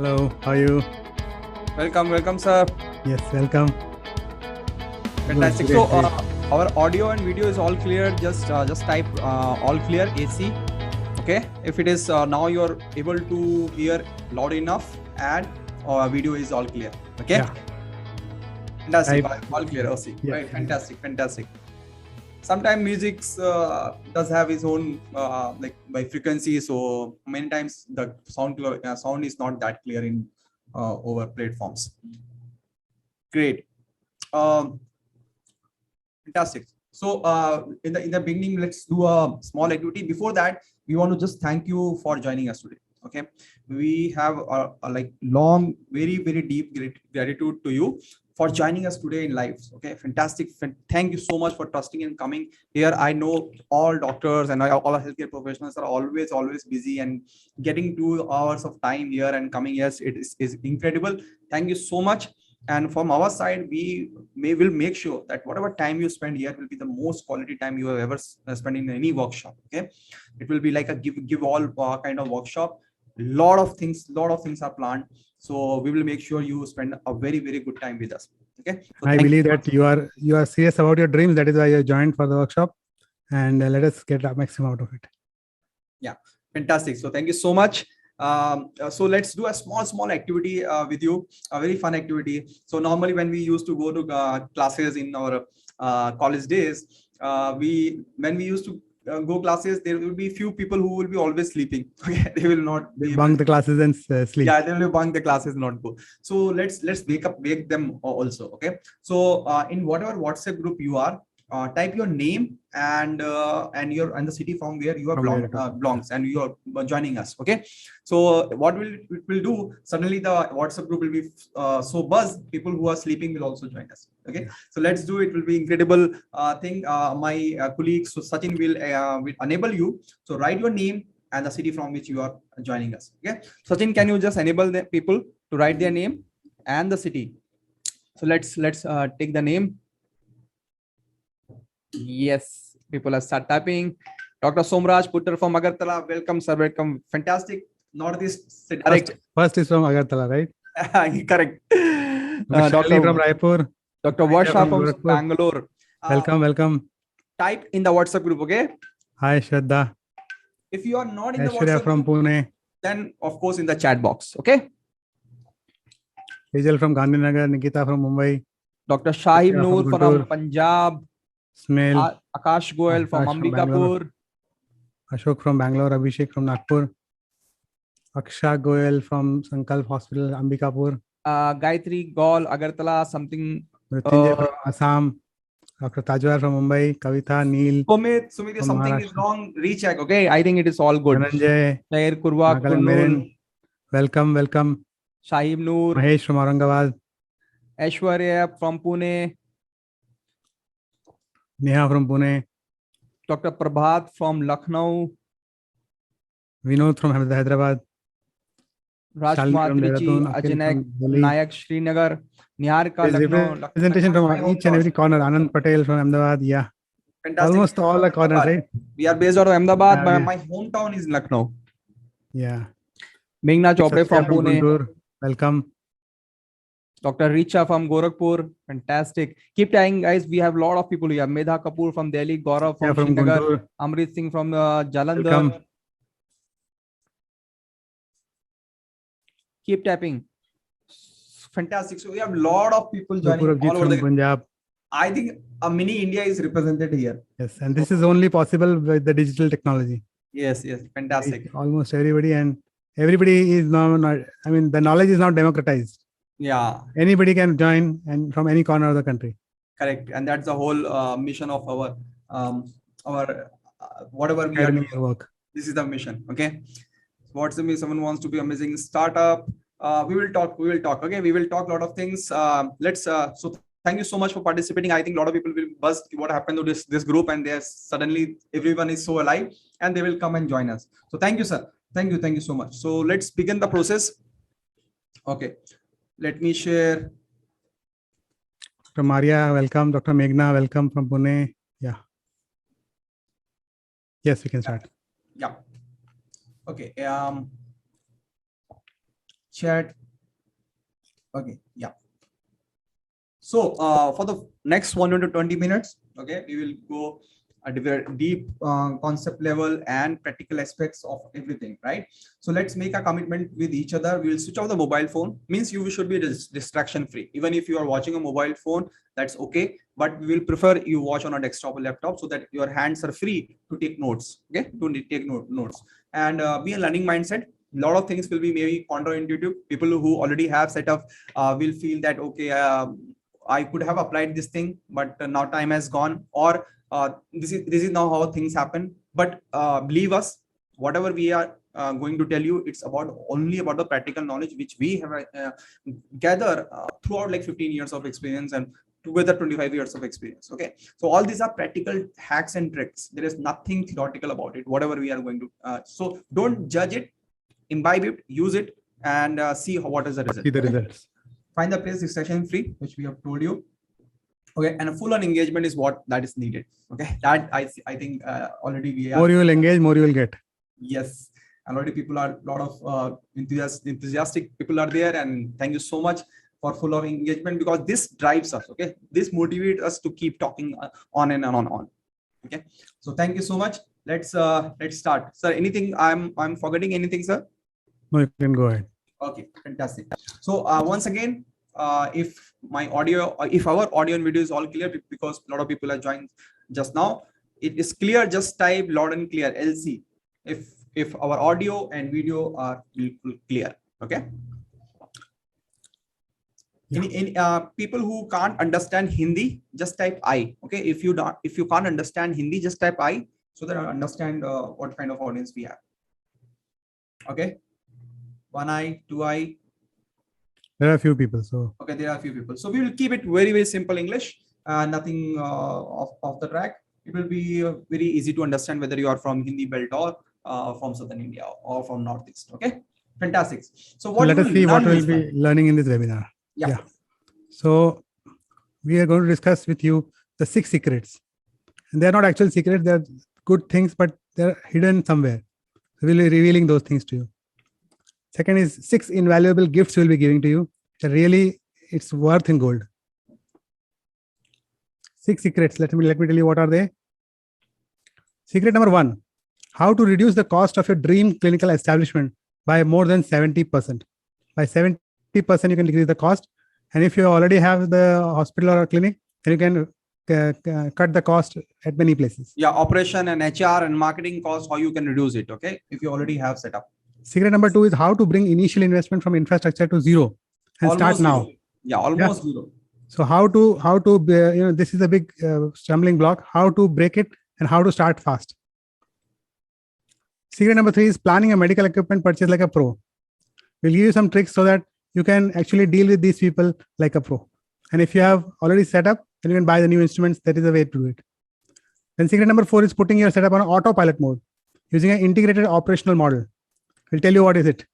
Hello, how are you? Welcome, sir. Yes, welcome. Fantastic. Great, So, great. our audio and video is all clear. Just type all clear AC. Okay. If it is now you're able to hear loud enough, and video is all clear. Okay. Yeah. Fantastic. Type. All clear. OC. Yes, Right. yes. Fantastic. Sometimes music does have its own by frequency. So many times the sound is not that clear in over platforms. Great. Um, Fantastic. So in the beginning, let's do a small activity. Before that, we want to just thank you for joining us today. Okay, we have a like long, very deep gratitude to you for joining us today in live. Okay, fantastic. Thank you so much for trusting and coming here. I know all doctors and all our healthcare professionals are always busy, and getting 2 hours of time here and coming here is incredible. Thank you so much. And from our side, we will make sure that whatever time you spend here will be the most quality time you have ever spent in any workshop. Okay, it will be like a give all kind of workshop. Lot of things are planned, so we will make sure you spend a very good time with us. Okay, so I believe that you are serious about your dreams. That is why you joined for the workshop, and let us get the maximum out of it. Yeah, fantastic. So thank you so much. So let's do a small activity with you, a very fun activity. So normally when we used to go to classes in our college days, when we used to go classes, there will be few people who will be always sleeping. Okay, they will not Bunk the classes and sleep. Yeah, they will bunk the classes, not go. So let's wake them also. Okay, so in whatever WhatsApp group you are, type your name and the city from where you are belongs, and you are joining us. Okay, so what it will do, suddenly the WhatsApp group will be so buzz, people who are sleeping will also join us. Okay, so let's do it. Will be incredible thing. My colleague so Sachin will enable you. So write your name and the city from which you are joining us. Okay, Sachin, can you just enable the people to write their name and the city? So let's take the name. Yes, people are start typing. Dr. Somraj Putter from Agartala. Welcome, sir. Welcome. Fantastic. Northeast direct. First is from Agartala, right? Correct. Dr. from Raipur. Dr. Varsha from Bangalore. Welcome. Type in the WhatsApp group, okay? Hi, Shraddha. If you are not in Aishwarya the WhatsApp from group, Pune. then of course in the chat box, okay? Hazel from Gandhinagar. Nikita from Mumbai. Dr. Shahib Noor from Punjab. Smell. Akash Goel from Ambikapur. Ashok from Bangalore. Abhishek from Nagpur. Aksha Goel from Sankalp Hospital, Ambikapur. Gayatri Gaul, Agartala, something. Mrityunjay from Assam. Dr. Tajwar from Mumbai. Kavita, Neil. Sumit, something is wrong. Recheck, okay? I think it is all good. Dhananjay. Nair Kurwa, Kunnur. Welcome. Shahib Noor. Mahesh from Aurangabad. Aishwarya from Pune. Neha from Pune. Dr. Prabhat from Lucknow. Vinod from Hyderabad. Rajkumar Trichy, Ajanak, Nayak Srinagar, Niharika Lucknow. Representation from each and every corner. Anand Patel from Ahmedabad. Yeah. Fantastic. Almost all the corners, right? We are based out of Ahmedabad, but my hometown is Lucknow. Yeah. Meghna Chopre from Pune. Guntur. Welcome. Dr. Richa from Gorakhpur. Fantastic. Keep typing, guys. We have a lot of people here. Medha Kapoor from Delhi, Gaurav from Srinagar, Amrit Singh from Jalandhar. Welcome. Keep tapping. Fantastic. So we have a lot of people joining all over the Punjab. I think a mini India is represented here. Yes, and this is only possible with the digital technology. Yes, fantastic. Almost everybody is now not, I mean, the knowledge is now democratized. Yeah. Anybody can join and from any corner of the country. Correct. And that's the whole mission of our whatever we are doing. Work. This is the mission. Okay. What's the mission? Someone wants to be amazing startup. We will talk. Okay. We will talk a lot of things. So thank you so much for participating. I think a lot of people will buzz what happened to this group, and there's suddenly everyone is so alive and they will come and join us. So thank you, sir. Thank you so much. So let's begin the process. Okay. Let me share. Dr. Maria, welcome. Dr. Meghna, welcome from Pune. Yeah. Yes, we can start. Yeah. Okay. chat. Okay, yeah. So for the next 1 to 20 minutes, okay, we will go at a very deep concept level and practical aspects of everything, right? So let's make a commitment with each other. We will switch off the mobile phone. Means you should be distraction free. Even if you are watching a mobile phone, that's okay. But we will prefer you watch on a desktop or laptop so that your hands are free to take notes. Okay, to take notes and be a learning mindset. A lot of things will be maybe counterintuitive. People who already have set up will feel that okay, I could have applied this thing, but now time has gone, or this is now how things happen. But believe us, whatever we are going to tell you, it's only about the practical knowledge which we have gathered throughout like 15 years of experience and together 25 years of experience. Okay, so all these are practical hacks and tricks. There is nothing theoretical about it. Whatever we are going to, so don't judge it, imbibe it, use it, and see what is the result. See the results. Find the place distraction free, which we have told you. Okay, and a full-on engagement is what that is needed. Okay, that I think already we are. More you will engage, more you will get. Yes, already people are a lot of enthusiastic people are there, and thank you so much for full of engagement, because this drives us. Okay, this motivates us to keep talking on and on. Okay, so thank you so much. Let's start, sir. Anything I'm forgetting anything, sir? No, you can go ahead. Okay, fantastic. So once again, if my audio, if our audio and video is all clear, because a lot of people are joined just now, it is clear. Just type loud and clear LC if our audio and video are clear. Okay. Yeah. Any people who can't understand Hindi, just type I. Okay. If you can't understand Hindi, just type I, so that I understand what kind of audience we have. Okay. 1 eye, 2 eye. There are a few people. So okay, there are a few people. So we will keep it very simple English. Nothing off the track. It will be very easy to understand whether you are from Hindi belt or from Southern India or from Northeast. Okay, fantastic. So what? Let us see what we'll be learning in this webinar. Yeah. So we are going to discuss with you the 6 secrets. And they are not actual secrets. They are good things, but they are hidden somewhere. So we'll be revealing those things to you. Second is 6 invaluable gifts we'll be giving to you. Really, it's worth in gold. 6 secrets. Let me tell you what are they. Secret number 1: how to reduce the cost of your dream clinical establishment by more than 70%. By 70%, you can decrease the cost. And if you already have the hospital or a clinic, then you can cut the cost at many places. Yeah, operation and HR and marketing costs, how you can reduce it. Okay, if you already have set up. Secret number 2 is how to bring initial investment from infrastructure to zero and almost start now. Zero. Yeah, almost zero. So how to this is a big stumbling block, how to break it and how to start fast. Secret number 3 is planning a medical equipment purchase like a pro. We'll give you some tricks so that you can actually deal with these people like a pro. And if you have already set up, then you can buy the new instruments. That is the way to do it. Then secret number 4 is putting your setup on autopilot mode using an integrated operational model. We'll tell you what is it.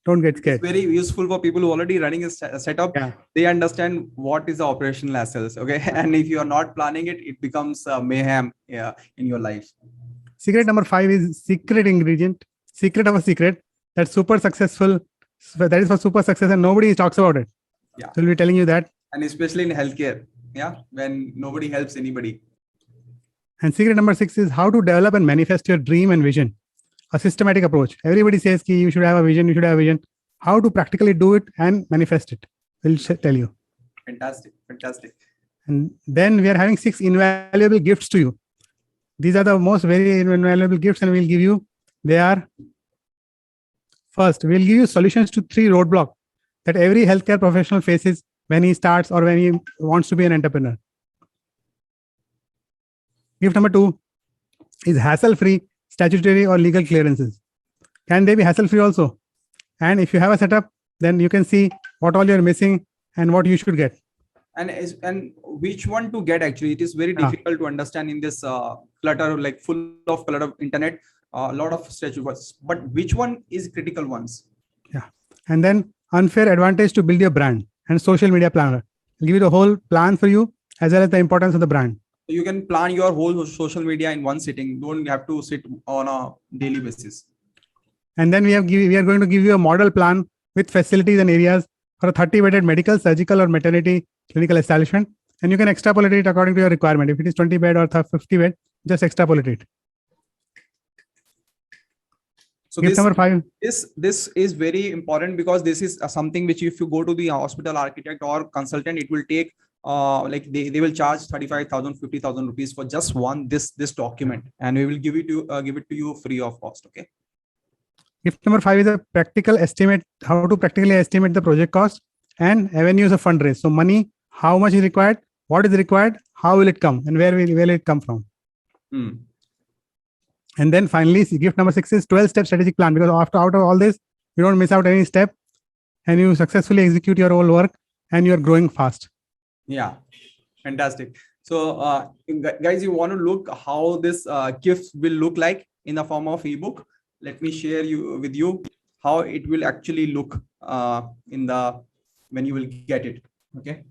Don't get scared. It's very useful for people who are already running a setup. Yeah. They understand what is the operational assets. Okay. And if you are not planning it, it becomes mayhem in your life. Secret number 5 is secret ingredient, secret of a secret that's super successful. That is for super success and nobody talks about it. Yeah. So we'll be telling you that. And especially in healthcare. Yeah. When nobody helps anybody. And secret number 6 is how to develop and manifest your dream and vision. A systematic approach. Everybody says you should have a vision, you should have a vision. How to practically do it and manifest it. We'll tell you. Fantastic. Fantastic. And then we are having 6 invaluable gifts to you. These are the most very invaluable gifts and we'll give you. They are, first, we'll give you solutions to 3 roadblocks that every healthcare professional faces when he starts or when he wants to be an entrepreneur. Gift number 2 is hassle-free statutory or legal clearances. Can they be hassle-free also? And if you have a setup, then you can see what all you're missing and what you should get. And which one to get actually. It is very difficult to understand in this clutter, like full of clutter of internet, a lot of statutes. But which one is critical ones? Yeah. And then unfair advantage to build your brand and social media planner. I'll give you the whole plan for you as well as the importance of the brand. You can plan your whole social media in one sitting. Don't have to sit on a daily basis. And then we are going to give you a model plan with facilities and areas for a 30-bedded medical, surgical, or maternity clinical establishment. And you can extrapolate it according to your requirement. If it is 20 bed or 50 bed, just extrapolate it. So Gift number 5. This is very important, because this is something which, if you go to the hospital architect or consultant, it will take like they will charge 35,000, 50,000 rupees for just this document, and we will give it to you free of cost. Okay. Gift number 5 is a practical estimate, how to practically estimate the project cost and avenues of fundraise. So money, how much is required, what is required, how will it come, and where will it come from? And then finally, gift number 6 is 12-step strategic plan, because out of all this, you don't miss out any step and you successfully execute your whole work and you're growing fast. Yeah, fantastic. So guys, you want to look how this gifts will look like in the form of ebook. Let me share with you how it will actually look when you will get it. Okay.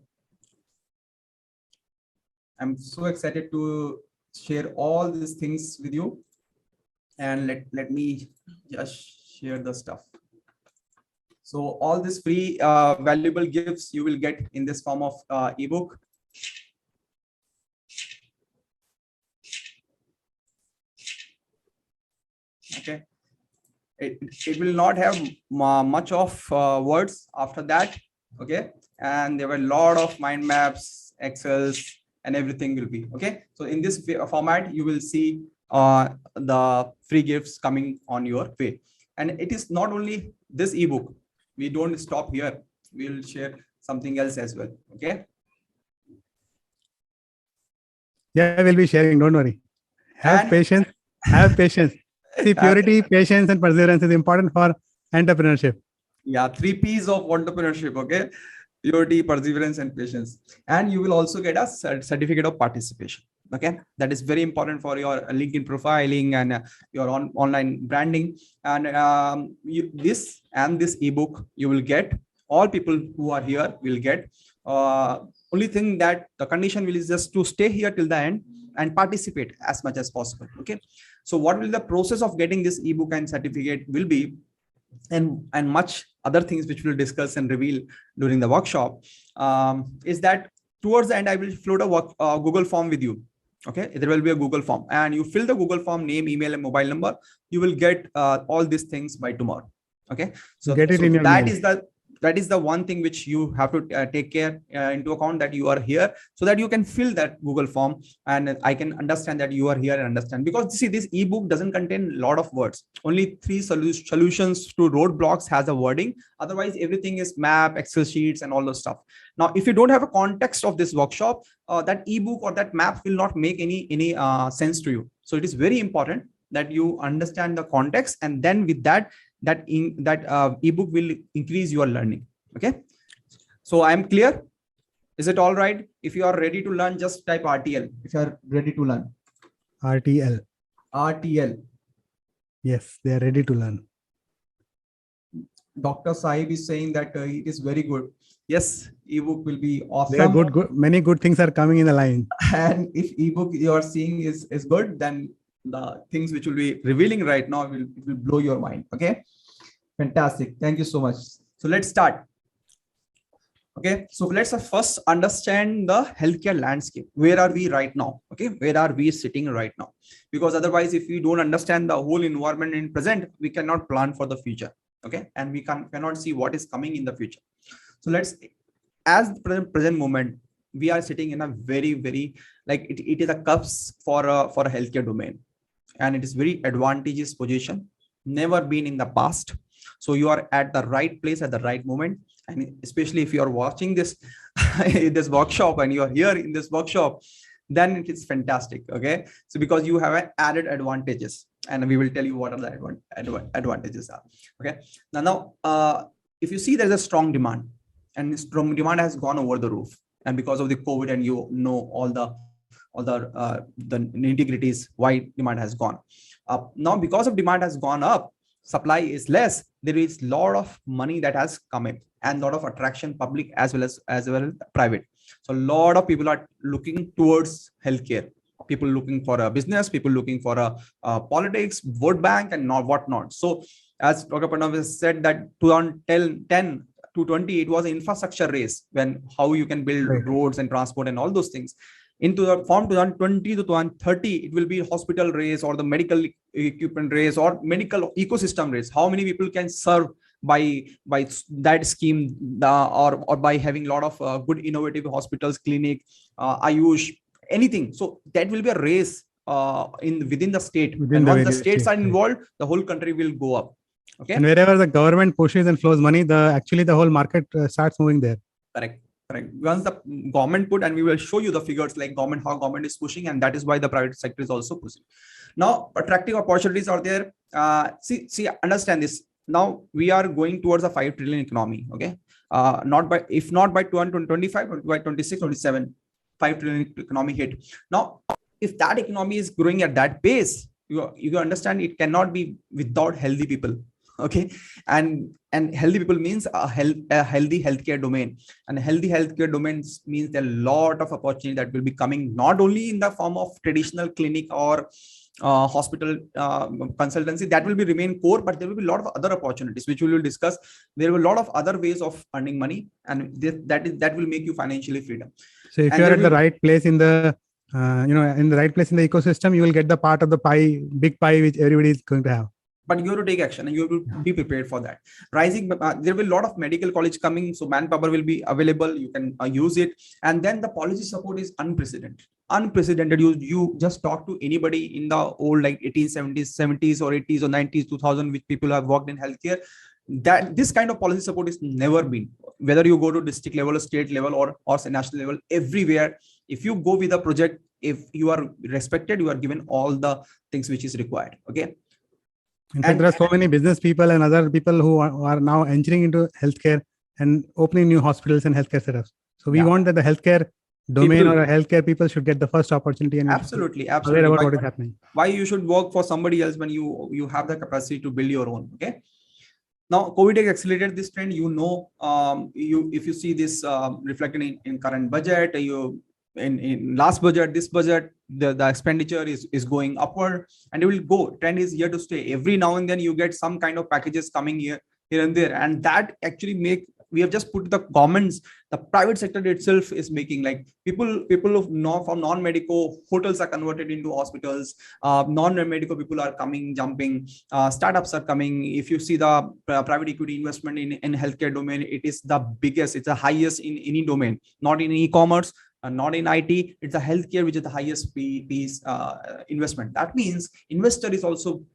I'm so excited to share all these things with you. And let me just share the stuff. So all these free valuable gifts you will get in this form of ebook. Okay. It will not have much of words after that. Okay. And there were a lot of mind maps, Excels, and everything will be. Okay. So in this format, you will see the free gifts coming on your way. And it is not only this ebook. We don't stop here. We'll share something else as well. Okay. Yeah, we'll be sharing. Don't worry. Have patience. Have patience. See, purity, patience, and perseverance is important for entrepreneurship. Yeah, 3 P's of entrepreneurship. Okay. Purity, perseverance, and patience. And you will also get a certificate of participation. Okay, that is very important for your LinkedIn profiling and your online branding. And this ebook you will get. All people who are here will get. Only thing that the condition will is just to stay here till the end and participate as much as possible. Okay, so what will the process of getting this ebook and certificate will be, and much other things which we'll discuss and reveal during the workshop, is that towards the end I will float a Google form with you. Okay, there will be a Google form, and you fill the Google form, name, email, and mobile number. You will get all these things by tomorrow. Okay, so get it in your mail. That is the one thing which you have to take care into account, that you are here, so that you can fill that Google form, and I can understand that you are here and understand. Because see, this ebook doesn't contain a lot of words. Only 3 solutions to roadblocks has a wording. Otherwise, everything is map, Excel sheets, and all those stuff. Now, if you don't have a context of this workshop, that ebook or that map will not make any sense to you. So it is very important that you understand the context, and then with that ebook will increase your learning. Okay, so I'm clear. Is it all right? If you are ready to learn, just type RTL. If you are ready to learn. RTL. Yes, they are ready to learn. Dr. Sahib is saying that it is very good. Yes, ebook will be awesome. They are good. Many good things are coming in the line. And if ebook you are seeing is good, then the things which will be revealing right now will blow your mind. Okay, fantastic. Thank you so much. So let's start. Okay, so let's first understand the healthcare landscape. Where are we right now? Okay, where are we sitting right now? Because otherwise, if we don't understand the whole environment in present, we cannot plan for the future. Okay, and we cannot see what is coming in the future. So let's, as the present moment, we are sitting in a very like it is a cusp for a healthcare domain. And it is very advantageous position, never been in the past. So you are at the right place at the right moment. And especially if you are watching this this workshop and you are here in this workshop, then it is fantastic. Okay, so because you have added advantages, and we will tell you what are the advantages are. Okay, now if you see there's a strong demand, and strong demand has gone over the roof, and because of the COVID, and you know all the nitty-gritties why demand has gone up. Now, because of demand has gone up, supply is less. There is a lot of money that has come in, and a lot of attraction, public as well as private. So a lot of people are looking towards healthcare. People looking for a business, people looking for a politics, vote bank, and whatnot. So as Dr. Pranav said, that 2010 to 20, it was an infrastructure race, when how you can build roads and transport and all those things. Into the from 2020 to 2030, it will be hospital race, or the medical equipment race, or medical ecosystem race. How many people can serve by that scheme, or by having a lot of good innovative hospitals, clinic, Ayush, anything. So that will be a race within the state. And once the states are involved, the whole country will go up. Okay. And wherever the government pushes and flows money, actually the whole market starts moving there. Correct. Once the government put, and we will show you the figures like how government is pushing, and that is why the private sector is also pushing. Now, attractive opportunities are there. See, understand this. Now we are going towards a 5 trillion economy. Okay. If not by 2025, but by 26, 27, 5 trillion economy hit. Now, if that economy is growing at that pace, you understand it cannot be without healthy people. Okay. And healthy people means a healthy healthcare domain, and healthy healthcare domains means there are a lot of opportunity that will be coming, not only in the form of traditional clinic or hospital consultancy, that will be remain core, but there will be a lot of other opportunities which we will discuss. There will be a lot of other ways of earning money, and that will make you financially freedom. So if you are at the right place in the in the right place in the ecosystem, you will get the part of the pie, big pie, which everybody is going to have. But you have to take action, and you have to be prepared for that. Rising, there will be a lot of medical college coming, so manpower will be available. You can use it, and then the policy support is unprecedented. You just talk to anybody in the old, like 1870s or 80s or 90s, 2000, which people have worked in healthcare, that this kind of policy support is never been. Whether you go to district level, or state level, or national level, everywhere, if you go with a project, if you are respected, you are given all the things which is required. Okay. In fact, there are so many business people and other people who are now entering into healthcare and opening new hospitals and healthcare setups. So we want that the healthcare domain or healthcare people should get the first opportunity, and absolutely aware about what is happening. Why you should work for somebody else when you have the capacity to build your own. Okay. Now, COVID has accelerated this trend. If you see this reflected in current budget, in last budget, this budget, the expenditure is going upward, and it will go. Trend is here to stay. Every now and then you get some kind of packages coming here and there, and that actually we have just put the governments, the private sector itself is making, like people from non-medical hotels are converted into hospitals, non-medical people are coming, jumping, startups are coming. If you see the private equity investment in healthcare domain, it is the biggest, it's the highest in any domain, not in e-commerce, not in IT, it's the healthcare which is the highest piece investment. That means investor is also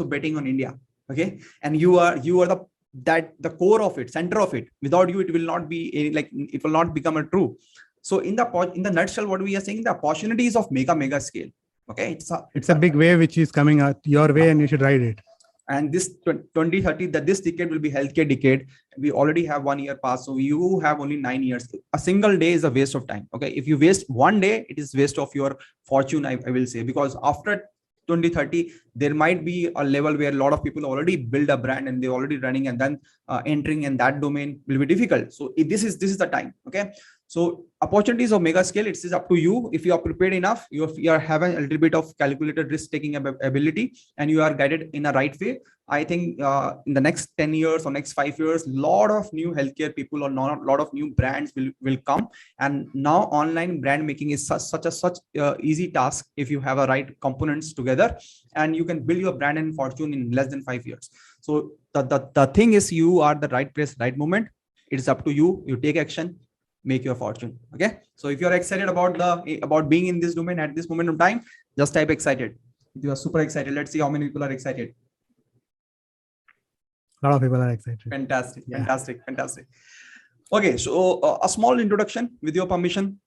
betting on India. Okay, and you are the core of it, center of it. Without you, it will not be it will not become a true. So in the nutshell, what we are saying, the opportunities of mega scale. Okay, it's a big wave which is coming out your way, and you should ride it. And this 2030, this decade will be healthcare decade. We already have 1 year past, so you have only 9 years. A single day is a waste of time. Okay, if you waste one day, it is waste of your fortune, I will say, because after 2030, there might be a level where a lot of people already build a brand and they're already running, and then entering in that domain will be difficult. So this is the time. Okay, so opportunities of mega scale, it is up to you. If you are prepared enough, you are having a little bit of calculated risk taking ability, and you are guided in a right way, I think in the next 10 years or next 5 years, lot of new healthcare people or lot of new brands will come. And now online brand making is such easy task if you have a right components together, and you can build your brand and fortune in less than 5 years. So the thing is, you are the right place, right moment. It is up to you. You take action, make your fortune. Okay, so if you're excited about being in this domain at this moment of time, just type excited. If you are super excited, let's see how many people are excited. A lot of people are excited. Fantastic. Okay, so a small introduction with your permission.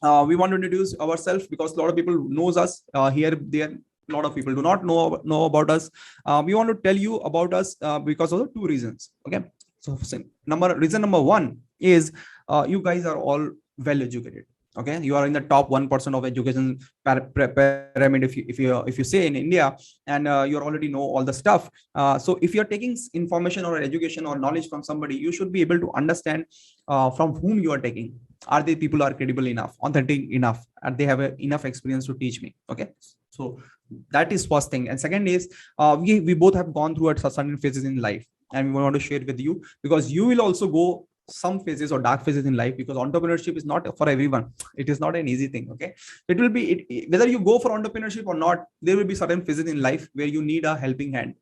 We want to introduce ourselves because a lot of people knows us here, there. A lot of people do not know about us. We want to tell you about us because of the two reasons. Okay, so reason number one is you guys are all well educated. Okay, you are in the top 1% of education pyramid, if you say in India, and you already know all the stuff. So if you're taking information or education or knowledge from somebody, you should be able to understand from whom you are taking. Are they people are credible enough, authentic enough, and they have enough experience to teach me? Okay, so That is first thing. And second is, we both have gone through at certain phases in life, and we want to share with you, because you will also go some phases or dark phases in life, because entrepreneurship is not for everyone. It is not an easy thing. Okay, it will be whether you go for entrepreneurship or not, there will be certain phases in life where you need a helping hand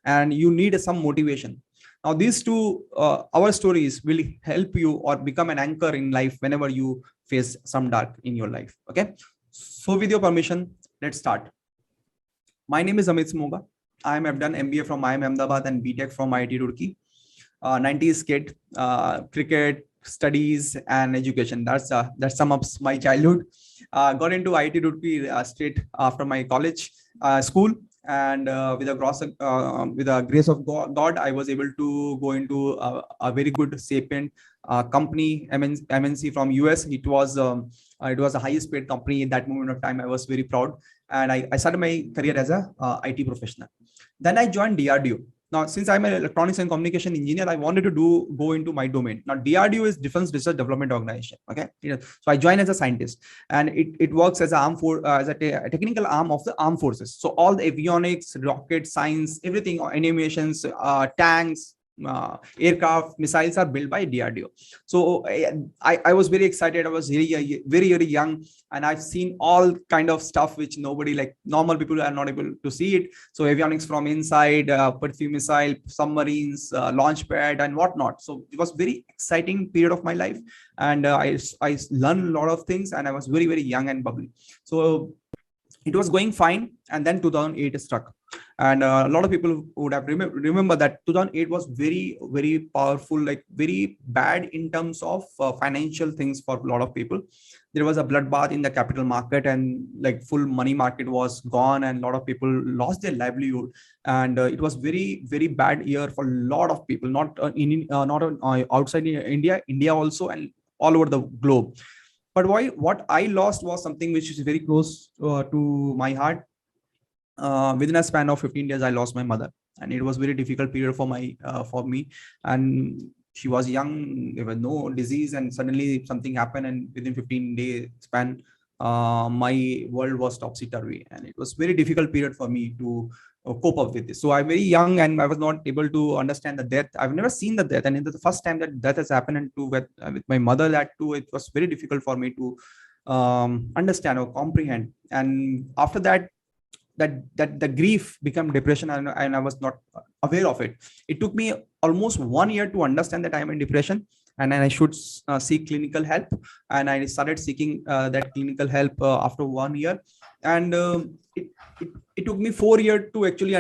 and you need some motivation. Now these two our stories will help you or become an anchor in life whenever you face some dark in your life. Okay, so with your permission, let's start. My name is Amit Smoga. I've done MBA from IIM Ahmedabad and BTech from IIT Roorkee. 90s kid, cricket, studies, and education. That sums up my childhood. Got into IIT Roorkee straight after my college school, and with the grace of God, I was able to go into a very good sapient company, MNC from US. It was the highest paid company in that moment of time. I was very proud, and I started my career as a IT professional. Then I joined DRDO. Now, since I'm an electronics and communication engineer, I wanted to go into my domain. Now, DRDO is Defense Research Development Organization. Okay, so I joined as a scientist, and it works as a technical arm of the armed forces. So all the avionics, rocket science, everything, animations, tanks, aircraft, missiles are built by DRDO. So I was very excited. I was very young, and I've seen all kind of stuff which nobody, like normal people, are not able to see it. So avionics from inside, perfume missile, submarines, launch pad, and whatnot. So it was very exciting period of my life, and I learned a lot of things, and I was very young and bubbly. So it was going fine, and then 2008 struck. And a lot of people would have remember that 2008 was very powerful, like very bad in terms of financial things for a lot of people. There was a bloodbath in the capital market, and like full money market was gone, and a lot of people lost their livelihood. And it was very bad year for a lot of people, not outside India also, and all over the globe. But what I lost was something which is very close to my heart. Within a span of 15 days, I lost my mother, and it was very difficult period for me. And she was young, there was no disease, and suddenly something happened, and within 15-day span, my world was topsy-turvy, and it was very difficult period for me to cope up with this. So I'm very young, and I was not able to understand the death. I've never seen the death, and it's the first time that death has happened, and with my mother, that too, it was very difficult for me to understand or comprehend. And after that, the grief became depression, and I was not aware of it. It took me almost 1 year to understand that I'm in depression, and then I should seek clinical help. And I started seeking that clinical help after 1 year. And it took me 4 years to actually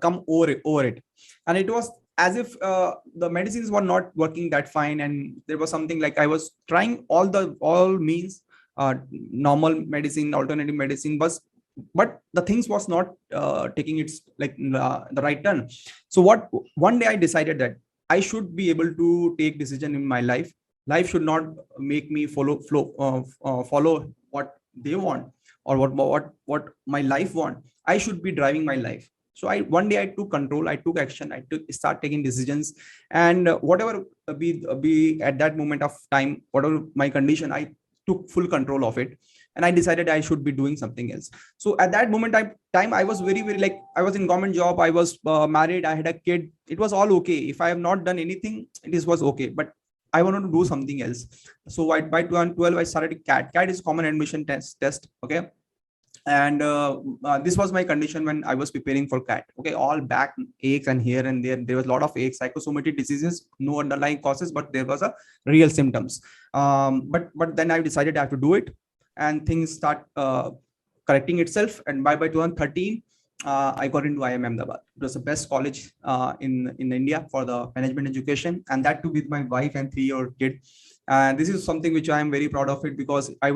come over it. And it was as if the medicines were not working that fine, and there was something like I was trying all means, normal medicine, alternative medicine, but the things was not taking its the right turn. So one day I decided that I should be able to take decision in my life. Life should not make me follow what they want, or what my life want. I should be driving my life. So one day I took control, I took action, start taking decisions, and whatever be at that moment of time, whatever my condition, I took full control of it. And I decided I should be doing something else. So at that moment time, I was very like, I was in government job, I was married, I had a kid. It was all okay. If I have not done anything, it was okay. But I wanted to do something else. So by 2012, I started CAT. CAT is common admission test. Okay. And this was my condition when I was preparing for CAT. Okay, all back aches, and here and there was a lot of aches, psychosomatic diseases, no underlying causes, but there was a real symptoms. But then I decided I have to do it, and things start correcting itself. And by 2013, I got into IIM Ahmedabad. It was the best college in India for the management education, and that too with my wife and 3-year-old kid. And this is something which I am very proud of it, because I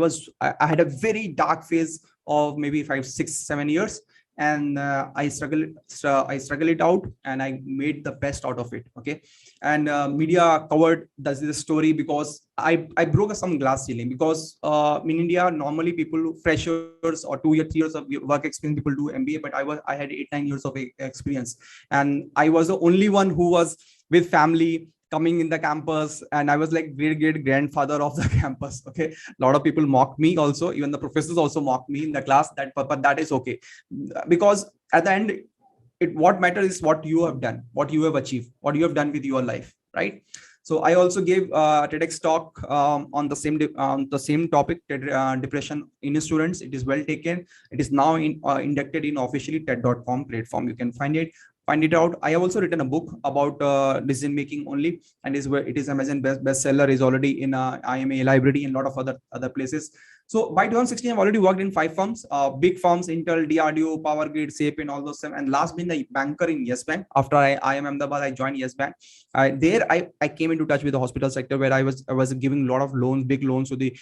had a very dark phase of maybe 5, 6, 7 years, and I struggled it out, and I made the best out of it. Okay, and media covered this story because I broke some glass ceiling, because in India normally people, freshers or 2 years, 3 years of work experience, people do MBA, but I had 8, 9 years of experience, and I was the only one who was with family, coming in the campus, and I was like great grandfather of the campus. Okay, a lot of people mock me also, even the professors also mock me in the class. But that is okay, because at the end, what matters is what you have done, what you have achieved, what you have done with your life, right? So I also gave a TEDx talk on the same topic, depression in students. It is well taken. It is now inducted in officially TED.com platform. You can find it out. I have also written a book about decision making only, and it is Amazon bestseller, is already in IMA library and a lot of other places. So by 2016, I've already worked in 5 firms, big firms: Intel, DRDO, Power Grid, SAP, and all those. And last being the banker in Yes Bank. After I am Ahmedabad, I joined Yes Bank. There I came into touch with the hospital sector, where I was giving a lot of loans, big loans to the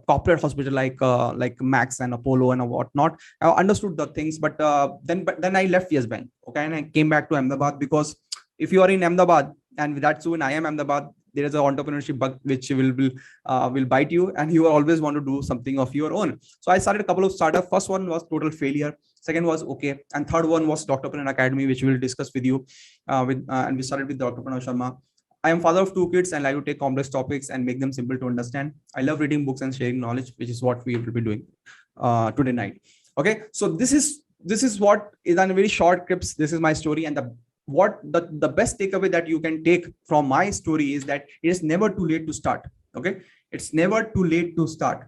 corporate hospital like Max and Apollo and whatnot. I understood the things, but then I left Yes Bank. Okay, and I came back to Ahmedabad, because if you are in Ahmedabad, and that's when I am Ahmedabad, there is an entrepreneurship bug which will bite you, and you always want to do something of your own. So I started a couple of startups. First one was total failure. Second was okay, and third one was Doctorpreneur Academy, which we will discuss with you. And we started with Doctorpreneur Sharma. I am father of 2 kids and like to take complex topics and make them simple to understand. I love reading books and sharing knowledge, which is what we will be doing today night. Okay, so this is what is on a very short clips. This is my story, and the best takeaway that you can take from my story is that it is never too late to start. Okay, it's never too late to start.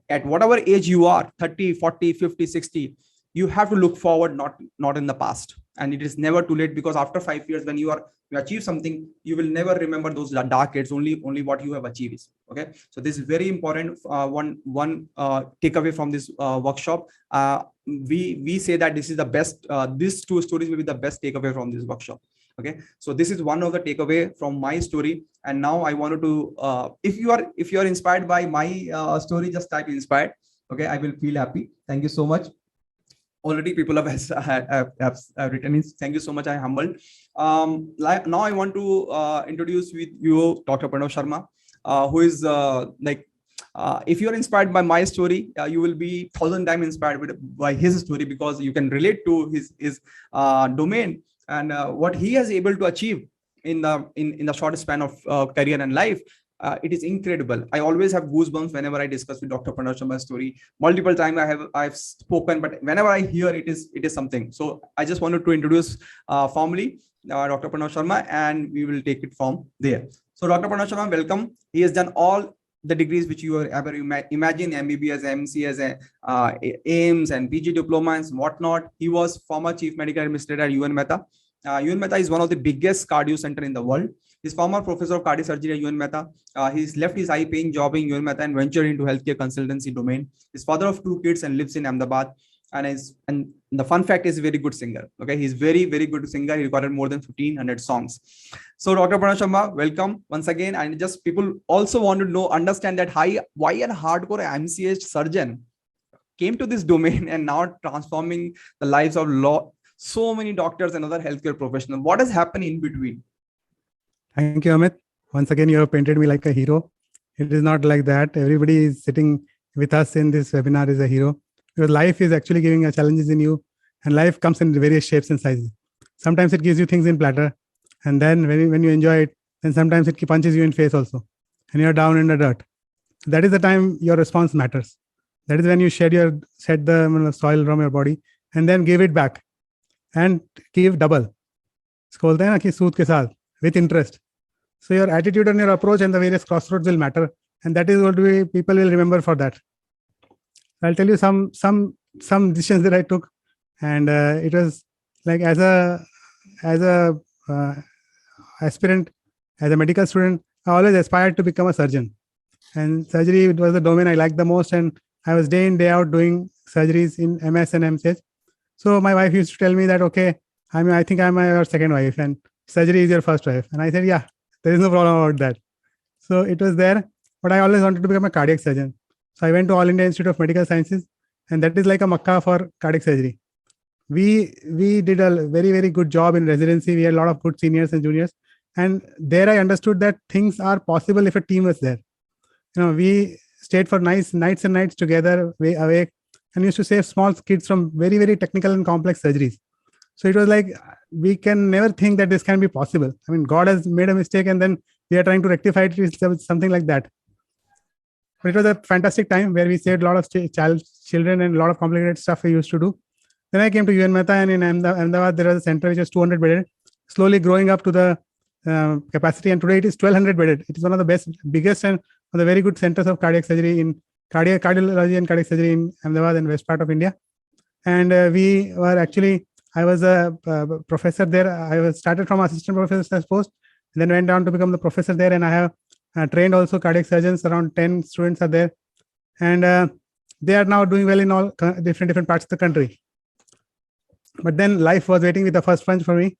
At whatever age you are, 30, 40, 50, 60, you have to look forward, not in the past. And it is never too late, because after 5 years, when you achieve something, you will never remember those dark days. Only what you have achieved is okay. So this is very important. One takeaway from this workshop. We say that this is the best. These 2 stories will be the best takeaway from this workshop. Okay, so this is one of the takeaway from my story. And now I wanted to, if you are inspired by my story, just type inspired. Okay, I will feel happy. Thank you so much. Already people have written in. Thank you so much. I'm humbled. Now I want to introduce with you Dr. Pranav Sharma, who is if you're inspired by my story, you will be 1,000 times inspired by his story, because you can relate to his domain and what he has able to achieve in the short span of career and life. It is incredible. I always have goosebumps whenever I discuss with Dr. Pranav Sharma's story. Multiple times I've spoken, but whenever I hear it is something. So I just wanted to introduce formally Dr. Pranav Sharma, and we will take it from there. So Dr. Pranav Sharma, welcome. He has done all the degrees which you ever imagine: MBBS, MCS, AIMS, and PG diplomas and whatnot. He was former chief medical administrator at UN Mehta. UN Mehta is one of the biggest cardio center in the world. He's former professor of cardiac surgery at UN Mehta. He's left his high-paying job in UN Mehta and ventured into healthcare consultancy domain. He's father of 2 kids and lives in Ahmedabad. And the fun fact is, a very good singer. Okay, he's very good singer. He recorded more than 1,500 songs. So Dr. Pranav Sharma, welcome once again. And just people also want to understand that why a hardcore MCH surgeon came to this domain and now transforming the lives of so many doctors and other healthcare professionals. What has happened in between? Thank you, Amit. Once again, you have painted me like a hero. It is not like that. Everybody is sitting with us in this webinar is a hero, because life is actually giving challenges in you, and life comes in various shapes and sizes. Sometimes it gives you things in platter, and then when you enjoy it, then sometimes it punches you in face also, and you're down in the dirt. That is the time your response matters. That is when you shed the soil from your body and then give it back and give double. इसको बोलते हैं ना कि सूद के साथ, with interest. So your attitude and your approach and the various crossroads will matter, and that is what people will remember for that. I'll tell you some decisions that I took, and it was like as a aspirant, as a medical student, I always aspired to become a surgeon, and surgery was the domain I liked the most, and I was day in day out doing surgeries in MS and MCH. So my wife used to tell me that, okay, I think I'm your second wife, and surgery is your first wife. And I said, yeah, there is no problem about that. So it was there, but I always wanted to become a cardiac surgeon. So I went to All India Institute of Medical Sciences, and that is like a Makkah for cardiac surgery. We did a very good job in residency. We had a lot of good seniors and juniors, and there I understood that things are possible if a team was there. We stayed for nights and nights together, awake, and used to save small kids from very technical and complex surgeries. So it was like, we can never think that this can be possible. I mean, God has made a mistake, and then we are trying to rectify it. It's something like that. But it was a fantastic time where we saved a lot of children and a lot of complicated stuff we used to do. Then I came to UN Mehta, and in Ahmedabad there was a center which was 200 bedded, slowly growing up to the capacity, and today it is 1200 bedded. It is one of the biggest and one of the very good centers of cardiac surgery in cardiology and cardiac surgery in Ahmedabad and west part of India. And we were actually, I was a professor there. I was started from assistant professor post, and then went down to become the professor there. And I have trained also cardiac surgeons. Around 10 students are there, and they are now doing well in all different parts of the country. But then life was waiting with the first punch for me.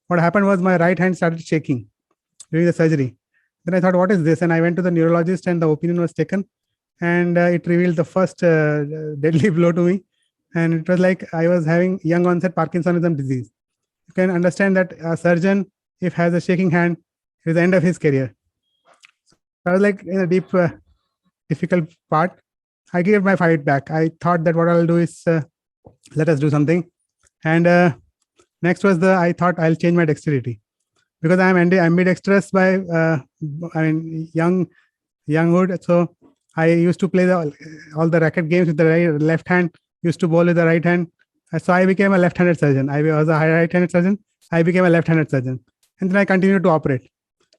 What happened was my right hand started shaking during the surgery. Then I thought, what is this? And I went to the neurologist, and the opinion was taken, and it revealed the first deadly blow to me. And it was like I was having young onset Parkinsonism disease. You can understand that a surgeon, if has a shaking hand, it is the end of his career. So I was like in a deep, difficult part. I gave my fight back. I thought that what I'll do is let us do something. And next was I thought I'll change my dexterity, because I am ambidextrous by younghood. So I used to play all the racket games with the left hand, used to bowl with the right hand. So I became a left-handed surgeon. I was a right-handed surgeon. I became a left-handed surgeon. And then I continued to operate.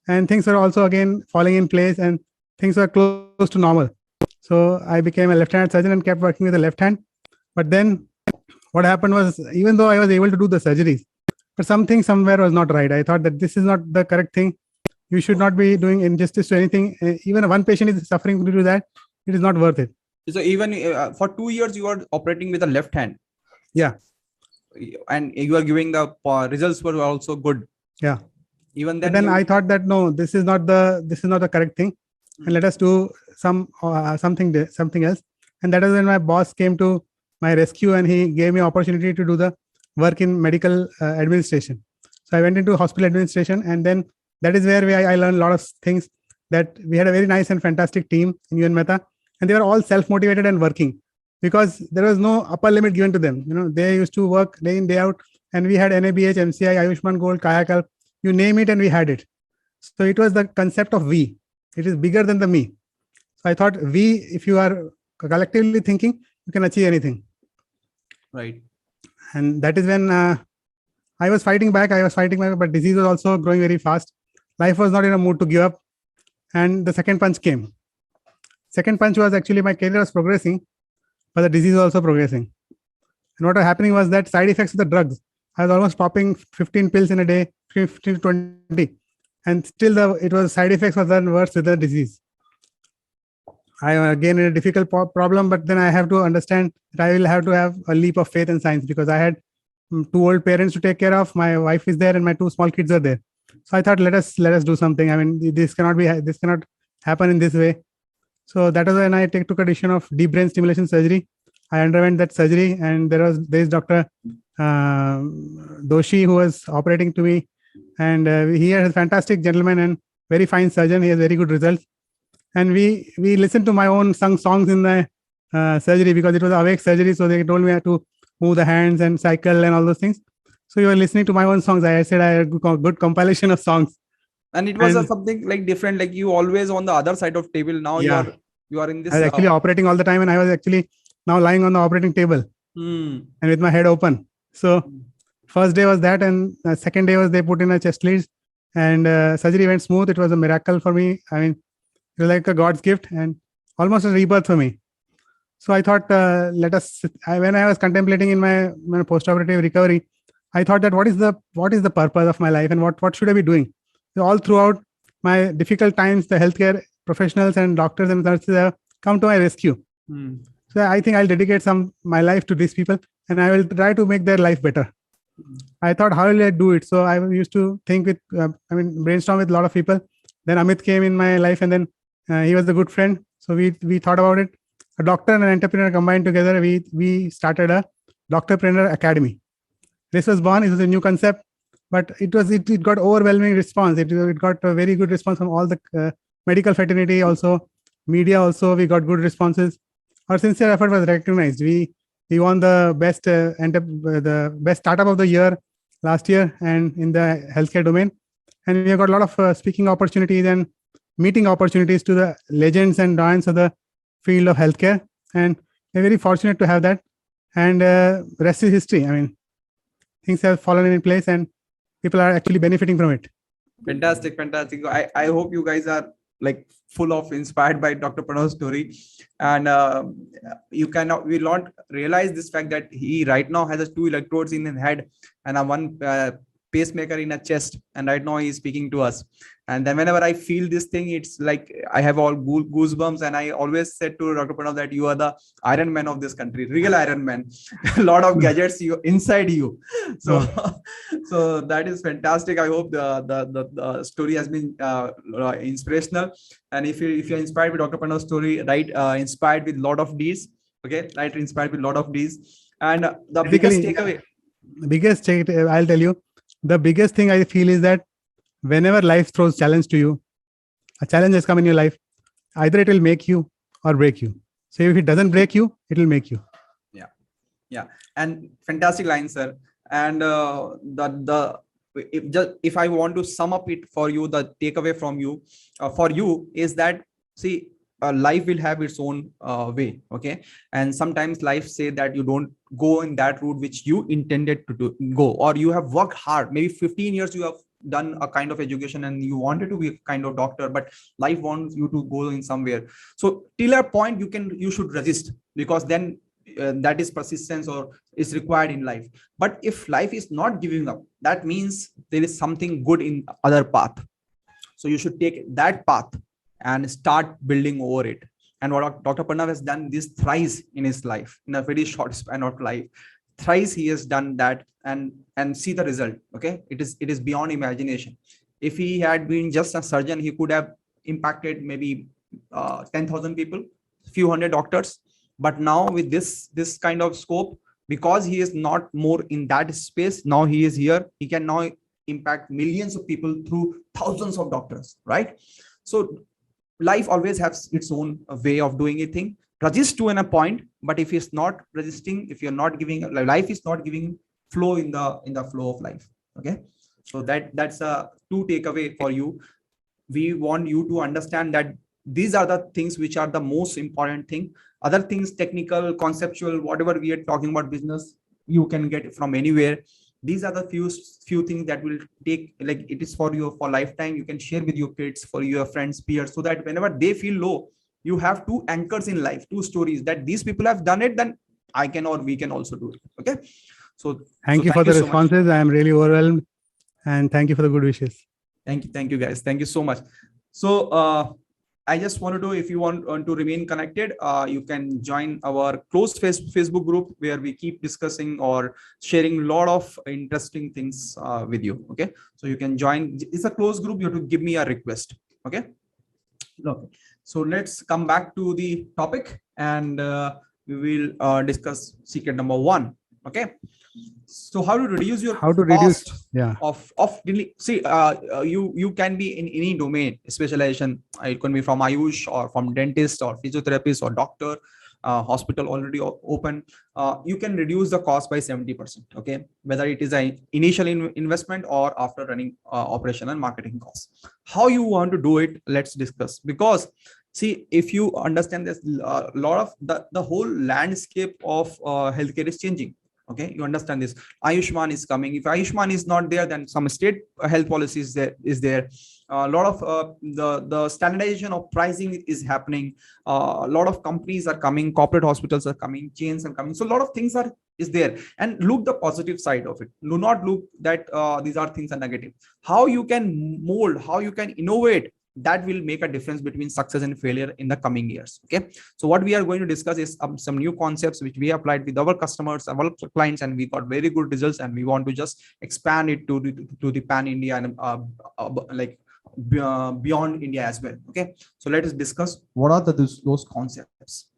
And things were also again falling in place, and things were close to normal. So I became a left-handed surgeon and kept working with the left hand. But then what happened was, even though I was able to do the surgeries, but something somewhere was not right. I thought that this is not the correct thing. You should not be doing injustice to anything. Even one patient is suffering due to that, it is not worth it. So even for 2 years, you are operating with the left hand. Yeah. And you are giving the results were also good. Yeah. Even then, I thought that no, this is not the correct thing, and let us do something else. And that is when my boss came to my rescue, and he gave me opportunity to do the work in medical administration. So I went into hospital administration, and then that is where I learned a lot of things. That we had a very nice and fantastic team in UN Mehta, and they were all self-motivated and working, because there was no upper limit given to them. They used to work day in, day out, and we had NABH, MCI, Ayushman Gold, Kayakalp, you name it, and we had it. So it was the concept of we. It is bigger than the me. So I thought if you are collectively thinking, you can achieve anything. Right. And that is when I was fighting back, but disease was also growing very fast. Life was not in a mood to give up. And the second punch came. Second punch was actually my career was progressing, but the disease was also progressing. And what was happening was that side effects of the drugs, I was almost popping 15 pills in a day, 15 to 20. And still it was side effects was done worse with the disease. I am again in a difficult problem, but then I have to understand that I will have to have a leap of faith in science, because I had 2 old parents to take care of. My wife is there, and my 2 small kids are there. So I thought, let us do something. I mean, this cannot happen in this way. So that was when I took a decision of deep brain stimulation surgery. I underwent that surgery, and there is Dr. Doshi, who was operating to me, and he is a fantastic gentleman and very fine surgeon. He has very good results. And we listened to my own sung songs in the surgery, because it was awake surgery. So they told me I had to move the hands and cycle and all those things. So you were listening to my own songs. I said I had a good compilation of songs. And it was something like different, like you always on the other side of table. Now you are in this. I was actually operating all the time, and I was actually now lying on the operating table and with my head open. So first day was that, and second day was they put in a chest leads, and surgery went smooth. It was a miracle for me. I mean, it was like a God's gift and almost a rebirth for me. So I thought, when I was contemplating in my post-operative recovery, I thought that what is the purpose of my life, and what should I be doing? So all throughout my difficult times, the healthcare professionals and doctors and nurses have come to my rescue. So I think I'll dedicate my life to these people, and I will try to make their life better. I thought, how will I do it? So I used to think brainstorm with a lot of people. Then Amit came in my life, and then he was a good friend. So we thought about it. A doctor and an entrepreneur combined together, we started a Doctorpreneur Academy. This was born. It was a new concept, but it got overwhelming response. It got a very good response from all the medical fraternity, also media. Also, we got good responses. Our sincere effort was recognized. We won the best startup of the year last year, and in the healthcare domain. And we have got a lot of speaking opportunities and meeting opportunities to the legends and giants of the field of healthcare. And we're very fortunate to have that. And rest is history. I mean, things have fallen in place and people are actually benefiting from it. Fantastic. I hope you guys are like full of inspired by Doctorpreneur's story, and you will not realize this fact that he right now has 2 electrodes in his head and one pacemaker in a chest, and right now he is speaking to us. And then whenever I feel this thing, it's like I have all goosebumps, and I always said to Doctorpreneur that you are the Iron Man of this country, real Iron Man. A lot of gadgets inside you. So so that is fantastic. I hope the story has been inspirational, and if you're inspired with Doctorpreneur's story, right, inspired with a lot of D's, okay, right, inspired with a lot of D's. And the biggest takeaway, I'll tell you, the biggest thing I feel is that whenever life throws challenge to you, a challenge has come in your life, either it will make you or break you. So if it doesn't break you, it will make you. Yeah, and fantastic line, sir. And if I want to sum up it for you, the takeaway from you for you is that, see, life will have its own way, okay? And sometimes life say that you don't go in that route which you intended to go, or you have worked hard, maybe 15 years you have done a kind of education and you wanted to be a kind of doctor, but life wants you to go in somewhere. So till a point you should resist, because then that is persistence or is required in life. But if life is not giving up, that means there is something good in other path. So you should take that path and start building over it. And what Doctorpreneur has done this thrice in his life, in a very short span of life. Thrice he has done that, and see the result. Okay, it is beyond imagination. If he had been just a surgeon, he could have impacted maybe 10,000 people, few hundred doctors. But now with this kind of scope, because he is not more in that space, now he is here, he can now impact millions of people through thousands of doctors, right? So life always has its own way of doing a thing. Resist to a point, but if it's not resisting, if you're not giving, life is not giving flow in the flow of life. Okay, so that's a 2 takeaway for you. We want you to understand that these are the things which are the most important thing. Other things, technical, conceptual, whatever we are talking about business, you can get from anywhere. These are the few things that will take, like, it is for you for lifetime. You can share with your kids, for your friends, peers, so that whenever they feel low, you have 2 anchors in life, 2 stories that these people have done it, then I can or we can also do it. Okay, so thank you for the responses. I am really overwhelmed, and thank you for the good wishes. Thank you guys, thank you so much. So I just want to know, if you want to remain connected, you can join our closed Facebook group, where we keep discussing or sharing a lot of interesting things with you. Okay, so you can join. It's a closed group. You have to give me a request. Okay. So let's come back to the topic, and we will discuss secret number 1. Okay. So how to reduce your cost of see, you can be in any domain specialization. It can be from Ayush or from dentist or physiotherapist or doctor, hospital already open. You can reduce the cost by 70%. Okay, whether it is an initial investment or after running operation and marketing costs. How you want to do it, let's discuss. Because see, if you understand this, a lot of the whole landscape of healthcare is changing. Okay, you understand this. Ayushman is coming. If Ayushman is not there, then some state health policy is there. A lot of the standardization of pricing is happening. A lot of companies are coming, corporate hospitals are coming, chains are coming. So a lot of things is there. And look the positive side of it. Do not look that these are things are negative. How you can mold, how you can innovate, that will make a difference between success and failure in the coming years. Okay, so what we are going to discuss is some new concepts which we applied with our customers, our clients, and we got very good results, and we want to just expand it to the pan India and like beyond India as well. Okay, so let us discuss what are those concepts.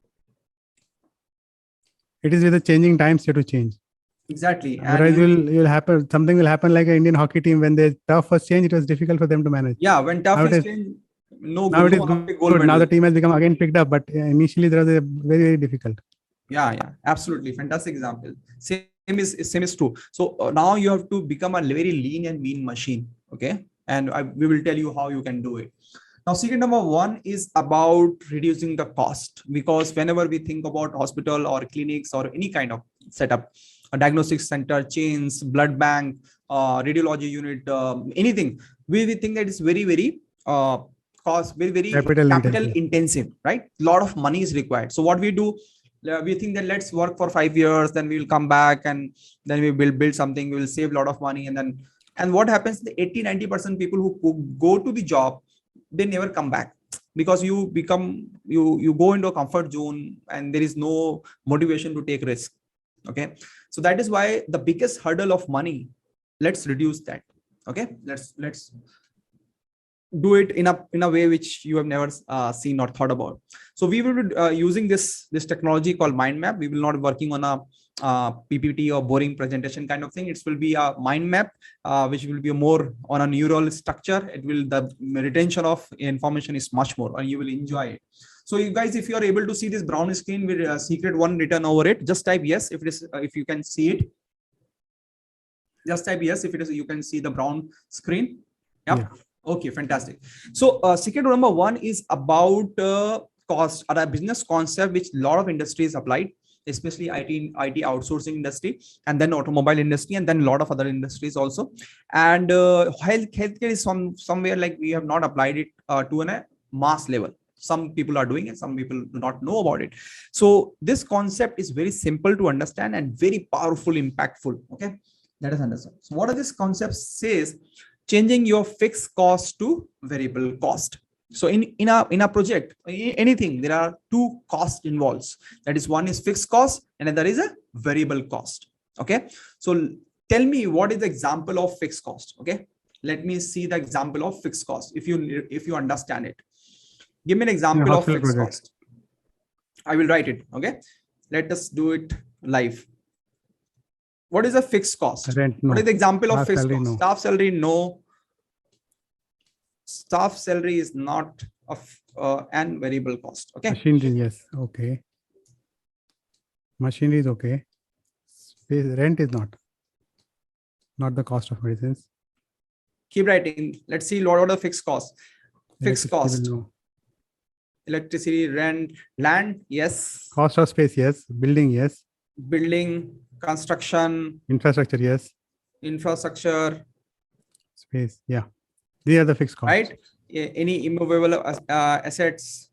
It is with the changing times you have to change. Exactly. Otherwise, you'll happen. Something will happen like an Indian hockey team. When the tough was changed, it was difficult for them to manage. Yeah, when tough is changed, now it is good. Now the team has become again picked up, but initially there was a very, very difficult. Yeah, absolutely, fantastic example. Same is true. So now you have to become a very lean and mean machine. Okay, and we will tell you how you can do it. Now, secret number 1 is about reducing the cost, because whenever we think about hospital or clinics or any kind of setup, a diagnostic center, chains, blood bank, radiology unit, anything, we think that it's very very capital intensive, right? A lot of money is required. So what we do, we think that let's work for 5 years, then we will come back and then we will build something, we will save a lot of money, and what happens, the 80-90% people who go to the job, they never come back, because you go into a comfort zone and there is no motivation to take risk. Okay, so that is why the biggest hurdle of money, let's reduce that. Okay, let's do it in a way which you have never seen or thought about. So we will be using this technology called mind map. We will not be working on a PPT or boring presentation kind of thing. It will be a mind map, which will be more on a neural structure. The retention of information is much more, and you will enjoy it. So you guys, if you are able to see this brown screen with secret 1 written over it, just type yes if you can see it. Just type yes if you can see the brown screen. Yep. Yeah. Okay, fantastic. So secret number 1 is about cost, or a business concept which a lot of industries applied, especially IT outsourcing industry, and then automobile industry, and then a lot of other industries also. And healthcare is somewhere like we have not applied it to a mass level. Some people are doing it, some people do not know about it. So this concept is very simple to understand and very powerful, impactful. Okay, let us understand. So what are this concept says? Changing your fixed cost to variable cost. So in a project, anything, there are 2 costs involved. That is, one is fixed cost and another is a variable cost. Okay, so tell me, what is the example of fixed cost? Okay, let me see the example of fixed cost. If you understand it, give me an example of fixed cost. I will write it. Okay, let us do it live. What is a fixed cost? Rent, no. What is the example of fixed salary, cost? No. Staff salary, no. Staff salary is not an variable cost. Okay. Machinery, yes. Okay. Machinery is okay. Rent is not the cost of medicines. Keep writing. Let's see what are the fixed costs. Fixed cost. No. Electricity, rent, land, yes. Cost of space, yes. Building, yes. Building, construction. Infrastructure, yes. Infrastructure. Space, yeah. These are the fixed costs. Right? Any immovable assets.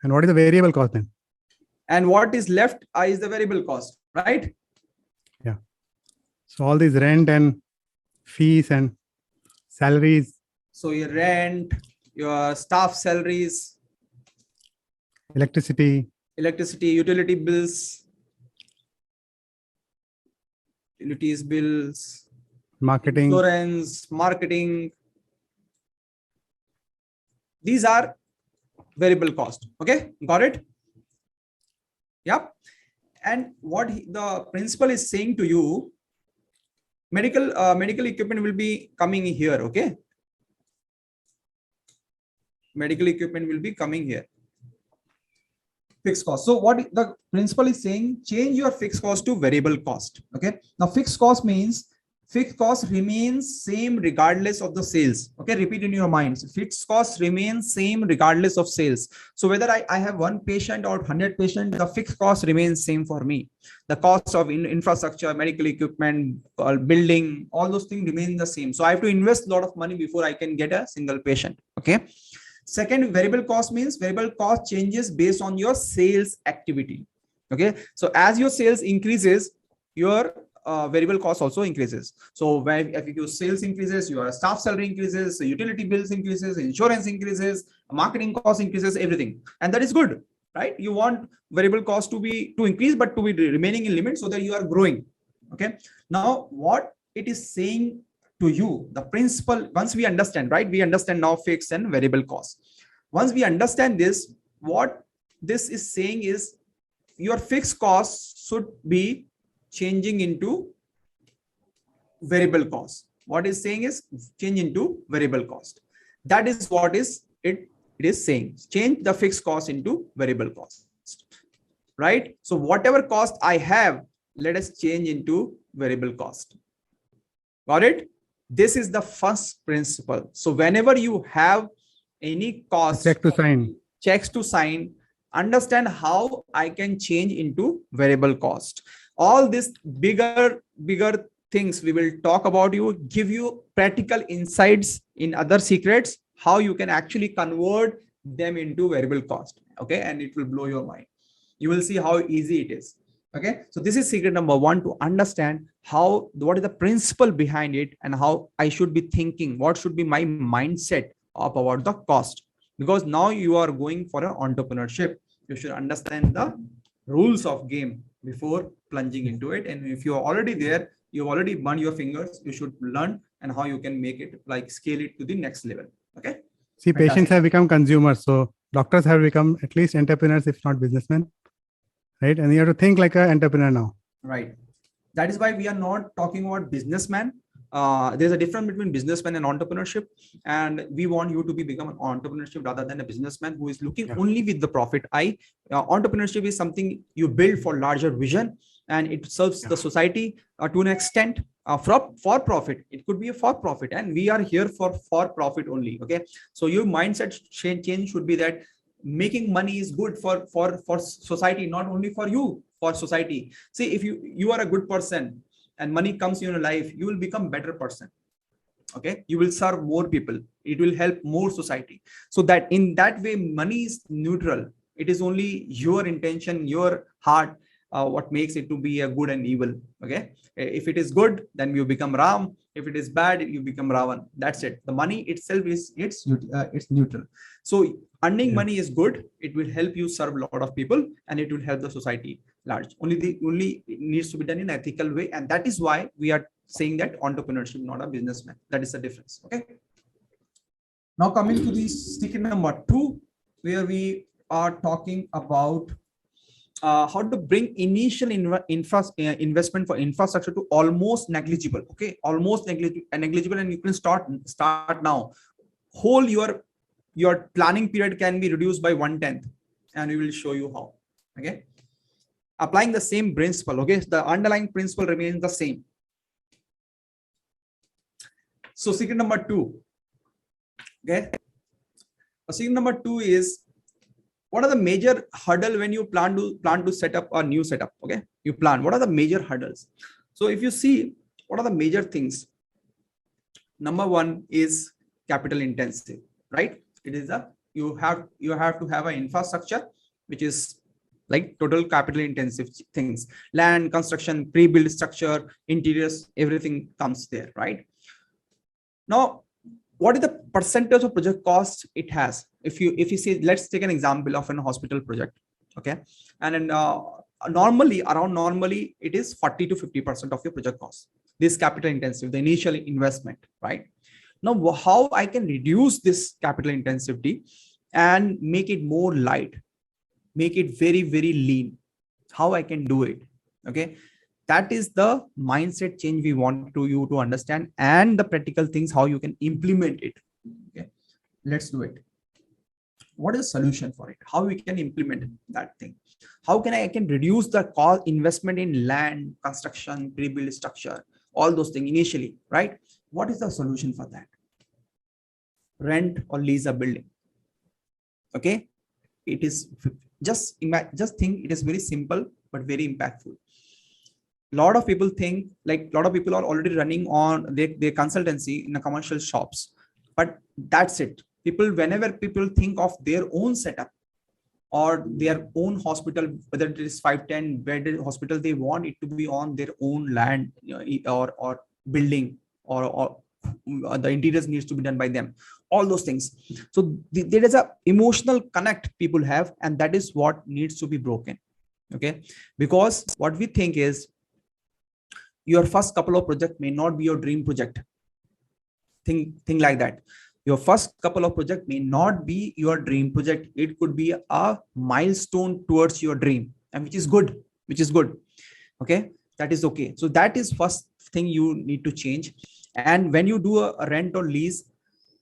And what is the variable cost then? And what is left is the variable cost, right? Yeah. So all these rent and fees and salaries. So your rent, your staff salaries, electricity, utility bills, utilities bills, marketing, insurance, marketing. These are variable cost. Okay, got it? Yep. And what the principal is saying to you, medical equipment will be coming here. Okay, medical equipment will be coming here. Fixed cost. So what the principal is saying, change your fixed cost to variable cost. Okay, now fixed cost means fixed cost remains same regardless of the sales. Okay, repeat in your minds. Fixed cost remains same regardless of sales. So whether I have 1 patient or 100 patients, the fixed cost remains same for me. The cost of infrastructure, medical equipment, building, all those things remain the same. So I have to invest a lot of money before I can get a single patient. Okay. Second, variable cost means variable cost changes based on your sales activity. Okay. So as your sales increases, your variable cost also increases. So if your sales increases, your staff salary increases, utility bills increases, insurance increases, marketing cost increases, everything. And that is good, right? You want variable cost to increase, but to be remaining in limit so that you are growing. Okay. Now what it is saying to you, the principle, once we understand, right? We understand now fixed and variable cost. Once we understand this, what this is saying is your fixed costs should be changing into variable cost. What is saying is change into variable cost. That is what it is saying. Change the fixed cost into variable cost, right? So whatever cost I have, let us change into variable cost. Got it? This is the first principle. So whenever you have any cost, checks to sign, understand how I can change into variable cost. All these bigger things we will talk about, you give you practical insights in other secrets, how you can actually convert them into variable cost. Okay, and it will blow your mind. You will see how easy it is. Okay, so this is secret number one, to understand what is the principle behind it and how I should be thinking, what should be my mindset about the cost. Because now you are going for an entrepreneurship, you should understand the rules of game before plunging into it. And if you're already there, you've already burned your fingers, you should learn and how you can make it, like scale it to the next level. Okay, see, fantastic. Patients have become consumers, so doctors have become at least entrepreneurs, if not businessmen, right? And you have to think like an entrepreneur now, right? That is why we are not talking about businessman. There's a difference between businessman and entrepreneurship, and we want you to become an entrepreneurship rather than a businessman who is looking only with the profit eye. Entrepreneurship is something you build for larger vision, and it serves the society to an extent. For profit, it could be a for profit, and we are here for profit only. Okay, so your mindset change should be that making money is good for society, not only for you, for society. See, if you are a good person and money comes in your life, you will become better person. Okay, you will serve more people, it will help more society. So that in that way, money is neutral. It is only your intention, your heart, what makes it to be a good and evil. Okay, if it is good, then you become Ram. If it is bad, you become Ravan. That's it. The money itself is it's neutral. So earning money is good. It will help you serve a lot of people, and it will help the society large. Only it needs to be done in an ethical way, and that is why we are saying that entrepreneurship, not a businessman. That is the difference. Okay. Now coming to the secret number 2, where we are talking about how to bring initial investment for infrastructure to almost negligible. Okay, almost negligible, and you can start now. Whole your planning period can be reduced by 1/10, and we will show you how. Okay, applying the same principle. Okay, the underlying principle remains the same. So secret number 2. Okay, secret number 2 is, what are the major hurdle when you plan to set up a new setup? Okay, you plan. What are the major hurdles? So if you see, what are the major things? Number 1 is capital intensive, right? It is you have to have an infrastructure which is like total capital intensive things. Land, construction, pre-built structure, interiors, everything comes there, right? Now, what is the percentage of project cost it has? If you say, let's take an example of an hospital project. Okay, and then normally it is 40 to 50% of your project cost. This capital intensive, the initial investment, right? Now, how I can reduce this capital intensity and make it more light, make it very, very lean? How I can do it? Okay, that is the mindset change we want you to understand, and the practical things how you can implement it. Okay, let's do it. What is the solution for it? How we can implement that thing? How can I can reduce the cost investment in land, construction, pre-built structure, all those things initially, right? What is the solution for that? Rent or lease a building. Okay, it is just think it is very simple but very impactful. Lot of people think, like, a lot of people are already running on their consultancy in the commercial shops, but that's it. Whenever people think of their own setup or their own hospital, whether it is 5-10 bedded hospital, they want it to be on their own land, or building, or the interiors needs to be done by them, all those things. So there is a emotional connect people have, and that is what needs to be broken. Okay, because what we think is, your first couple of projects may not be your dream project. Think like that. Your first couple of projects may not be your dream project. It could be a milestone towards your dream, and which is good. Okay, that is okay. So that is first thing you need to change. And when you do a rent or lease,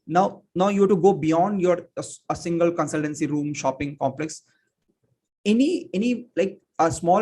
now you have to go beyond your a single consultancy room, shopping complex. Any like a small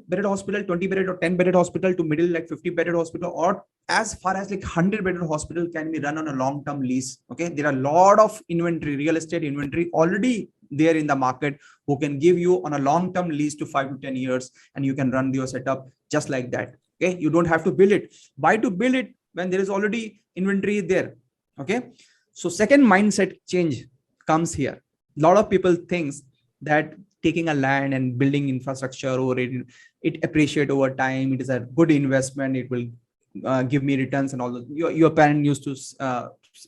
bedded hospital, 20 bedded or 10 bedded hospital, to middle like 50 bedded hospital, or as far as like 100 bedded hospital can be run on a long-term lease. Okay, there are a lot of inventory, real estate inventory already there in the market, who can give you on a long-term lease to 5 to 10 years, and you can run your setup just like that. Okay, you don't have to build it. Why to build it when there is already inventory there? Okay, so second mindset change comes here. A lot of people thinks that taking a land and building infrastructure over it appreciate over time, it is a good investment, it will give me returns and all that. Your parent used to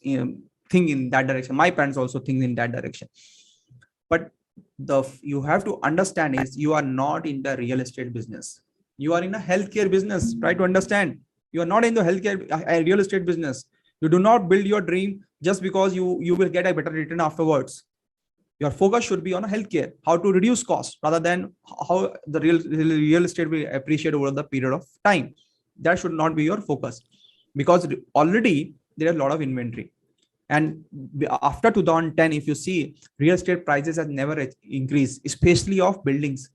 think in that direction. My parents also think in that direction. But you have to understand is, you are not in the real estate business. You are in a healthcare business. Try to understand. You are not in the healthcare real estate business. You do not build your dream just because you will get a better return afterwards. Your focus should be on a healthcare, how to reduce costs, rather than how the real estate will appreciate over the period of time. That should not be your focus, because already there is a lot of inventory. And after 2010, if you see, real estate prices have never increased, especially of buildings.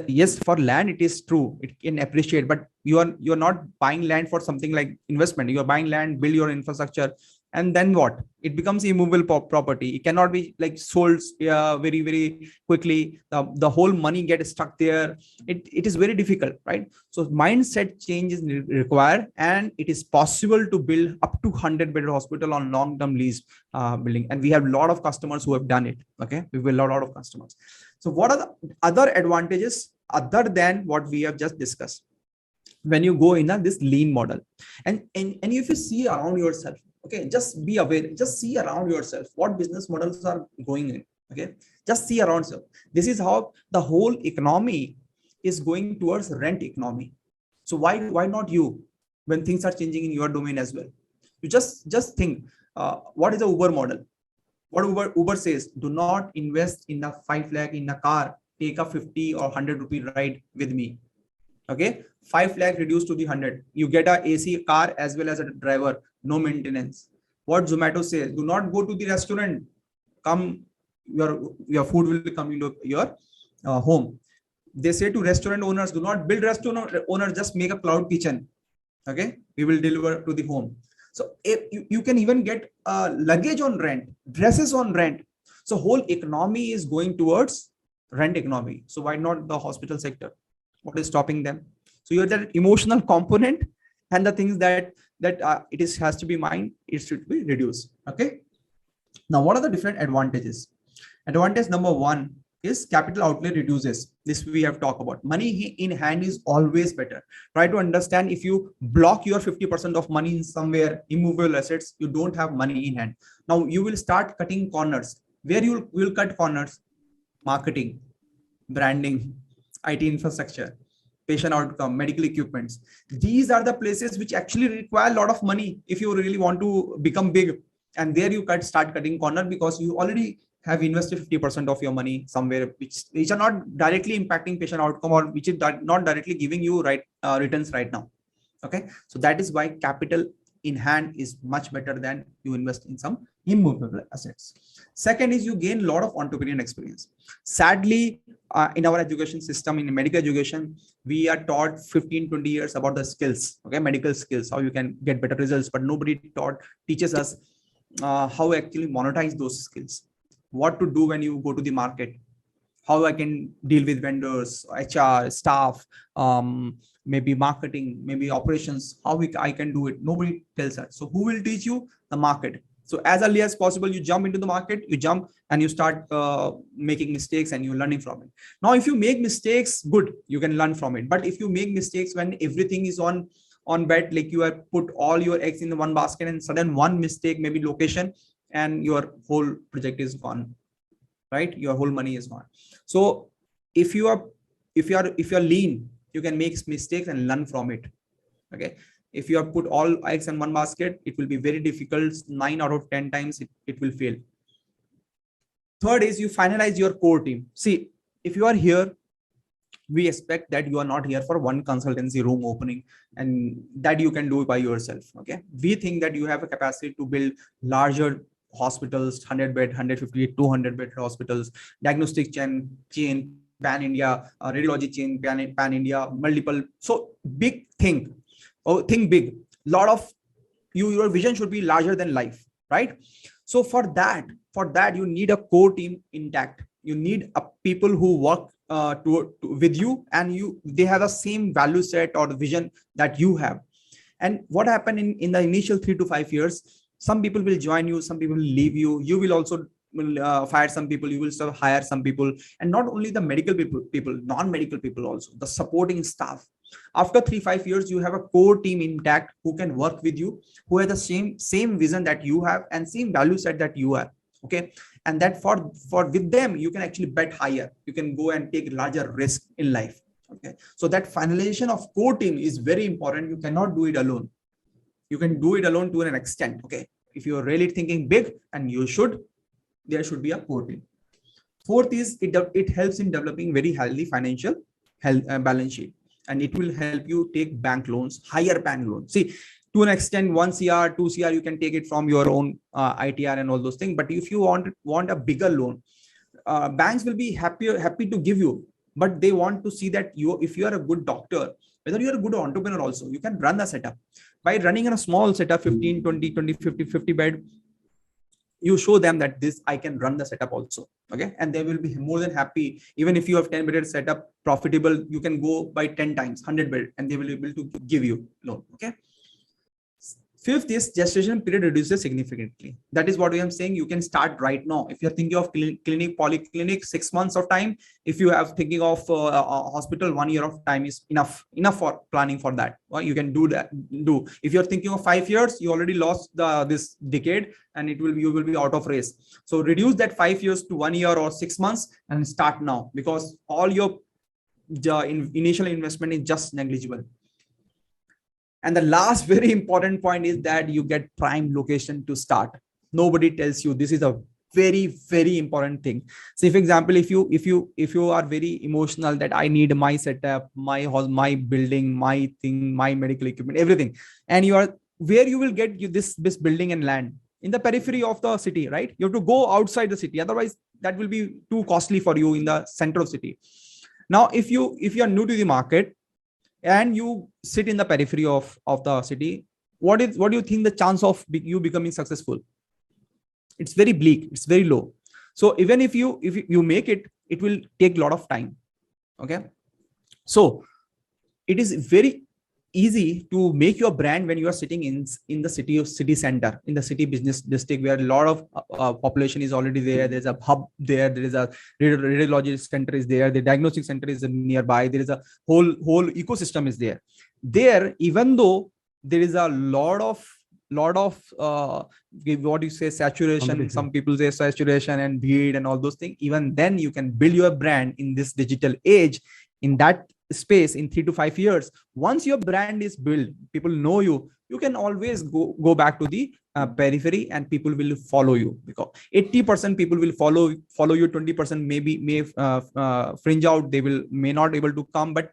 Yes, for land it is true, it can appreciate, but you're not buying land for something like investment. You're buying land, build your infrastructure, and then what? It becomes immovable property. It cannot be like sold very, very quickly. The whole money gets stuck there. It is very difficult, right? So mindset change is required, and it is possible to build up to 100-bedded hospital on long-term lease building. And we have a lot of customers who have done it. Okay, we have a lot of customers. So what are the other advantages other than what we have just discussed when you go in this lean model? And if you see around yourself, okay, just be aware, just see around yourself what business models are going in. Okay, just see around yourself. This is how the whole economy is going towards rent economy. So why not you, when things are changing in your domain as well? You just think, what is the Uber model? What Uber says, do not invest in a 5 lakh in a car, take a 50 or 100 rupee ride with me. Okay, 5 lakh reduced to the 100. You get a AC car as well as a driver, no maintenance. What Zomato says, do not go to the restaurant, come, your food will come into your home. They say to restaurant owners, do not build restaurant owners, just make a cloud kitchen. Okay, we will deliver to the home. So if you can even get luggage on rent, dresses on rent. So whole economy is going towards rent economy. So why not the hospital sector? What is stopping them? So you're that emotional component, and the things that has to be mind, it should be reduced. Okay. Now, what are the different advantages? Advantage number one is capital outlay reduces. This we have talked about. Money in hand is always better. Try to understand, if you block your 50% of money in somewhere, immovable assets, you don't have money in hand. Now you will start cutting corners. Where you will cut corners? Marketing, branding, IT infrastructure, patient outcome, medical equipments. These are the places which actually require a lot of money if you really want to become big. And there you start cutting corner, because you already have invested 50% of your money somewhere, which are not directly impacting patient outcome, or which is not directly giving you returns right now. Okay, so that is why capital in hand is much better than you invest in some immovable assets. Second is you gain a lot of entrepreneurial experience. Sadly, in our education system, in medical education, we are taught 15-20 years about the skills, okay, medical skills, how you can get better results, but nobody teaches us how actually monetize those skills, what to do when you go to the market, how I can deal with vendors, HR, staff, maybe marketing, maybe operations, how I can do it. Nobody tells us. So who will teach you? The market. So as early as possible, you jump into the market, you jump and you start making mistakes, and you're learning from it. Now, if you make mistakes, good, you can learn from it. But if you make mistakes when everything is on bet, like you have put all your eggs in the one basket, and sudden one mistake, maybe location, and your whole project is gone, right? Your whole money is gone. So if you're lean, you can make mistakes and learn from it. Okay. If you have put all eggs in one basket, it will be very difficult. 9 out of 10 times it will fail. Third is you finalize your core team. See, if you are here, we expect that you are not here for one consultancy room opening and that you can do it by yourself. Okay. We think that you have a capacity to build larger hospitals, 100 bed, 150, 200 bed hospitals, diagnostic chain, pan India radiology chain, pan India multiple. So big thing. Oh, think big. Lot of your vision should be larger than life, right? So for that you need a core team intact. You need a people who work with you, and they have the same value set or the vision that you have. And what happened in the initial 3 to 5 years, some people will join you, some people will leave you. You will also fire some people, you will still hire some people. And not only the medical people, non-medical people also, the supporting staff. After 3-5 years, you have a core team intact who can work with you, who has the same vision that you have and same value set that you have. Okay. And that for with them, you can actually bet higher. You can go and take larger risk in life. Okay. So that finalization of core team is very important. You cannot do it alone. You can do it alone to an extent. Okay. If you're really thinking big, and there should be a core team. Fourth is it helps in developing very healthy financial balance sheet. And it will help you take bank loans, higher bank loans. See, to an extent, 1 CR, 2 CR, you can take it from your own ITR and all those things. But if you want a bigger loan, banks will be happy to give you. But they want to see that if you are a good doctor, whether you are a good entrepreneur also, you can run the setup. By running in a small setup, 15, 20, 50 bed, you show them that I can run the setup also. Okay. And they will be more than happy. Even if you have 10-bedded setup profitable, you can go by 10 times 100 bed, and they will be able to give you loan. Okay. Fifth is gestation period reduces significantly. That is what we are saying. You can start right now. If you're thinking of clinic, polyclinic, 6 months of time. If you have thinking of a hospital, 1 year of time is enough for planning for that. Well, you can do that. If you're thinking of 5 years, you already lost this decade, and you will be out of race. So reduce that 5 years to 1 year or 6 months and start now, because all your initial investment is just negligible. And the last very important point is that you get prime location to start. Nobody tells you. This is a very, very important thing. So, for example, if you are very emotional that I need my setup, my house, my building, my thing, my medical equipment, everything, and you are where you will get this building and land in the periphery of the city, right? You have to go outside the city. Otherwise, that will be too costly for you in the center of city. Now, if you are new to the market, and you sit in the periphery of the city, what do you think the chance of you becoming successful? It's very bleak. It's very low. So even if you make it, it will take a lot of time. Okay. So it is very easy to make your brand when you are sitting in the city center, in the city business district, where a lot of population is already there. There's a hub there. There is a radiology center is there. The diagnostic center is nearby. There is a whole ecosystem is there. There, even though there is a lot of what you say, saturation. Some people say saturation and bid and all those things. Even then, you can build your brand in this digital age. In that space, in 3 to 5 years, once your brand is built, people know you can always go back to the periphery, and people will follow you, because 80% people will follow you. 20% may fringe out. They may not able to come, but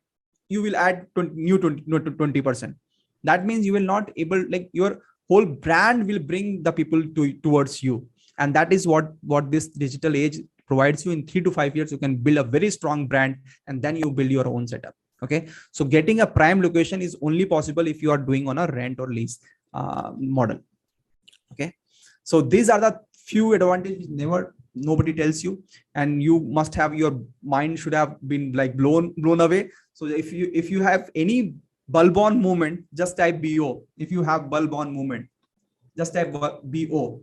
you will add 20%. That means you will not able, like, your whole brand will bring the people towards you. And that is what this digital age provides you. In 3 to 5 years, you can build a very strong brand, and then you build your own setup. Okay. So getting a prime location is only possible if you are doing on a rent or lease model. Okay. So these are the few advantages nobody tells you, and you must have, your mind should have been like blown away. So if you have any bulb on movement, just type BO. If you have bulb on movement, just type BO.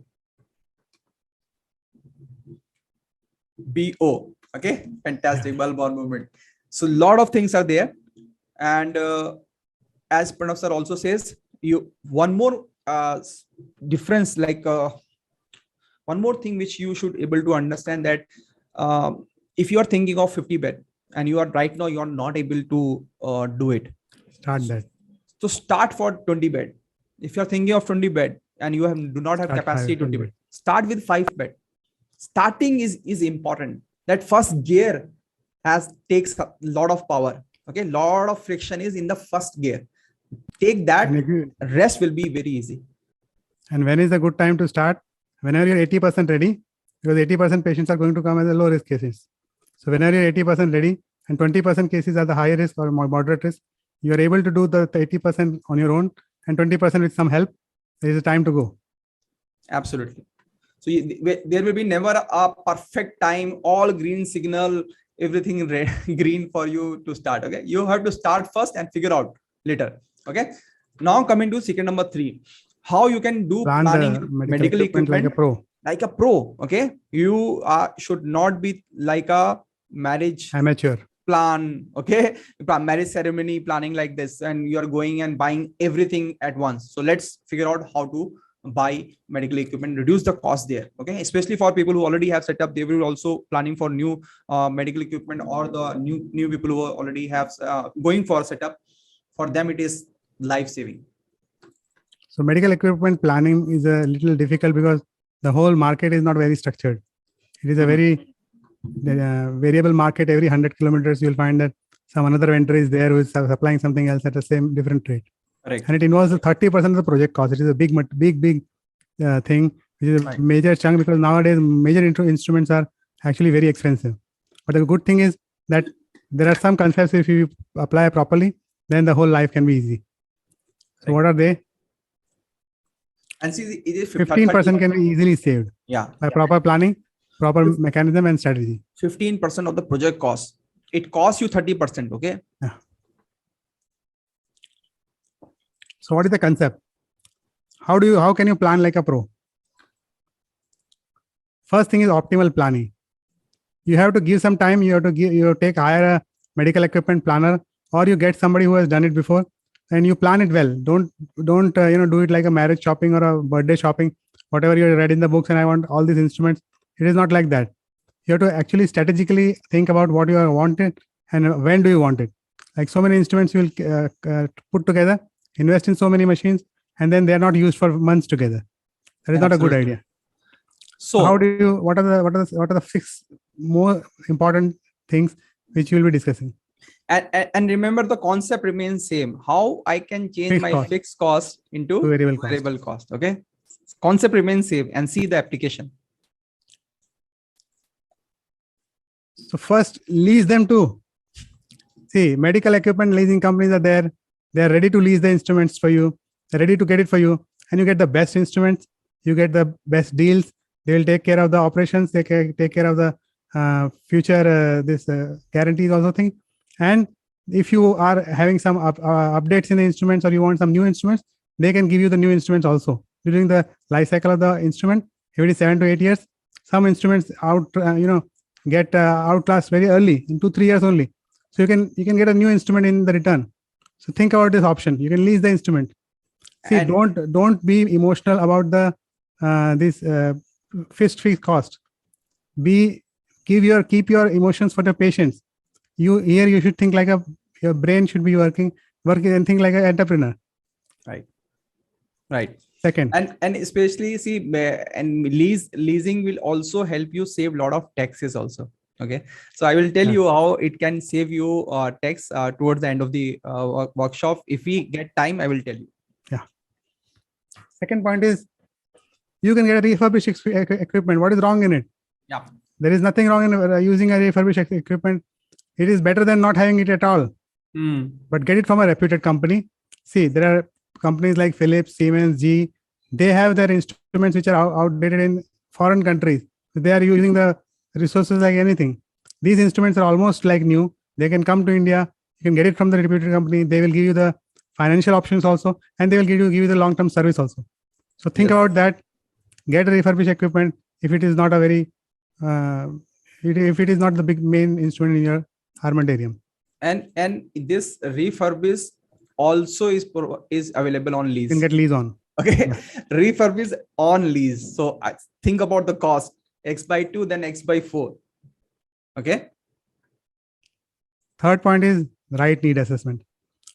Okay, fantastic. Bulb on movement. So a lot of things are there, and as Pranav sir also says, one more difference, like one more thing which you should able to understand, that if you are thinking of 50 bed and you are right now, you are not able to do it, start that. So start for 20 bed. If you are thinking of 20 bed and you do not have capacity 20 bed, start with 5 bed. Starting is important. That first gear takes a lot of power. Okay, lot of friction is in the first gear. Take that, rest will be very easy. And when is a good time to start? Whenever you're 80% ready, because 80% patients are going to come as a low risk cases. So whenever you're 80% ready and 20% cases are the higher risk or moderate risk, you are able to do the 80% on your own and 20% with some help. There is a time to go. Absolutely. So there will be never a perfect time, all green signal, everything red, green for you to start. Okay. You have to start first and figure out later. Okay. Now coming to secret number 3, how you can do Plan planning the medical equipment like a pro. Like a pro. Okay. You should not be like a marriage Amateur. plan. Okay. Marriage ceremony planning like this, and you are going and buying everything at once. So let's figure out how to buy medical equipment, reduce the cost there. Okay. Especially for people who already have set up, they will also planning for new medical equipment, or the new people who already have going for setup. For them, it is life saving. So medical equipment planning is a little difficult because the whole market is not very structured. It is a very variable market. Every 100 kilometers, you'll find that some another vendor is there who is supplying something else at the same different rate. Correct. And it involves 30% of the project cost. It is a big thing, which is a major chunk, because nowadays major instruments are actually very expensive. But the good thing is that there are some concepts, if you apply properly, then the whole life can be easy. So what are they? And see, it is 15% can be easily saved. Yeah. By proper planning, proper mechanism and strategy. 15% of the project cost. It costs you 30%. Okay. Yeah. So what is the concept? How can you plan like a pro? First thing is optimal planning. You have to give some time. You have to hire a medical equipment planner, or you get somebody who has done it before, and you plan it well. Don't do it like a marriage shopping or a birthday shopping, whatever you read in the books, and I want all these instruments. It is not like that. You have to actually strategically think about what you wanted and when do you want it. Like so many instruments you will put together, invest in so many machines, and then they are not used for months together. That is not a good idea. So how do you? What are the 6 more important things which you will be discussing? And remember, the concept remains same. How I can change fixed cost into variable cost. Okay. Concept remains same, and see the application. So first, lease them too. See, medical equipment leasing companies are there. They are ready to lease the instruments for you. They're ready to get it for you, and you get the best instruments. You get the best deals. They will take care of the operations. They take care of the future guarantees also thing. And if you are having some updates in the instruments, or you want some new instruments, they can give you the new instruments also during the life cycle of the instrument. Every 7 to 8 years, some instruments get outclassed very early, in 2-3 years only. So you can get a new instrument in the return. So think about this option. You can lease the instrument. See, don't be emotional about the this fixed cost. Keep your emotions for the patients. You should think like your brain should be working and think like an entrepreneur. Right. Second, and especially see, and leasing will also help you save a lot of taxes also. Okay, so I will tell you how it can save you tax towards the end of the workshop. If we get time, I will tell you. Yeah. Second point is, you can get a refurbished equipment. What is wrong in it? Yeah. There is nothing wrong in using a refurbished equipment. It is better than not having it at all. But get it from a reputed company. See, there are companies like Philips, Siemens, GE. They have their instruments which are outdated in foreign countries. They are using the resources like anything. These instruments are almost like new. They can come to India. You can get it from the reputed company. They will give you the financial options also, and they will give you the long-term service also. So think about that. Get a refurbished equipment if it is not a very if it is not the big main instrument in your armamentarium. And this refurbished also is available on lease. You can get lease on. Okay. Refurbish on lease. So think about the cost. X/2, then X/4. Okay. Third point is right need assessment.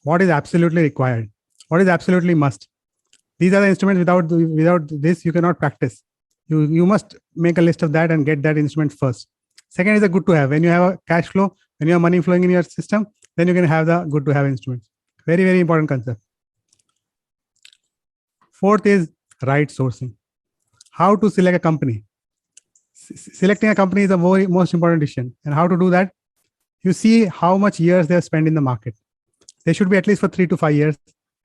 What is absolutely required? What is absolutely must? These are the instruments. Without this, you cannot practice. You must make a list of that and get that instrument first. Second is a good to have. When you have a cash flow, when you have money flowing in your system, then you can have the good to have instruments. Very, very important concept. Fourth is right sourcing. How to select a company. selecting a company is the most important decision. And how to do that? You see how much years they have spent in the market. They should be at least for 3 to 5 years,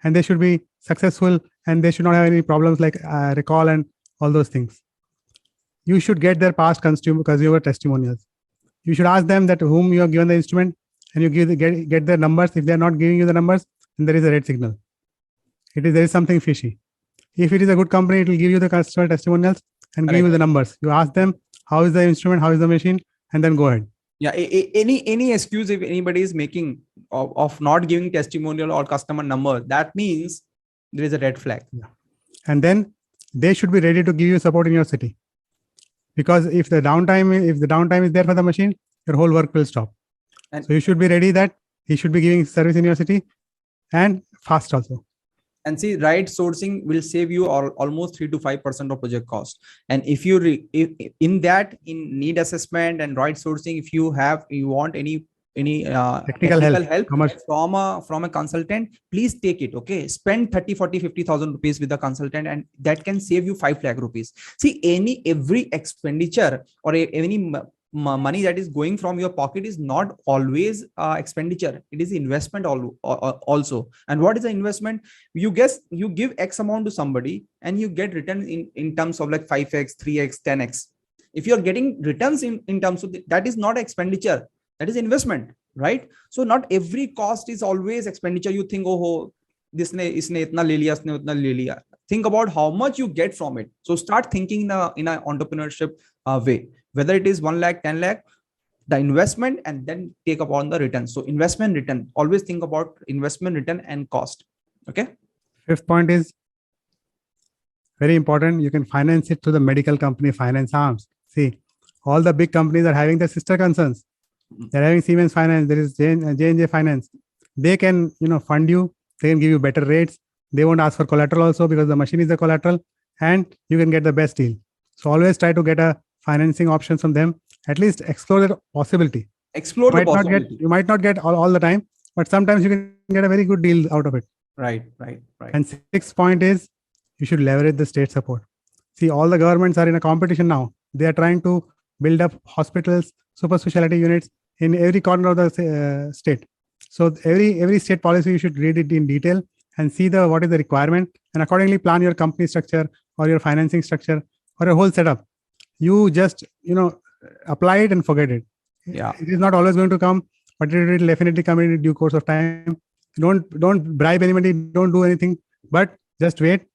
and they should be successful, and they should not have any problems like recall and all those things. You should get their past consumer testimonials. You should ask them that whom you have given the instrument, and you get their numbers. If they are not giving you the numbers, then there is a red signal. There is something fishy. If it is a good company, it will give you the customer testimonials and give you the numbers. You ask them, how is the instrument, how is the machine, and then go ahead. Yeah, any excuse if anybody is making of not giving testimonial or customer number, that means there is a red flag. Yeah. And then they should be ready to give you support in your city. Because if the downtime is there for the machine, your whole work will stop. And so you should be ready that he should be giving service in your city and fast also. And see, right sourcing will save you almost 3 to 5% of project cost. And if you in need assessment and right sourcing, if you want any technical help from a consultant, please take it. Okay, spend 30, 40, 50,000 rupees with the consultant, and that can save you 5 lakh rupees. See, every expenditure or any money that is going from your pocket is not always expenditure. It is investment also. And what is the investment? You give X amount to somebody and you get returns in terms of like 5x, 3x, 10x. If you're getting returns in terms of that is not expenditure, that is investment, right? So not every cost is always expenditure. You think, oh, isne itna le liya, isne utna le liya. Think about how much you get from it. So start thinking in an entrepreneurship way. Whether it is 1 lakh, 10 lakh, the investment, and then take upon the return. So investment, return. Always think about investment, return, and cost. Okay. 5th point is very important. You can finance it through the medical company finance arms. See, all the big companies are having their sister concerns. They're having Siemens Finance. There is J&J Finance. They can, fund you. They can give you better rates. They won't ask for collateral also because the machine is the collateral, and you can get the best deal. So always try to get a financing options from them. At least explore the possibility. Explore the possibility. You might not get all the time, but sometimes you can get a very good deal out of it. Right. And 6th point is you should leverage the state support. See, all the governments are in a competition now. They are trying to build up hospitals, super specialty units in every corner of the state. So every state policy, you should read it in detail and see what is the requirement, and accordingly plan your company structure or your financing structure or your whole setup. You just, apply it and forget it. Yeah. It is not always going to come, but it will definitely come in due course of time. Don't bribe anybody. Don't do anything, but just wait.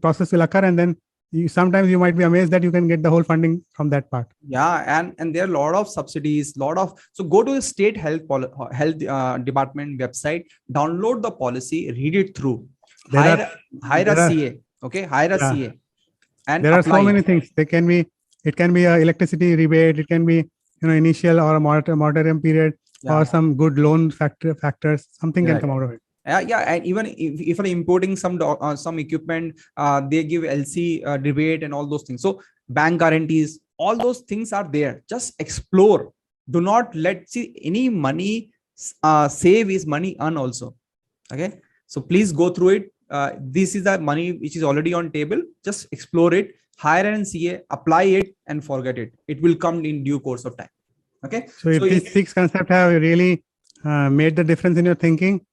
Process will occur, and then sometimes you might be amazed that you can get the whole funding from that part. Yeah, and there are a lot of subsidies, so go to the state health department website, download the policy, read it through, hire a CA. Okay, hire a CA. And there are so many things. It can be electricity rebate. It can be initial or a moratorium period, or some good loan factors. Something can come out of it. Yeah, and even if you're importing some equipment, they give LC rebate and all those things. So bank guarantees, all those things are there. Just explore. Do not any money save is money earn also. Okay, so please go through it. This is the money which is already on table. Just explore it, hire an CA, apply it, and forget it. It will come in due course of time. Okay. So if these 6 concepts have really made the difference in your thinking,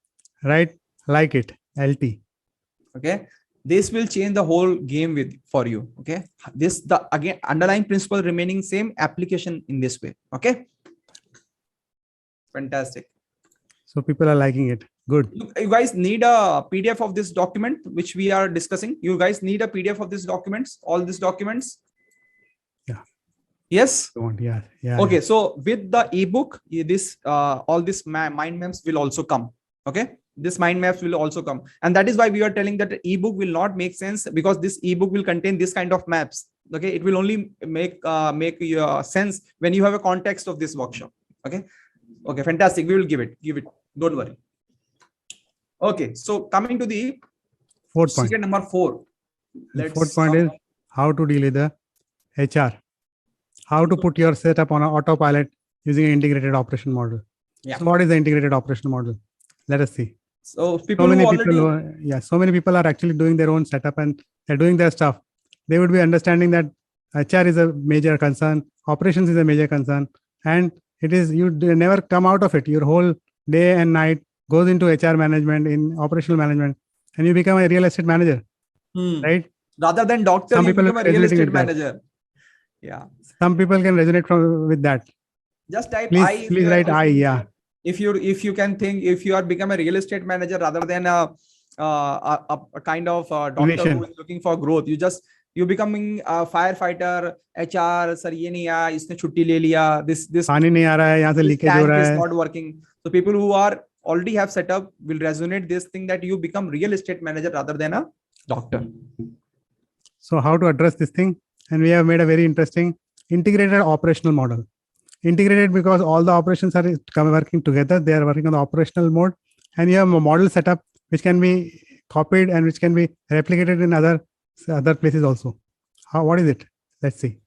right? Like it, LT. Okay. This will change the whole game for you. Okay. Again, underlying principle remaining same, application in this way. Okay. Fantastic. So people are liking it. Good. You guys need a PDF of this document, which we are discussing. You guys need a PDF of these documents, all these documents. Yeah. Yes. Yeah. Okay. So with the ebook, all these mind maps will also come. Okay. This mind maps will also come. And that is why we are telling that the ebook will not make sense, because this ebook will contain this kind of maps. Okay. It will only make sense when you have a context of this workshop. Okay. Okay. Fantastic. We will give it. Don't worry. Okay. So coming to the 4th point. Secret number 4. The 4th point is how to deal with the HR. How to put your setup on an autopilot using an integrated operation model. Yeah. So what is the integrated operation model? Let us see. So so many people are actually doing their own setup and they're doing their stuff. They would be understanding that HR is a major concern, operations is a major concern, and it is, you never come out of it. Your whole day and night goes into HR management, in operational management, and you become a real estate manager, right? Rather than doctor, Some you people become a are real resonating estate with that. manager. Yeah. Some people can resonate with that. Just type Please write I. Yeah. If you can think, if you are become a real estate manager rather than a kind of doctor who is looking for growth, you becoming a firefighter, HR, sir ye nahi aaya, isne chutti le liya, this पानी नहीं आ रहा है, यहाँ से leakage हो रहा tank is है. not working. So people who are already have set up will resonate this thing, that you become real estate manager rather than a doctor. So how to address this thing? And we have made a very interesting integrated operational model. Integrated because all the operations are working together. They are working on the operational mode, and you have a model setup which can be copied and which can be replicated in other places also. What is it? Let's see.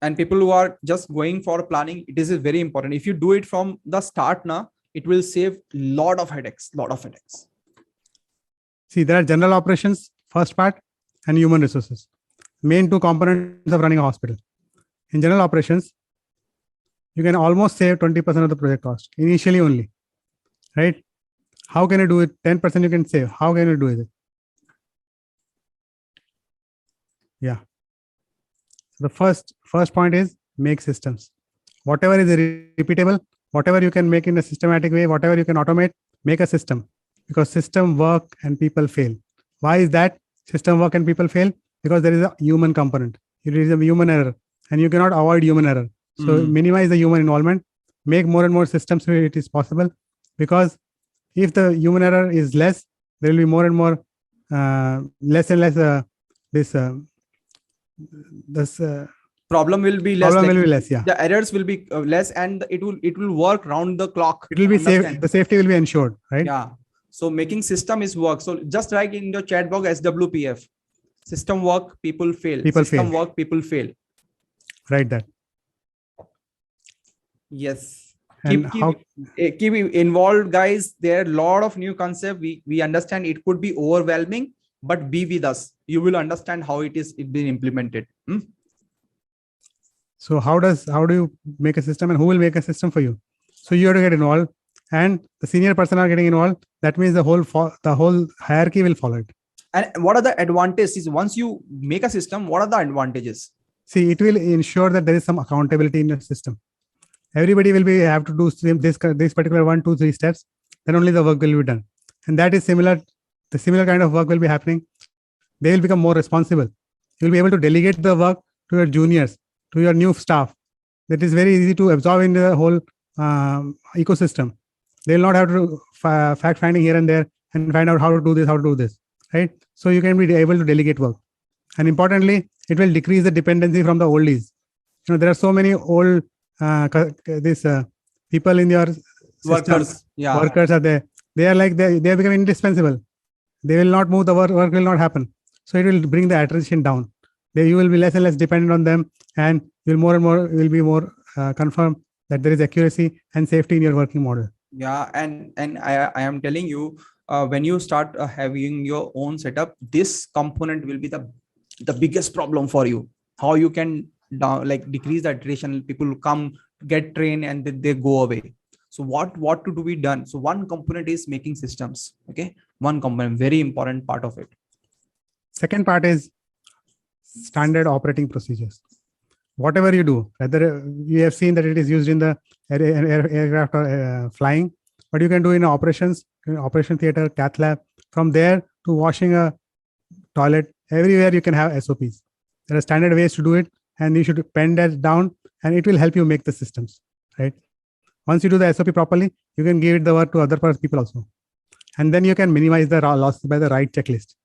And people who are just going for planning, it is very important. If you do it from the start now, it will save lot of headaches. See, there are general operations, first part, and human resources. Main two components of running a hospital. In general operations, you can almost save 20% of the project cost initially only, right? How can you do it? 10% you can save. How can you do it? Yeah. So the first point is make systems. Whatever is repeatable, whatever you can make in a systematic way, whatever you can automate, make a system, because system work and people fail. Why is that system work and people fail? Because there is a human component. There is a human error, and you cannot avoid human error. So minimize the human involvement, make more and more systems where it is possible, because if the human error is less, there will be more and more less and less this problem will be less. Problem will be less. Yeah, the errors will be less, and it will work round the clock. It will be safe. The safety will be ensured, right? Yeah. So making system is work. So just write in your chat box SWPF. System work, people fail. System work, people fail. Write that. Yes. And keep involved, guys. There are a lot of new concepts. We understand it could be overwhelming, but be with us. You will understand how it's been implemented. So how do you make a system, and who will make a system for you? So you have to get involved, and the senior person are getting involved. That means the whole hierarchy will follow it. And what are the advantages? Once you make a system, what are the advantages? See, it will ensure that there is some accountability in the system. Everybody will have to do this particular 1, 2, 3 steps. Then only the work will be done. And that is similar. The similar kind of work will be happening. They will become more responsible. You will be able to delegate the work to your juniors, to your new staff. That is very easy to absorb in the whole ecosystem. They will not have to fact finding here and there and find out how to do this, right? So you can be able to delegate work. And importantly, it will decrease the dependency from the oldies. There are so many old people in your workers. Workers are there. They are become indispensable. They will not move. The work will not happen. So it will bring the attrition down. You will be less and less dependent on them, and you will be more confirmed that there is accuracy and safety in your working model. Yeah, and I am telling you, when you start having your own setup, this component will be the biggest problem for you. How you can decrease the iteration. People come, get trained, and then they go away. So what to do be done? So one component is making systems. Okay, one component, very important part of it. Second part is standard operating procedures. Whatever you do, whether you have seen that it is used in the aircraft flying, but you can do in operations, operation theater, cath lab. From there to washing a toilet, everywhere you can have SOPs. There are standard ways to do it, and you should pen that down, and it will help you make the systems, right? Once you do the SOP properly, you can give it the work to other people also. And then you can minimize the losses by the right checklist.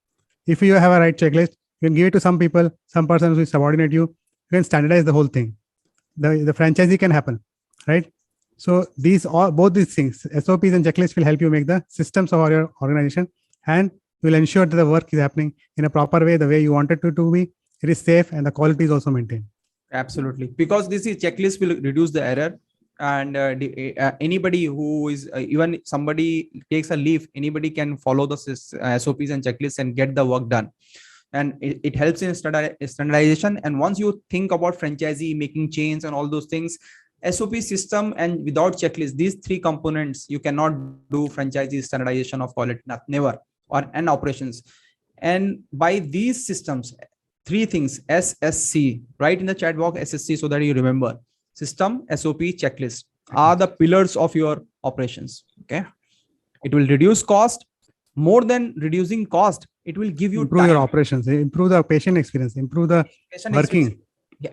If you have a right checklist, you can give it to some people, some person who subordinate you. You can standardize the whole thing. The franchisee can happen, right? So both these things, SOPs and checklists, will help you make the systems of your organization, and will ensure that the work is happening in a proper way, the way you want it to be. It is safe, and the quality is also maintained. Absolutely, because this checklist will reduce the error. And anybody who is even somebody takes a leave, anybody can follow the SOPs and checklists and get the work done. and it helps in standardization. And once you think about franchisee, making chains and all those things, SOP system and without checklist, these three components, you cannot do franchisee standardization of quality, never, or and operations. And by these systems, three things, SSC, write in the chat box SSC so that you remember. System, SOP, checklist are the pillars of your operations. Okay. It will reduce cost. More than reducing cost, it will give you improve your operations, improve the patient experience, improve the working,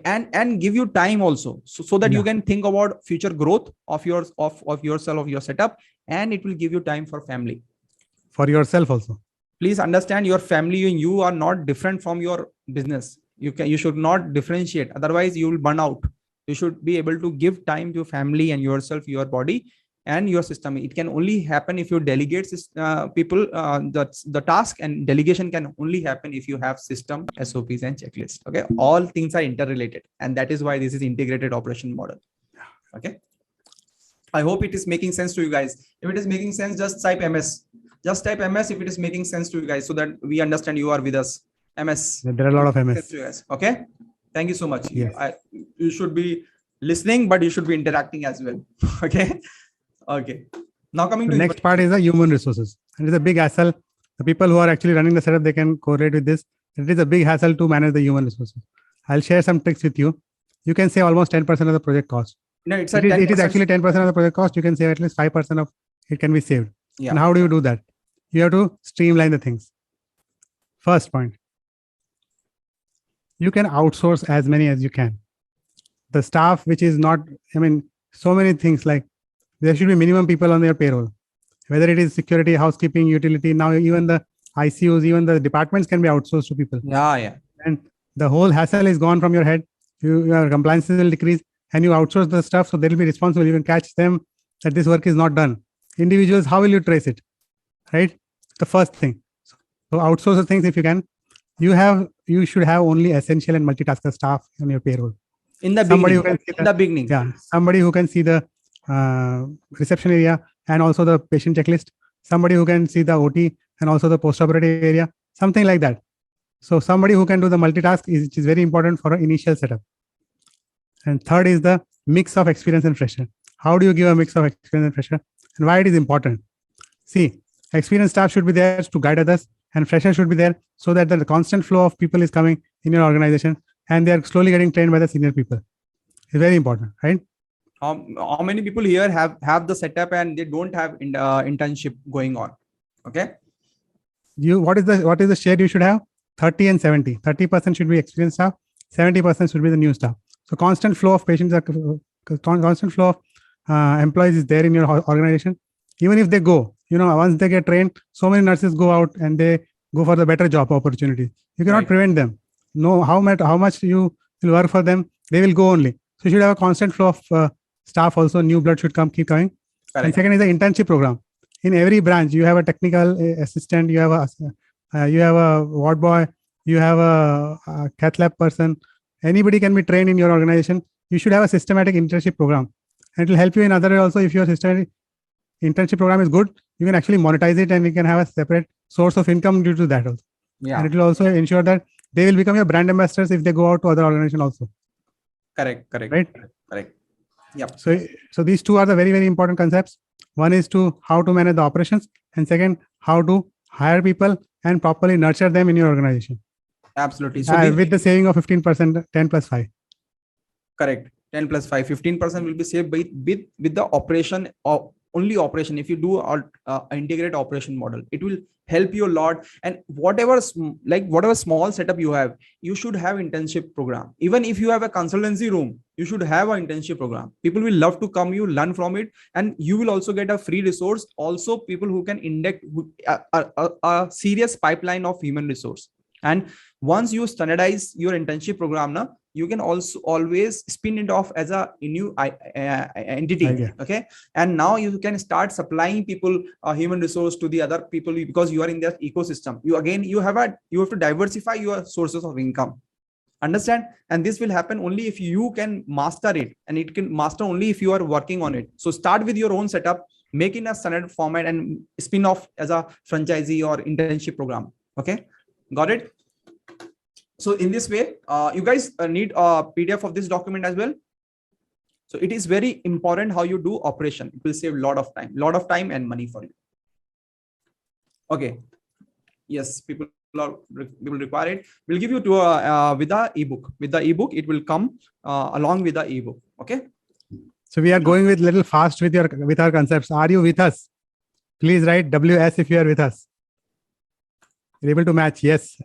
and give you time also, so that you can think about future growth of yours, of yourself, of your setup, and it will give you time for family, for yourself also. Please understand, your family and you are not different from your business. You should not differentiate, otherwise you will burn out. You should be able to give time to your family and yourself, your body and your system. It can only happen if you delegate people the task, and delegation can only happen if you have system, SOPs and checklist. Okay, all things are interrelated, and that is why this is integrated operation model. Okay, I hope it is making sense to you guys. If it is making sense, just type MS. Just type MS if it is making sense to you guys, so that we understand you are with us. MS. There are a lot of MS. Okay, thank you so much. Yes. You should be listening, but you should be interacting as well. Okay. Okay. Now coming to the next part is the human resources. And it's a big hassle. The people who are actually running the setup, they can correlate with this. It is a big hassle to manage the human resources. I'll share some tricks with you. You can save almost 10% of the project cost. No, it is actually 10% of the project cost. You can save at least 5% of it can be saved. Yeah. And how do you do that? You have to streamline the things. First point. You can outsource as many as you can. The staff, which is not, so many things, like there should be minimum people on their payroll, whether it is security, housekeeping, utility. Now even the ICUs, even the departments can be outsourced to people. Yeah. And the whole hassle is gone from your head. Your compliances will decrease, and you outsource the stuff, so they will be responsible. You can catch them that this work is not done. Individuals, how will you trace it? Right? The first thing. So outsource the things if you can. You should have only essential and multitasker staff on your payroll. In the beginning. Yeah. Somebody who can see the reception area and also the patient checklist. Somebody who can see the OT and also the post-operative area. Something like that. So somebody who can do the multitask is very important for an initial setup. And third is the mix of experience and fresher. How do you give a mix of experience and fresher? And why it is important? See, experienced staff should be there to guide others, and fresher should be there so that the constant flow of people is coming in your organization, and they are slowly getting trained by the senior people. It's very important, right? How many people here have the setup and they don't have internship going on? Okay. What is the share you should have? 30 and 70. 30% should be experienced staff. 70% should be the new staff. So constant flow of patients, constant flow of employees is there in your organization. Even if they go, once they get trained, so many nurses go out and they go for the better job opportunities. You cannot prevent them. No, how much you will work for them, they will go only. So you should have a constant flow of staff also. New blood should keep coming. Correct. And second is the internship program. In every branch, you have a technical assistant, you have a ward boy, you have a cath lab person. Anybody can be trained in your organization. You should have a systematic internship program. And it will help you in other also. If your systematic internship program is good, you can actually monetize it, and you can have a separate source of income due to that also. Yeah. And it will also ensure that they will become your brand ambassadors if they go out to other organizations also. Correct. Right? Correct. Yep. So these two are the very, very important concepts. One is how to manage the operations, and second, how to hire people and properly nurture them in your organization. Absolutely. So with the saving of 15%, 10 plus 5. Correct. 10 plus 5, 15% will be saved with the operation, or only operation. If you do integrate operation model, it will help you a lot. And whatever small setup you have, you should have internship program. Even if you have a consultancy room, you should have an internship program. People will love to come, you learn from it, and you will also get a free resource. Also, people who can index a serious pipeline of human resource. And once you standardize your internship program, you can also always spin it off as a new entity. Okay. And now you can start supplying people human resource to the other people, because you are in their ecosystem. You have to diversify your sources of income. Understand? And this will happen only if you can master it, and it can master only if you are working on it. So start with your own setup, make it a standard format, and spin off as a franchisee or internship program. Okay. Got it? So in this way, you guys need a PDF of this document as well. So it is very important how you do operation. It will save a lot of time and money for you. Okay. Yes, people require it. We'll give you to with the ebook. With the ebook, it will come along with the ebook. Okay. So we are going with little fast with our concepts. Are you with us? Please write WS if you are with us. You're able to match? Yes.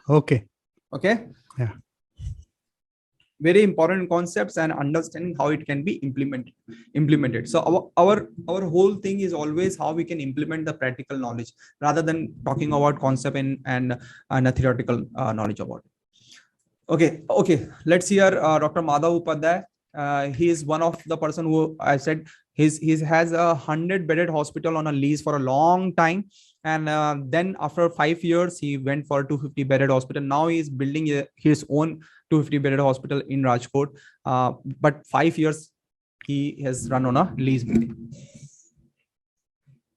Okay. Okay. Yeah. Very important concepts and understanding how it can be implemented. So our whole thing is always how we can implement the practical knowledge rather than talking about concept and a theoretical knowledge about it. Okay. Let's hear Dr. Madhav Upadhyay. He is one of the person who I said he has a 100-bedded hospital on a lease for a long time, and then after 5 years he went for a 250-bedded hospital. Now he is building his own 250-bedded hospital in Rajkot, but 5 years he has run on a lease building.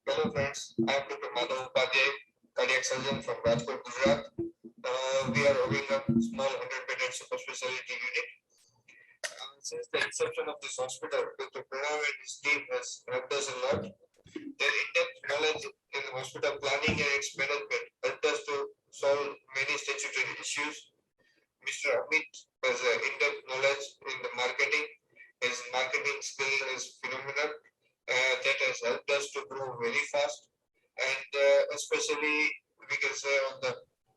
Hello friends, I am Dr. Madhav Upadhyay, cardiac surgeon from Rajkot, Gujarat. We are owning a small 100-bedded super specialty unit. Since the inception of this hospital, Doctorpreneur and his team has helped us a lot. Their in-depth knowledge in hospital planning and its management helped us to solve many statutory issues. Mr. Amit has in-depth knowledge in the marketing. His marketing skill is phenomenal. That has helped us to grow very fast, and especially we can say on the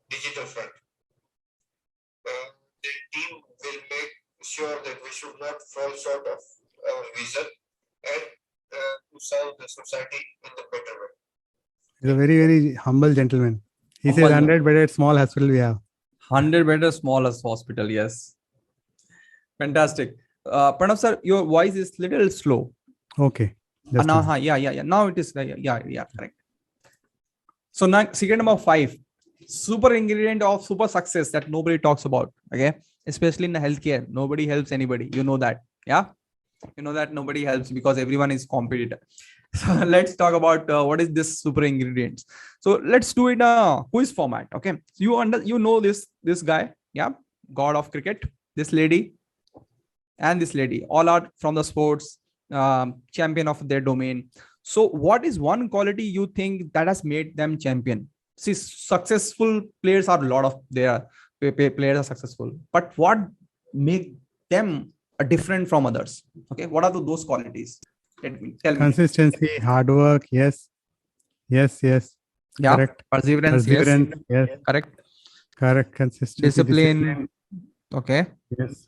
digital front. The team will make sure that we should not fall short of our vision and to serve the society in the better way. He's a very, very humble gentleman. He says 100-bedded small hospital we have. 100-bedded smallest hospital, yes. Fantastic. Pranav sir, your voice is little slow. Okay. Yeah. Now it is, yeah, correct. So now, secret number 5, super ingredient of super success that nobody talks about. Okay, especially in the healthcare, nobody helps anybody. You know that, yeah. You know that nobody helps because everyone is competitor. So let's talk about what is this super ingredients. So let's do it in a quiz format. Okay, so you know this guy, yeah, god of cricket, this lady, and this lady, all are from the sports, champion of their domain. So what is one quality you think that has made them champion? See, successful players are a lot of their players are successful, but what make them different from others? Okay, what are those qualities? Tell me. Consistency, hard work, yes. Yeah, correct. Perseverance, yes. Correct. Consistency, discipline. Okay, yes.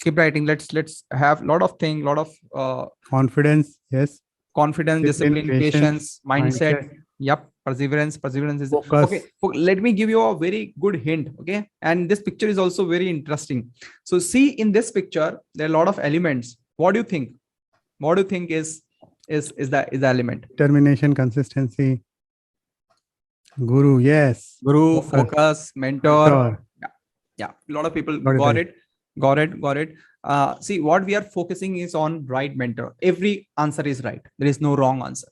Keep writing. Let's have lot of thing, lot of confidence, yes. Confidence, discipline, patience, mindset. Yep, perseverance is focus. Okay. Let me give you a very good hint. Okay, and this picture is also very interesting. So see, in this picture there are a lot of elements. What do you think? What do you think is the element? Determination, consistency, guru, yes. Guru, focus, mentor. Yeah. A lot of people got it. See, what we are focusing is on right mentor. Every answer is right. There is no wrong answer.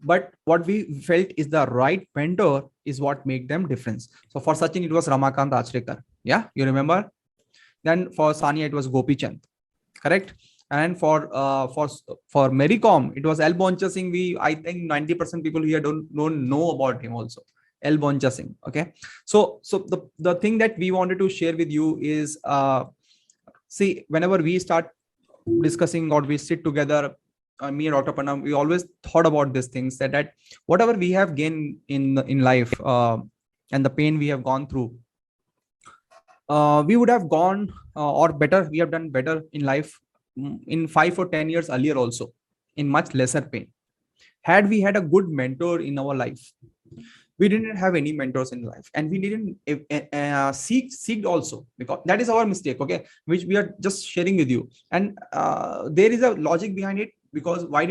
But what we felt is the right mentor is what make them difference. So for Sachin, it was Ramakant Achrekar. Yeah, you remember? Then for Sania, it was Gopi Chand. Correct. And for Mary Kom, it was L. Boncha Singh. I think 90% people here don't know about him also. L. Boncha Singh. Okay. So the thing that we wanted to share with you is, see, whenever we start discussing or we sit together, me and Dr. Panam, we always thought about these things that whatever we have gained in life and the pain we have gone through, we would have gone or better. We have done better in life in 5 or 10 years earlier also, in much lesser pain. Had we had a good mentor in our life. We didn't have any mentors in life, and we didn't seek also, because that is our mistake. Okay, which we are just sharing with you, and there is a logic behind it, because why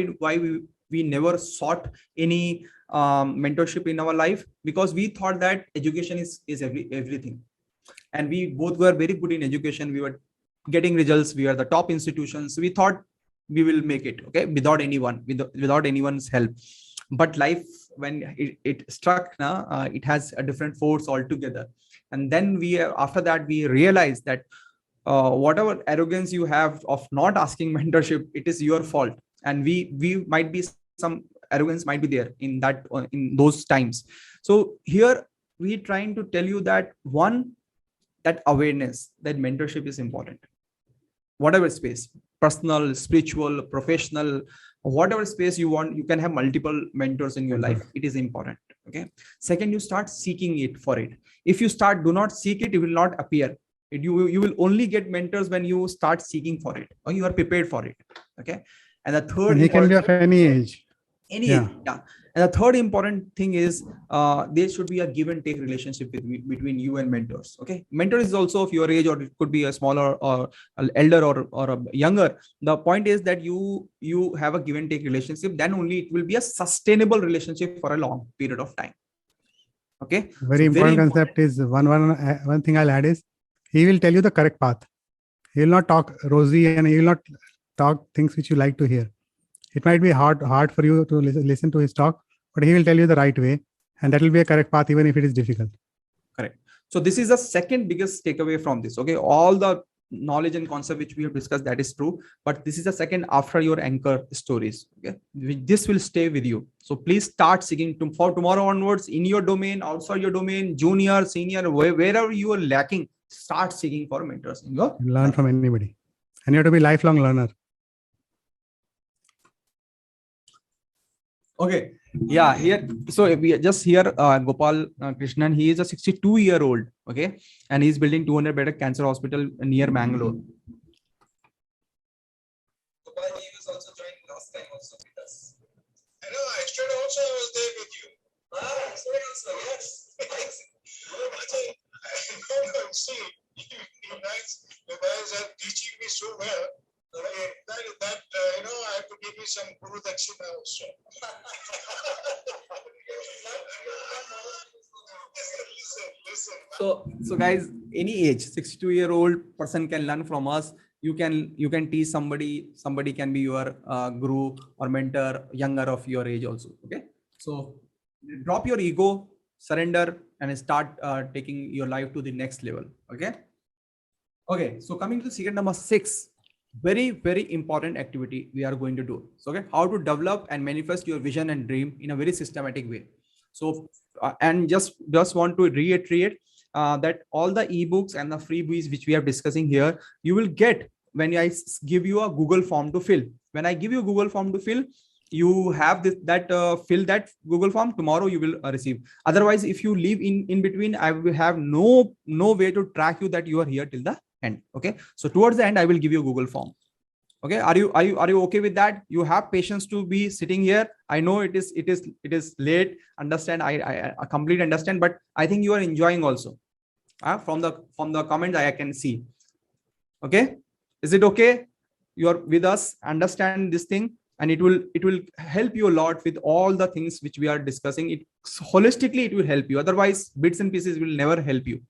we never sought any mentorship in our life, because we thought that education is everything, and we both were very good in education. We were getting results. We are the top institutions. We thought we will make it, okay, without anyone's help. but life, when it struck, it has a different force altogether. And then after that, we realized that whatever arrogance you have of not asking mentorship, it is your fault. And we might be, some arrogance might be there in those times. So here we trying to tell you that, one, that awareness that mentorship is important, whatever space, personal, spiritual, professional, whatever space you want, you can have multiple mentors in your life. It is important. Okay. Second, you start seeking it for it. If you do not seek it, it will not appear. You will only get mentors when you start seeking for it, or you are prepared for it. Okay. And the third, and he can be of any age. Age. Yeah. And the third important thing is there should be a give and take relationship between you and mentors. Okay. Mentor is also of your age, or it could be a smaller or elder or a younger. The point is that you have a give and take relationship. Then only it will be a sustainable relationship for a long period of time. Okay. Very important concept is one thing I'll add is, he will tell you the correct path. He will not talk rosy, and he will not talk things which you like to hear. It might be hard for you to listen to his talk, but he will tell you the right way, and that will be a correct path, even if it is difficult. Correct. So this is the second biggest takeaway from this. Okay. All the knowledge and concept which we have discussed, that is true, but this is the second after your anchor stories. Okay. This will stay with you. So please start seeking for tomorrow onwards, in your domain, outside your domain, junior, senior, wherever you are lacking, start seeking for mentors in your learn life. From anybody, and you have to be lifelong learner. Okay. Yeah. Here. So we just here, Gopal Krishnan, he is a 62-year-old. Okay. And he's building 200-bed cancer hospital near Mangalore. Gopal, he was also joining last time also with us. I know, yesterday also I was there with you. Yesterday also, yes. See, you guys are teaching me so well. That I have to give you some Guru Dakshina also. listen. So guys, any age, 62-year-old person can learn from us. You can teach somebody can be your guru or mentor, younger of your age also. Okay. So drop your ego, surrender, and start taking your life to the next level. Okay. Okay. So coming to secret number 6, very, very important activity we are going to do. So, okay, how to develop and manifest your vision and dream in a very systematic way. So, and just want to reiterate that all the ebooks and the freebies which we are discussing here, you will get when I give you a Google form to fill. When I give you a Google form to fill, you have fill that Google form. Tomorrow you will receive. Otherwise, if you leave in between, I will have no way to track you that you are here till the end. Okay. So towards the end, I will give you a Google form. Okay. Are you okay with that? You have patience to be sitting here. I know it is late. Understand. I completely understand, but I think you are enjoying also. From the comments I can see. Okay. Is it okay? You are with us. Understand this thing, and it will help you a lot with all the things which we are discussing. It holistically, it will help you. Otherwise, bits and pieces will never help you.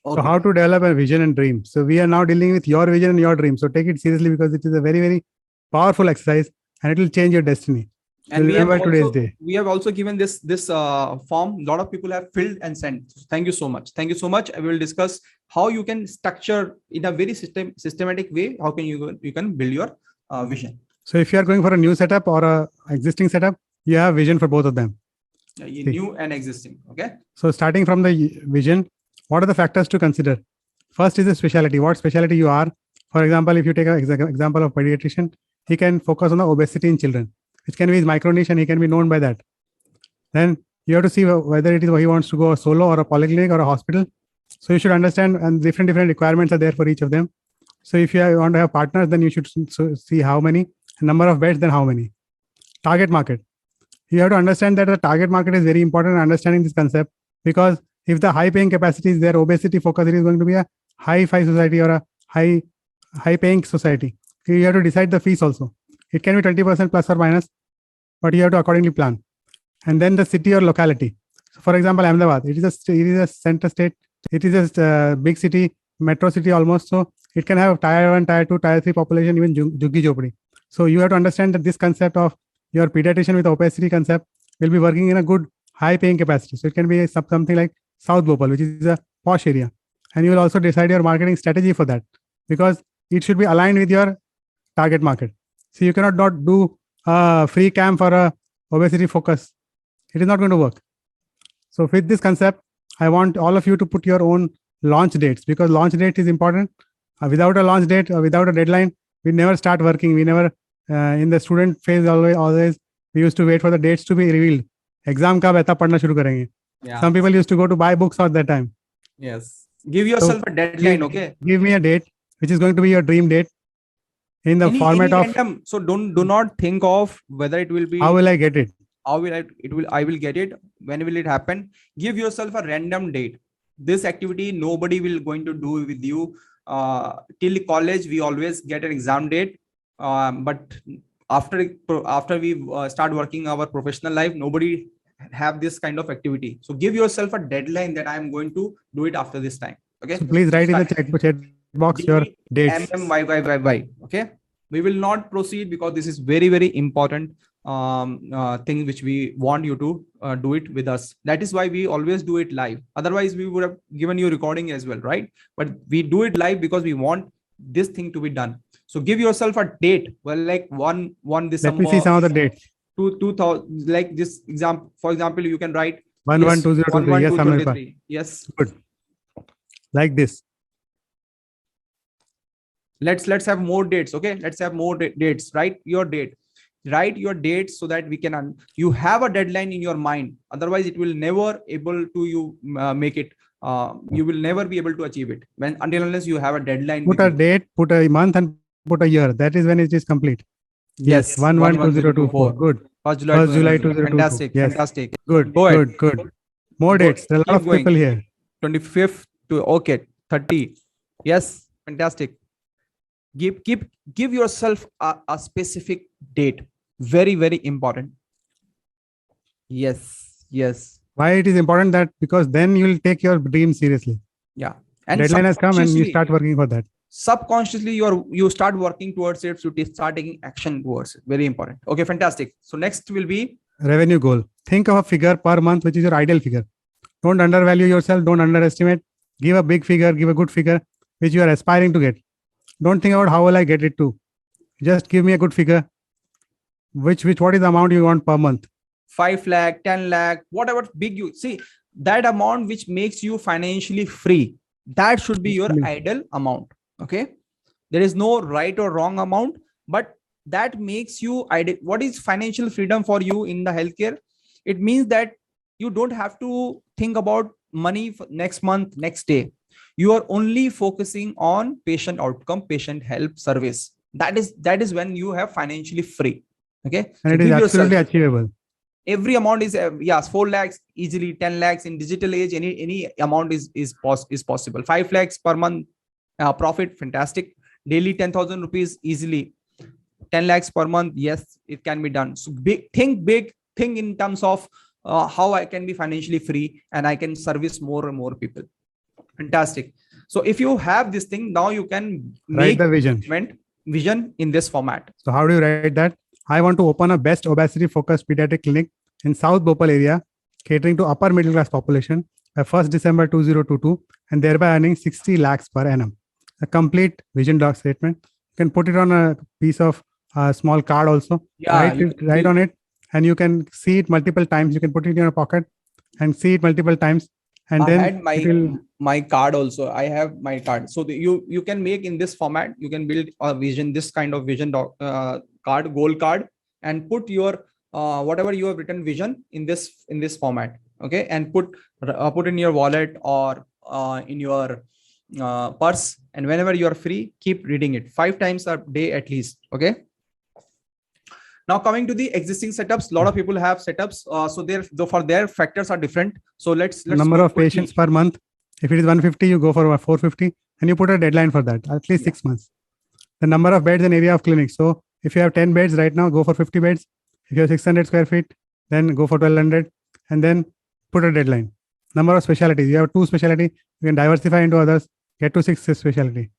Okay. So how to develop a vision and dream. So we are now dealing with your vision and your dream. So take it seriously, because it is a very, very powerful exercise, and it will change your destiny. And we have also given this form. A lot of people have filled and sent. Thank you so much. Thank you so much. We will discuss how you can structure in a very systematic way. How can you can build your vision. So if you are going for a new setup or a existing setup, you have vision for both of them. New and existing. Okay. So starting from the vision, what are the factors to consider? First is the specialty. What specialty you are. For example, if you take an example of pediatrician, he can focus on the obesity in children, which can be his micro niche, and he can be known by that. Then you have to see whether it is he wants to go solo or a polyclinic or a hospital. So you should understand, and different requirements are there for each of them. So if you want to have partners, then you should see how many, number of beds, then how many. Target market. You have to understand that the target market is very important in understanding this concept, because if the high paying capacity is there, obesity focus, it is going to be a high-fi society or a high paying society. You have to decide the fees also. It can be 20% plus or minus, but you have to accordingly plan. And then the city or locality. So for example, Ahmedabad, it is a center state. It is a big city, metro city almost. So it can have tier 1, tier 2, tier 3 population, even Juggi Jopdi. So you have to understand that this concept of your pediatrician with opacity concept will be working in a good high paying capacity. So it can be something like South Bhopal, which is a posh area. And you will also decide your marketing strategy for that, because it should be aligned with your target market. So you cannot not do a free camp for a obesity focus. It is not going to work. So with this concept, I want all of you to put your own launch dates, because launch date is important. Without a launch date or without a deadline, we never start working. We never, in the student phase, always we used to wait for the dates to be revealed. Exam ka beta padna shuru karenge. Yeah. Some people used to go to buy books at that time. Yes. Give yourself a deadline. Okay. Give me a date which is going to be your dream date in the format of random. So do not think of whether it will be. How will I get it? How will I will get it? When will it happen? Give yourself a random date. This activity nobody will going to do with you. Till college we always get an exam date, but after we start working our professional life, nobody have this kind of activity. So give yourself a deadline that I am going to do it after this time. Okay. So please write in the chat box your dates. MMYYYY. Okay. We will not proceed because this is very, very important thing which we want you to do it with us. That is why we always do it live. Otherwise, we would have given you recording as well, right? But we do it live because we want this thing to be done. So give yourself a date. Well, like one December. Let me see some of the dates. 2000, like this example. For example, you can write 112023. Yes. Good. Like this. Let's have more dates. Okay. Let's have more dates. Write your date. Write your dates so that we can you have a deadline in your mind. Otherwise it will never able to make it. You will never be able to achieve it until unless you have a deadline. Put a date, put a month, and put a year. That is when it is complete. Yes. 112024. Good. 1st July 2022. Fantastic. Yes. Fantastic. Good. Good. More dates. There are a lot of people here. 25th to okay. 30. Yes. Fantastic. Give yourself a specific date. Very, very important. Yes. Why it is important? That because then you will take your dream seriously. Yeah. And deadline has come and you start working for that. Subconsciously you start working towards it. So start taking action towards it. Very important. Okay, fantastic. So next will be revenue goal. Think of a figure per month which is your ideal figure. Don't undervalue yourself. Don't underestimate. Give a big figure. Give a good figure which you are aspiring to get. Don't think about how will I get it to. Just give me a good figure. What is the amount you want per month? 5 lakh, 10 lakh, whatever big you see, that amount which makes you financially free. That should be your ideal amount. Okay. There is no right or wrong amount, but that makes you ideal. What is financial freedom for you in the healthcare? It means that you don't have to think about money for next month, next day. You are only focusing on patient outcome, patient help service. That is when you have financially free. Okay. And it is absolutely achievable. Every amount is 4 lakhs easily, 10 lakhs in digital age. Any amount is possible. 5 lakhs per month profit, fantastic. Daily 10,000 rupees easily. 10 lakhs per month, yes, it can be done. So think in terms of how I can be financially free and I can service more and more people. Fantastic. So if you have this thing, now you can make the vision in this format. So how do you write that? I want to open a best obesity focused pediatric clinic in South Bhopal area, catering to upper middle class population by 1st December 2022, and thereby earning 60 lakhs per annum. A complete vision doc statement. You can put it on a piece of small card also. Write on it, and you can see it multiple times. You can put it in your pocket and see it multiple times. And I had my card also. I have my card. So you can make in this format. You can build a vision, this kind of vision card, goal card, and put your whatever you have written vision in this format. Okay, and put in your wallet or in your purse. And whenever you are free, keep reading it 5 times a day at least. Okay. Now coming to the existing setups, a lot of people have setups. So for their factors are different. So let's number of patients per month. If it is 150, you go for 450, and you put a deadline for that, at least 6 months. The number of beds and area of clinics. So if you have 10 beds right now, go for 50 beds. If you have 600 square feet, then go for 1200, and then put a deadline. Number of specialties. You have 2 specialty. You can diversify into others. Get to 6 specialty.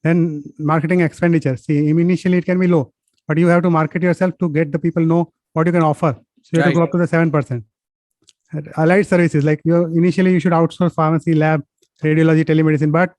Then marketing expenditure. See, initially it can be low. but you have to market yourself to get the people know what you can offer. So you have to go up to the 7%. Allied services, like initially you should outsource pharmacy, lab, radiology, telemedicine, but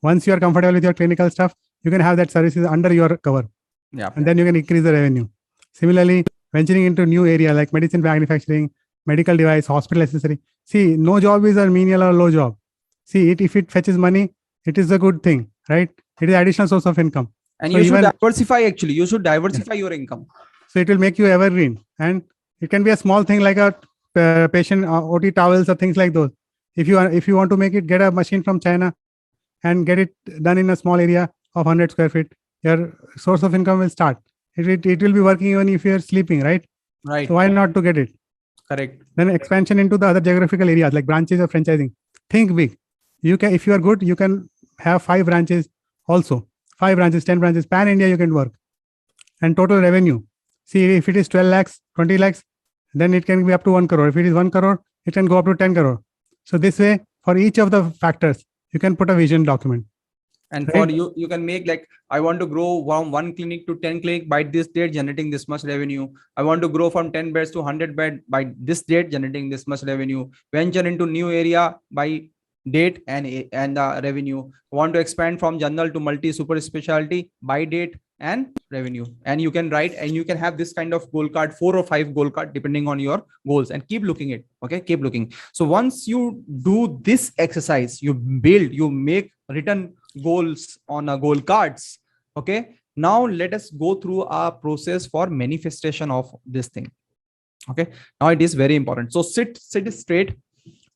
once you are comfortable with your clinical stuff, you can have that services under your cover. Yeah. And then you can increase the revenue. Similarly, venturing into new area like medicine manufacturing, medical device, hospital accessory. See, no job is a menial or low job. See, if it fetches money, it is a good thing, right? It is additional source of income. And so you should diversify, actually. You should diversify your income. So it will make you evergreen. And it can be a small thing like a patient OT towels or things like those. If you want to make it, get a machine from China and get it done in a small area of 100 square feet. Your source of income will start. It will be working even if you are sleeping, right? Right. So why not to get it? Correct. Then expansion into the other geographical areas like branches of franchising. Think big. You can, if you are good, you can have 5 branches also. 5 branches, 10 branches, pan India you can work. And total revenue. See, if it is 12 lakhs, 20 lakhs, then it can be up to 1 crore. If it is 1 crore, it can go up to 10 crore. So this way, for each of the factors, you can put a vision document. And right? for you can make like, I want to grow from 1 clinic to 10 clinic by this date, generating this much revenue. I want to grow from 10 beds to 100 bed by this date, generating this much revenue. Venture into new area by date and revenue. Want to expand from general to multi super specialty by date and revenue. And you can write, and you can have this kind of goal card, 4 or 5 goal card depending on your goals, and keep looking it. Okay, keep looking. So once you do this exercise, you build, you make written goals on a goal cards. Okay, now let us go through a process for manifestation of this thing. Okay, now it is very important. So sit straight.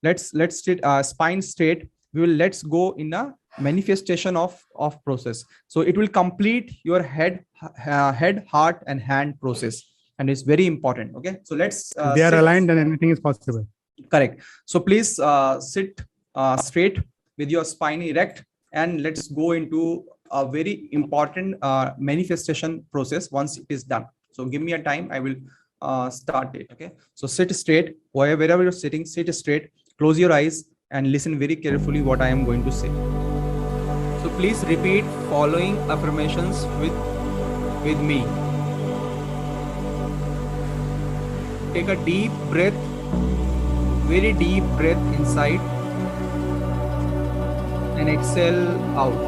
Let's sit spine straight. Let's go in a manifestation of process. So it will complete your head, heart and hand process, and it's very important. Okay, so let's they are aligned and anything is possible. Correct. So please sit straight with your spine erect, and let's go into a very important manifestation process once it is done. So give me a time, I will start it. Okay, so sit straight. Wherever you're sitting, sit straight, close your eyes and listen very carefully what I am going to say. So please repeat following affirmations with me. Take a deep breath, very deep breath inside, and exhale out.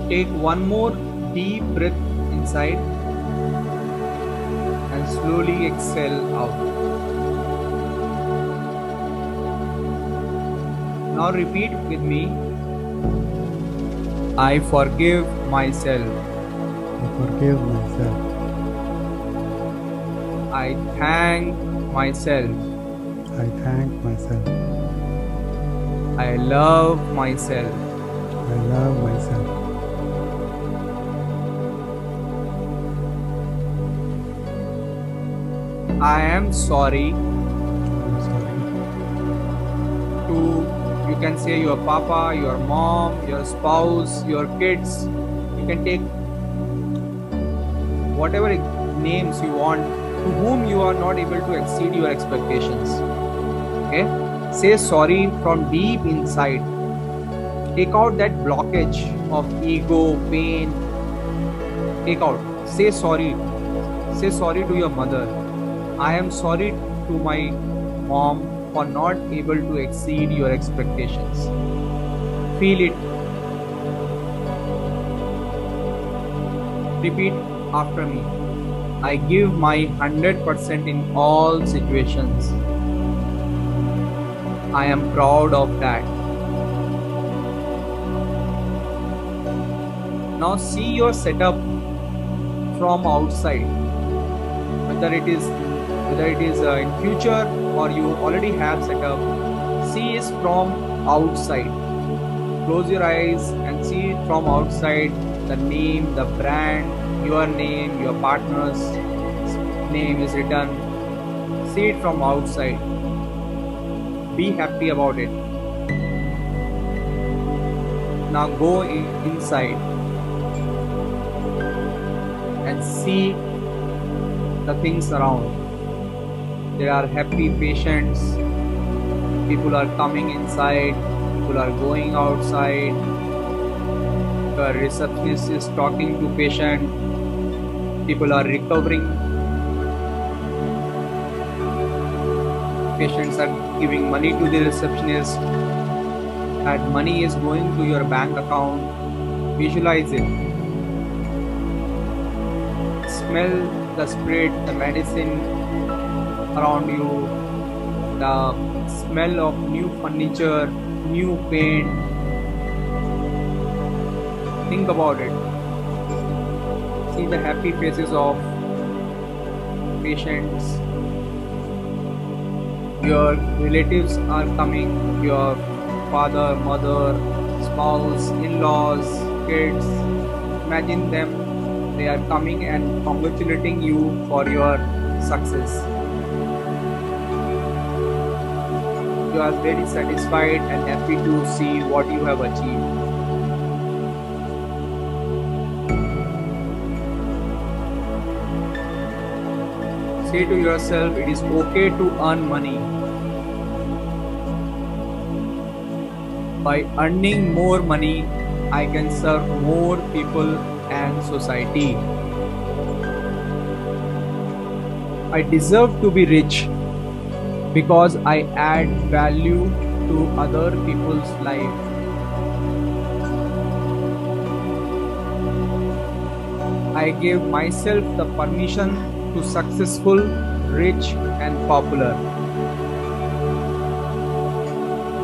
Take one more deep breath inside and slowly exhale out. Now repeat with me. I forgive myself. I forgive myself. I thank myself. I thank myself. I love myself. I love myself. I am sorry I'm sorry. to, you can say, your papa, your mom, your spouse, your kids. You can take whatever names you want, to whom you are not able to exceed your expectations. Okay, say sorry from deep inside. Take out that blockage of ego, pain. Take out. Say sorry. Say sorry to your mother. I am sorry to my mom for not able to exceed your expectations. Feel it. Repeat after me. I give my 100% in all situations. I am proud of that. Now see your setup from outside. Whether it is in future or you already have set up, see it from outside. Close your eyes and see it from outside. The name, the brand, your name, your partner's name is written. See it from outside. Be happy about it. Now go inside and see the things around. There are happy patients. People are coming inside. People are going outside. The receptionist is talking to patient. People are recovering. Patients are giving money to the receptionist. That money is going to your bank account. Visualize it. Smell the spirit, the medicine around you, the smell of new furniture, new paint. Think about it. See the happy faces of patients. Your relatives are coming, your father, mother, spouse, in-laws, kids. Imagine them, they are coming and congratulating you for your success. You are very satisfied and happy to see what you have achieved. Say to yourself, it is okay to earn money. By earning more money, I can serve more people and society. I deserve to be rich because I add value to other people's life. I give myself the permission to successful, rich and popular.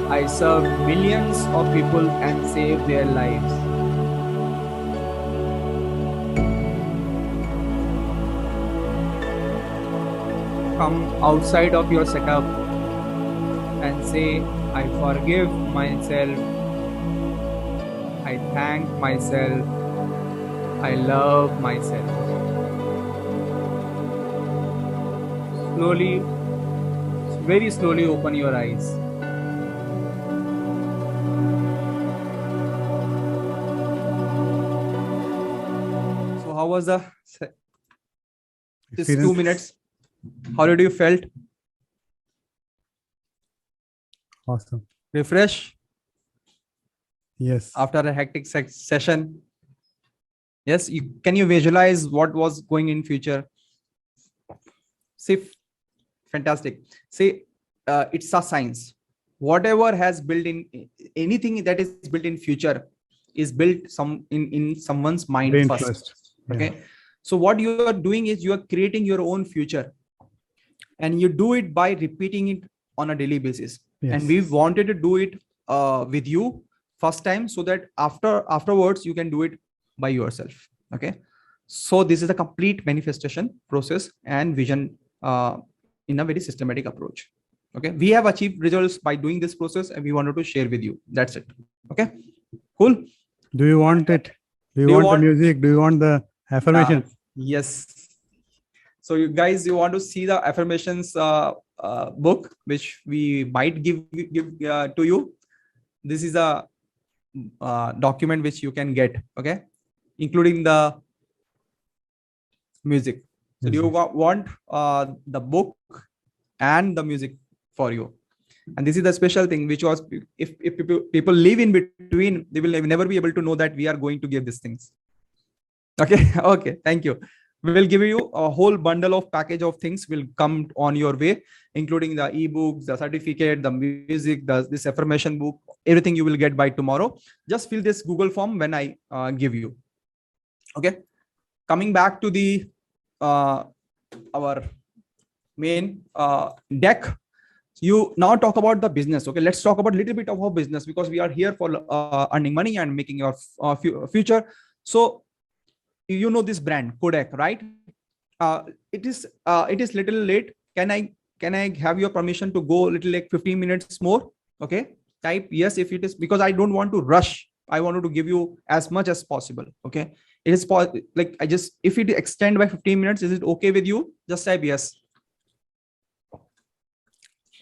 I serve millions of people and save their lives. Come outside of your setup and say, I forgive myself, I thank myself, I love myself. Slowly, very slowly open your eyes. So how was this Experience. 2 minutes? How did you felt? Awesome. Refresh Yes. after a hectic session? Yes, can you visualize what was going in future? See, fantastic. See, it's a science. Whatever has built in, anything that is built in future is built in someone's mind Brain first. Yeah. Okay. So what you are doing is you are creating your own future, and you do it by repeating it on a daily basis. Yes. And we wanted to do it with you first time, so that afterwards you can do it by yourself. Okay. So this is a complete manifestation process and vision in a very systematic approach. Okay. We have achieved results by doing this process, and we wanted to share with you. That's it. Okay. Cool. Do you want it? Do you want the music? Do you want the affirmations? Yes. So you guys, you want to see the affirmations book, which we might give to you. This is a document which you can get. Okay. Including the music. So do you want the book and the music for you? And this is the special thing, which was, if people live in between, they will never be able to know that we are going to give these things. Okay. Okay. Thank you. We will give you a whole bundle of package of things will come on your way, including the ebooks, the certificate, the music, this affirmation book, everything you will get by tomorrow. Just fill this Google form when I give you. Okay. Coming back to the our main deck. You now talk about the business. Okay, let's talk about a little bit of our business, because we are here for earning money and making your future. So you know this brand Kodak, right? It is little late. Can I have your permission to go little like 15 minutes more? Okay, type yes if it is, because I don't want to rush. I wanted to give you as much as possible. Okay, it is like if it extend by 15 minutes, is it okay with you? Just type yes.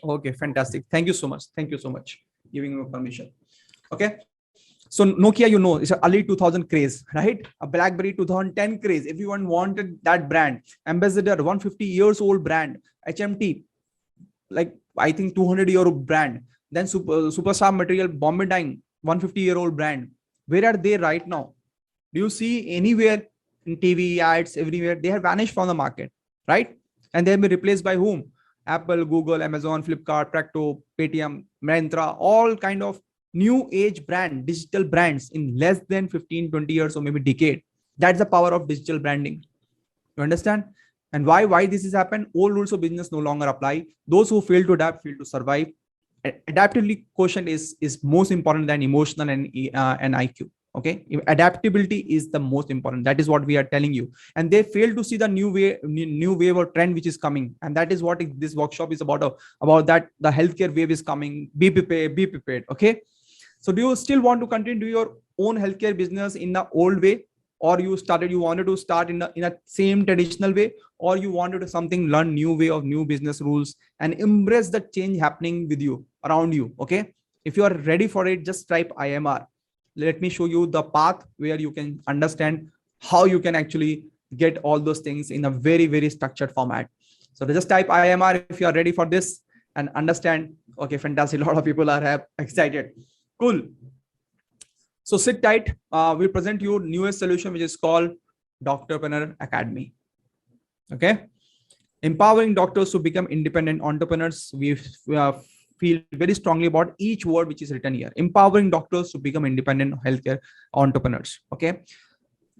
Okay, fantastic. Thank you so much. Thank you so much giving me permission. Okay. So Nokia, you know, it's an early 2000 craze, right? A BlackBerry 2010 craze. Everyone wanted that brand. Ambassador, 150 years old brand. HMT, like I think 200-year-old brand. Then Superstar Material, Bombay Dyeing, 150-year-old brand. Where are they right now? Do you see anywhere in TV ads everywhere? They have vanished from the market, right? And they have been replaced by whom? Apple, Google, Amazon, Flipkart, Practo, Paytm, Myntra, all kind of new age brand, digital brands in less than 15, 20 years or maybe decade. That's the power of digital branding. You understand? And why this has happened? Old rules of business no longer apply. Those who fail to adapt fail to survive. Adaptability quotient is most important than emotional and IQ. Okay, adaptability is the most important. That is what we are telling you. And they fail to see the new wave or trend which is coming. And that is what this workshop is about. About that, the healthcare wave is coming. Be prepared. Okay. So do you still want to continue your own healthcare business in the old way, or you wanted to start in a same traditional way, or you wanted to learn new way of new business rules and embrace the change happening with you around you? Okay. If you are ready for it, just type IMR. Let me show you the path where you can understand how you can actually get all those things in a very, very structured format. So just type IMR if you are ready for this and understand. Okay, fantastic. A lot of people are excited. Cool. So sit tight. We'll present you newest solution, which is called Doctorpreneur Academy. Okay. Empowering doctors to become independent entrepreneurs. We feel very strongly about each word which is written here. Empowering doctors to become independent healthcare entrepreneurs. Okay.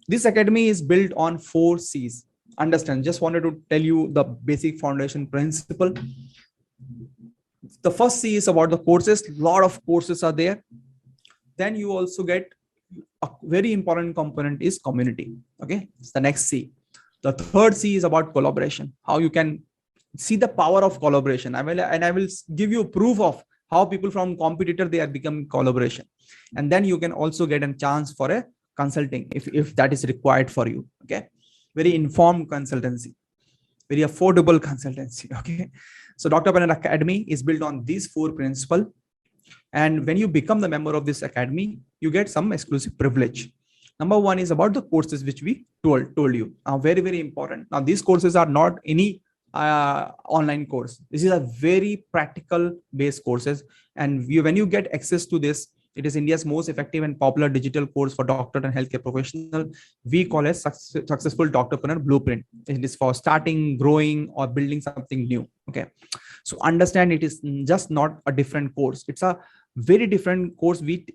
This academy is built on 4 C's. Understand? Just wanted to tell you the basic foundation principle. The first C is about the courses. A lot of courses are there. Then you also get a very important component is community. Okay. It's the next C. The third C is about collaboration. How you can see the power of collaboration. I will give you proof of how people from competitor, they are becoming collaboration. And then you can also get a chance for a consulting if that is required for you. Okay. Very informed consultancy, very affordable consultancy. Okay. So Doctorpreneur Academy is built on these 4 principles. And when you become the member of this academy, you get some exclusive privilege. Number 1 is about the courses which we told you. Very, very important. Now, these courses are not any online course. This is a very practical based courses. And when you get access to this, it is India's most effective and popular digital course for doctor and healthcare professional. We call it successful doctorpreneur blueprint. It is for starting, growing, or building something new. Okay. So understand, it is just not a different course. It's a very different course. We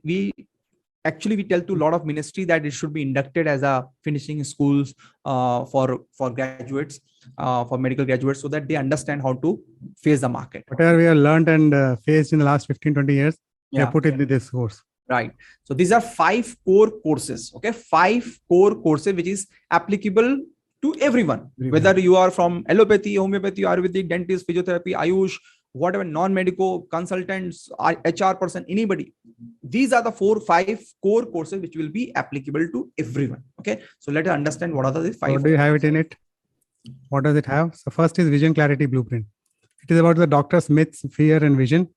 tell to a lot of ministry that it should be inducted as a finishing schools for graduates, for medical graduates, so that they understand how to face the market. Whatever we have learned and faced in the last 15, 20 years, we have put it in this course. Right. So these are 5 core courses. Okay. 5 core courses, which is applicable to everyone, whether you are from allopathy, homeopathy, Ayurvedic, dentist, physiotherapy, Ayush, whatever, non-medical, consultants, HR person, anybody. These are the 4-5 core courses which will be applicable to everyone. Okay. So let us understand what are the 5. What do you have it in it? What does it have? So first is vision clarity blueprint. It is about the doctor's myths, fear, and vision.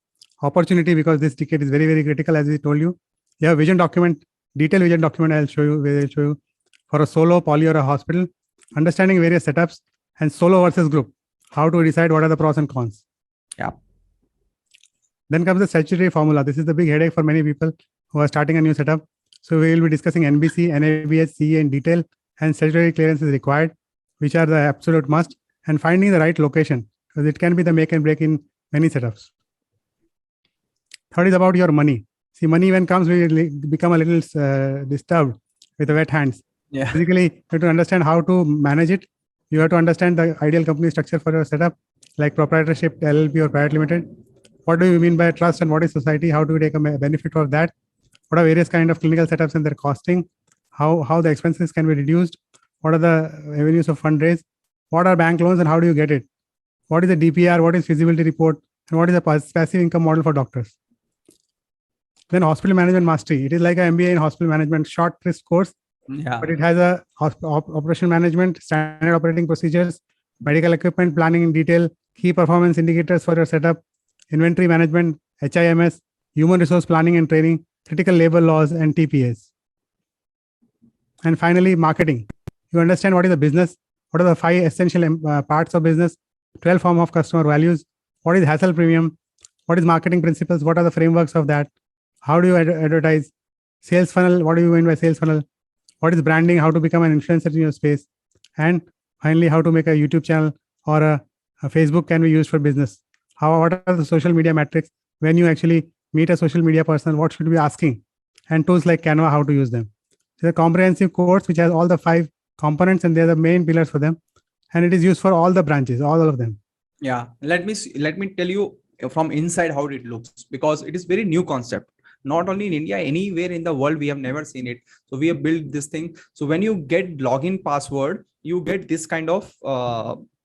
Opportunity, because this decade is very, very critical, as we told you. You have vision document, detailed vision document. I'll show you for a solo, poly, or a hospital. Understanding various setups and solo versus group. How to decide what are the pros and cons. Yeah. Then comes the statutory formula. This is the big headache for many people who are starting a new setup. So we will be discussing NBC, NABH, CA in detail, and statutory clearance is required, which are the absolute must, and finding the right location, because it can be the make and break in many setups. Third is about your money. See, money when comes, we become a little disturbed with the wet hands. Yeah. Basically, you have to understand how to manage it. You have to understand the ideal company structure for your setup, like proprietorship, LLP, or private limited. What do you mean by trust and what is society? How do we take a benefit of that? What are various kind of clinical setups and their costing? How the expenses can be reduced? What are the avenues of fundraise? What are bank loans and how do you get it? What is the DPR? What is feasibility report? And what is the passive income model for doctors? Then hospital management mastery. It is like an MBA in hospital management, short crisp course. Yeah. But it has a operation management, standard operating procedures, medical equipment planning in detail, key performance indicators for your setup, inventory management, HIMS, human resource planning and training, critical labor laws, and TPAs. And finally, marketing. You understand what is the business, what are the 5 essential parts of business, 12 form of customer values, what is hassle premium, what is marketing principles, what are the frameworks of that, how do you advertise, sales funnel, what do you mean by sales funnel, what is branding, how to become an influencer in your space, and finally, how to make a YouTube channel or a Facebook can be used for business. What are the social media metrics? When you actually meet a social media person, what should we be asking? And tools like Canva, how to use them. It's a comprehensive course which has all the 5 components, and they're the main pillars for them. And it is used for all the branches, all of them. Yeah, let me tell you from inside how it looks, because it is very new concept. Not only in India, anywhere in the world, we have never seen it. So we have built this thing. So when you get login password, you get this kind of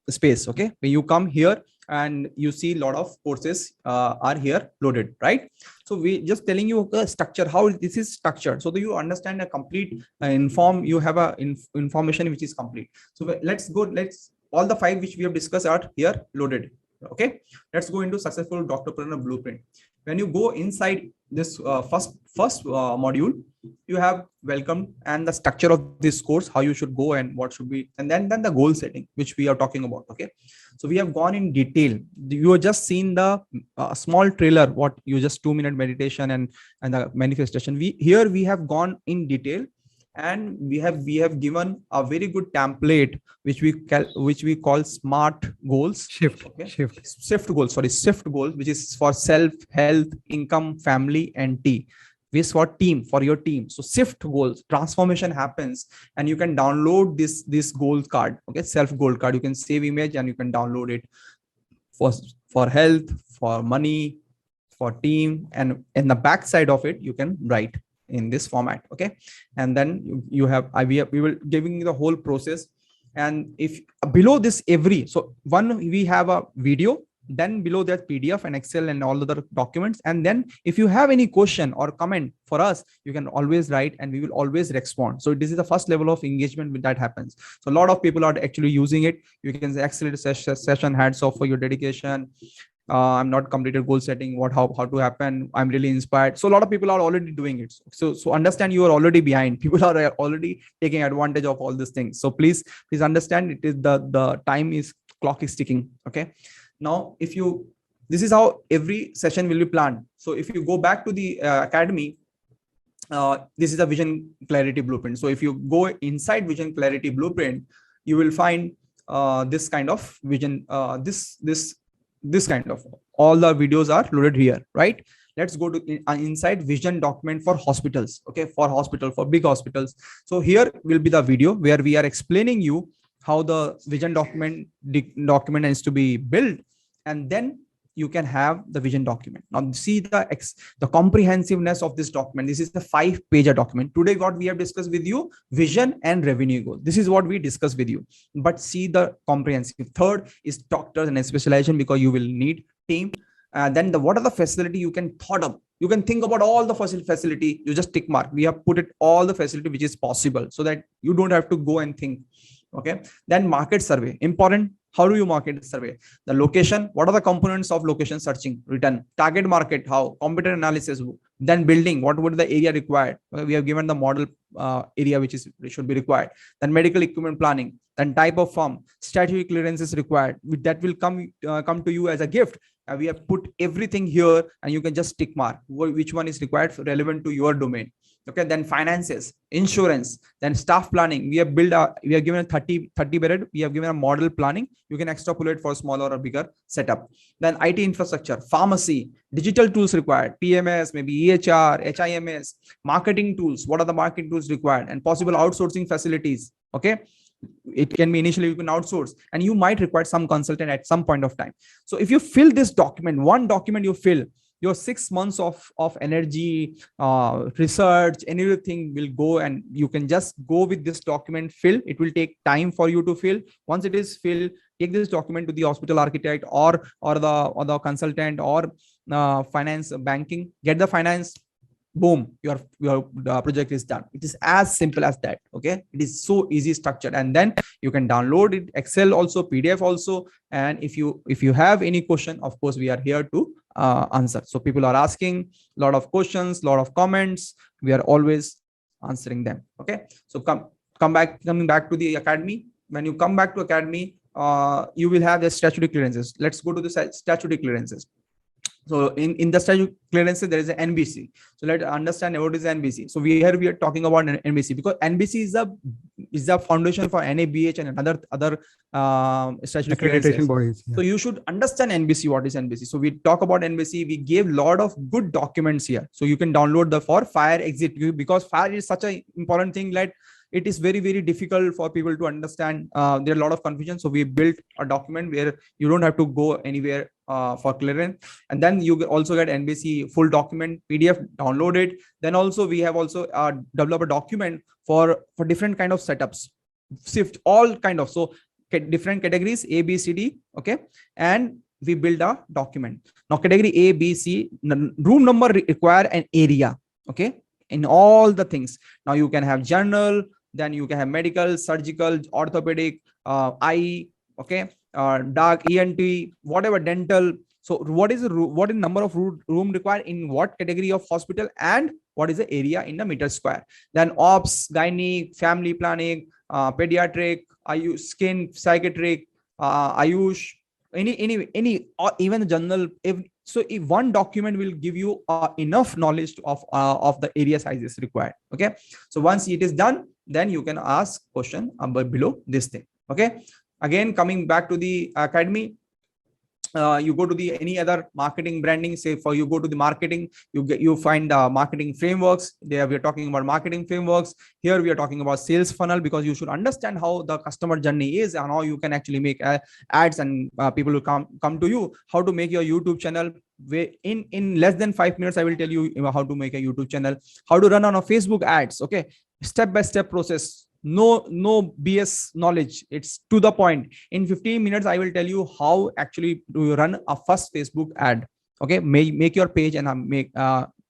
space. Okay, when you come here and you see a lot of courses are here loaded, right? So we just telling you the structure, how this is structured, so that you understand a complete you have a information which is complete. So let's all the 5 which we have discussed are here loaded. Okay, let's go into successful Doctorpreneur blueprint. When you go inside this first module, you have welcome and the structure of this course, how you should go and what should be, and then the goal setting, which we are talking about. Okay, so we have gone in detail. You have just seen the small trailer, what you just 2-minute meditation and the manifestation. We have gone in detail, and we have given a very good template which we call SMART goals. Shift goals, which is for self, health, income, family, and T. This for team, for your team. So SIFT goals, transformation happens, and you can download this goal card. Okay, self goal card. You can save image and you can download it for health, for money, for team, and in the back side of it you can write in this format. Okay, and then we will giving you the whole process. And if below this we have a video, then below that PDF and Excel and all other documents. And then if you have any question or comment for us, you can always write and we will always respond. So this is the first level of engagement that happens. So a lot of people are actually using it. You can say accelerate session, hats off for your dedication. I'm not completed goal setting, how to happen, I'm really inspired. So a lot of people are already doing it. So understand, you are already behind. People are already taking advantage of all these things. So please understand, it is the clock is ticking. Okay, now this is how every session will be planned. So if you go back to the academy, this is a vision clarity blueprint. So if you go inside vision clarity blueprint, you will find this kind of vision, this kind of, all the videos are loaded here, right? Let's go to inside vision document for hospitals. Okay, for big hospitals. So here will be the video where we are explaining you how the vision document is to be built, and then you can have the vision document. Now see the comprehensiveness of this document. This is the 5-page document. Today what we have discussed with you, vision and revenue goal. This is what we discussed with you. But see the comprehensive. Third is doctors and specialization, because you will need team. Then what are the facility you can thought of? You can think about all the facility. You just tick mark. We have put it all the facility which is possible, so that you don't have to go and think. Okay. Then market survey, important. How do you market survey? The location, what are the components of location searching, written, target market, how, competitor analysis, then building, what would the area required? We have given the model area which should be required. Then medical equipment planning, then type of firm, statutory clearances required. That will come to you as a gift. We have put everything here, and you can just tick mark which one is required, relevant to your domain. Okay, then finances, insurance, then staff planning. We have given a 30 bedded. We have given a model planning. You can extrapolate for smaller or bigger setup. Then IT infrastructure, pharmacy, digital tools required, PMS, maybe EHR, HIMS, marketing tools. What are the marketing tools required? And possible outsourcing facilities. Okay, it can be initially you can outsource, and you might require some consultant at some point of time. So if you fill this document, one document you fill, your 6 months of energy, research, anything will go, and you can just go with this document fill. It will take time for you to fill. Once it is filled, take this document to the hospital architect or the consultant or finance banking, get the finance, boom, your project is done. It is as simple as that. Okay, it is so easy structured, and then you can download it, Excel also, PDF also. And if you have any question, of course we are here to answer. So people are asking a lot of questions, a lot of comments, we are always answering them. Okay, so coming back to the academy. When you come back to academy, you will have the statutory clearances. Let's go to the statutory clearances. So in the statute clearances, there is an NBC. So let's understand what is NBC. So we are talking about an NBC because NBC is the foundation for NABH and other statutory clearances. Accreditation bodies. So you should understand NBC. What is NBC? So we talk about NBC. We gave a lot of good documents here. So you can download the for fire exit, because fire is such an important thing that it is very, very difficult for people to understand. There are a lot of confusion. So we built a document where you don't have to go anywhere for clearance. And then you also get NBC full document PDF, download it. Then also we have also developed a document for different kind of setups, shift all kind of, so different categories A, B, C, D. Okay. And we build a document. Now category A, B, C, room number require an area. Okay. In all the things. Now you can have general, then you can have medical, surgical, orthopedic, eye, okay, dark, ENT, whatever, dental. So what is number of room required in what category of hospital, and what is the area in the meter square? Then ops, gynae, family planning, pediatric, skin, psychiatric, Ayush, any or even the general. So if one document will give you enough knowledge of the area sizes required. Okay. So once it is done, then you can ask question below this thing. Okay. Again, coming back to the academy, you go to the any other marketing branding, say for you go to the marketing, you find marketing frameworks. There we are talking about marketing frameworks. Here we are talking about sales funnel, because you should understand how the customer journey is and how you can actually make ads, and people will come to you. How to make your YouTube channel. In less than 5 minutes, I will tell you how to make a YouTube channel, how to run on a Facebook ads. Okay, step-by-step process. No BS knowledge. It's to the point. In 15 minutes, I will tell you how actually to run a first Facebook ad. Okay, make your page and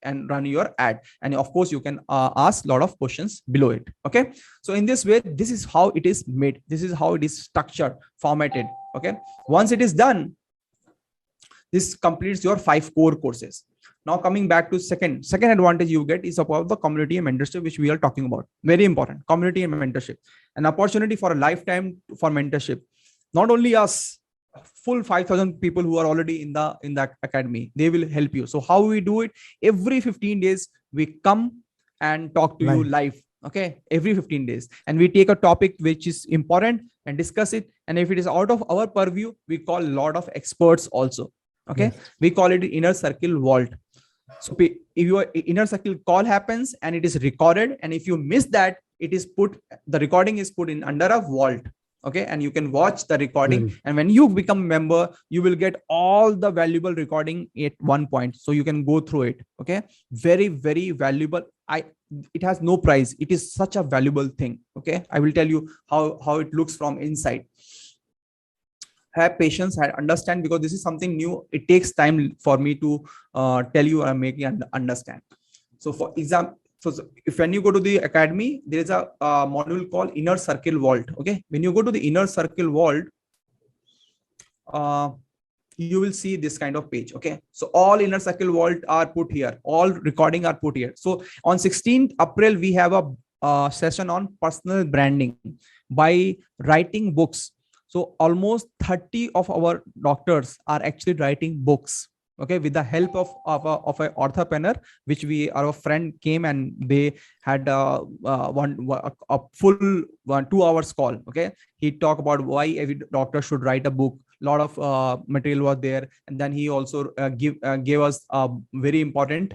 and run your ad. And of course, you can ask a lot of questions below it. Okay, so in this way, this is how it is made. This is how it is structured, formatted. Okay, once it is done, this completes your 5 core courses. Now coming back to second advantage you get is about the community and mentorship, which we are talking about. Very important, community and mentorship, an opportunity for a lifetime for mentorship. Not only us, full 5,000 people who are already in the academy, they will help you. So how we do it? Every 15 days we come and talk to you live. Okay, every 15 days, and we take a topic which is important and discuss it. And if it is out of our purview, we call a lot of experts also. Okay, yes. We call it inner circle vault. So if your inner circle call happens and it is recorded, and if you miss that, the recording is put in under a vault. Okay, and you can watch the recording. And when you become a member, you will get all the valuable recording at one point, so you can go through it. Okay, very, very valuable. It has no price. It is such a valuable thing. Okay, I will tell you how it looks from inside. Have patience, understand, because this is something new. It takes time for me to tell you and make you understand. So for example, when you go to the academy, there is a module called inner circle vault. Okay, when you go to the inner circle vault, you will see this kind of page. Okay, so all inner circle vault are put here, all recording are put here. So on 16th April, we have a session on personal branding by writing books. So almost 30 of our doctors are actually writing books. Okay, with the help of an entrepreneur, which our friend came and they had a full 2 hours call. Okay, he talked about why every doctor should write a book. A lot of material was there, and then he also gave us a very important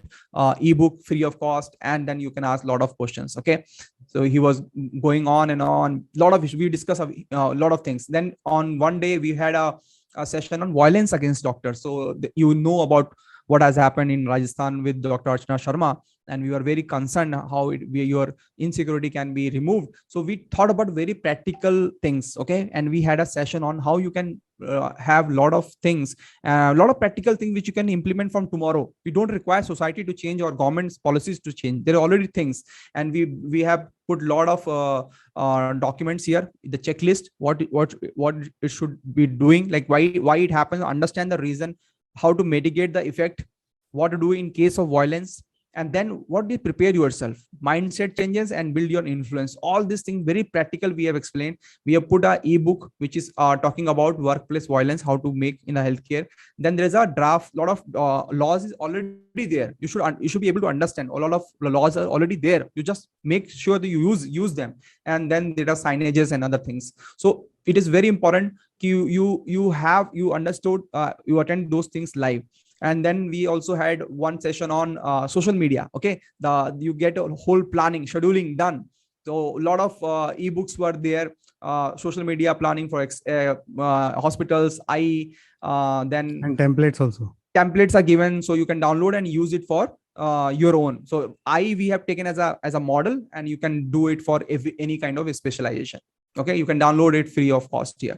ebook free of cost, and then you can ask a lot of questions. Okay, so he was going on and on. We discussed a lot of things. Then on one day we had a session on violence against doctors. So you know about what has happened in Rajasthan with Dr. Archana Sharma, and we were very concerned how your insecurity can be removed. So we thought about very practical things. Okay, and we had a session on how you can have a lot of things, a lot of practical things which you can implement from tomorrow. We don't require society to change or government's policies to change. There are already things, and we have put a lot of documents here, the checklist, what it should be doing, like why it happens, understand the reason, how to mitigate the effect, what to do in case of violence, And then what do you prepare yourself? Mindset changes and build your influence. All these things very practical we have explained. We have put a ebook which is talking about workplace violence, how to make in a healthcare. Then there is a draft, lot of laws is already there. You should be able to understand. A lot of laws are already there. You just make sure that you use them. And then there are signages and other things. So it is very important you understood, you attend those things live. And then we also had one session on social media. Okay, you get a whole planning, scheduling done. So a lot of ebooks were there, social media planning for hospitals, then And templates also. templates are given, so you can download and use it for your own. So we have taken as a model, and you can do it for any kind of specialization. Okay, you can download it free of cost here.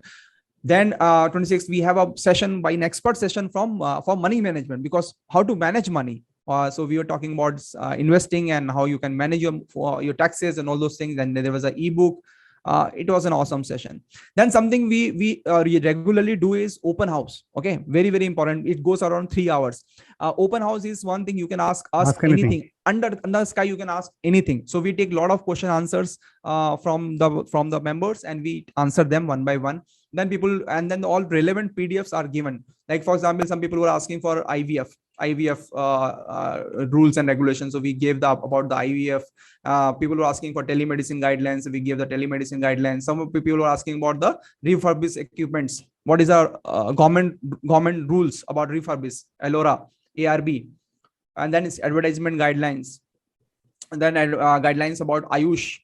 Then 26, we have a session by an expert session from for money management, because how to manage money. So we were talking about investing and how you can manage your taxes and all those things. And there was an ebook. It was an awesome session. Then something we regularly do is open house. Okay, very, very important. It goes around 3 hours. Open house is one thing you can ask anything. Under the sky, you can ask anything. So we take a lot of question answers from the members, and we answer them one by one. Then all relevant PDFs are given. Like for example, some people were asking for IVF rules and regulations. So we gave about the IVF. People were asking for telemedicine guidelines. So we gave the telemedicine guidelines. Some people were asking about the refurbished equipments. What is our government rules about refurbished, LORA, ARB, and then it's advertisement guidelines, and then guidelines about Ayush.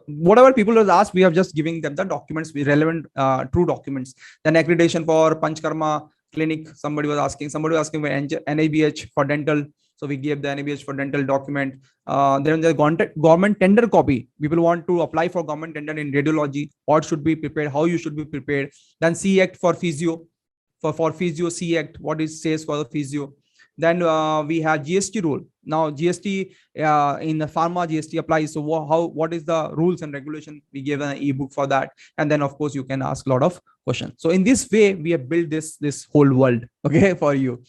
Whatever people have asked, we have just giving them the documents, relevant true documents. Then accreditation for Panchkarma clinic, somebody was asking for NABH for dental. So we gave the NABH for dental document. Then the government tender copy. People want to apply for government tender in radiology. What should be prepared? How you should be prepared? Then C Act for physio. For physio, C Act, what it says for the physio. Then we have GST rule. Now GST in the pharma, GST applies. So what is the rules and regulation? We gave an ebook for that. And then of course you can ask a lot of questions. So in this way, we have built this whole world, okay, for you.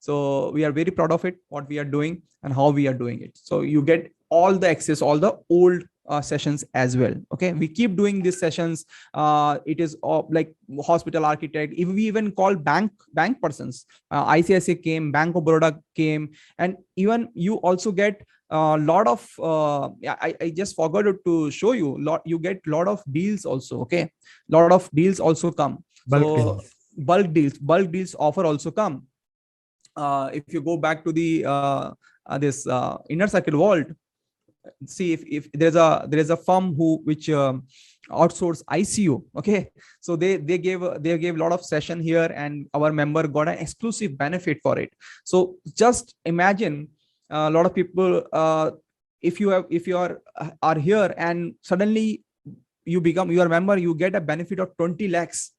So we are very proud of it, what we are doing and how we are doing it. So you get all the access, all the old sessions as well. Okay, we keep doing these sessions. It is like hospital architect. If we even call bank persons, ICICI came, Bank of Baroda came, and even you also get a lot of. I just forgot to show you. You get a lot of deals also. Okay, lot of deals also come. Bulk deals offer also come. If you go back to the this inner circle vault, see if there's a firm which outsource ICU. Okay, so they gave a lot of session here, and our member got an exclusive benefit for it. So just imagine a lot of people, if you are here and suddenly you are a member, you get a benefit of 20 lakhs.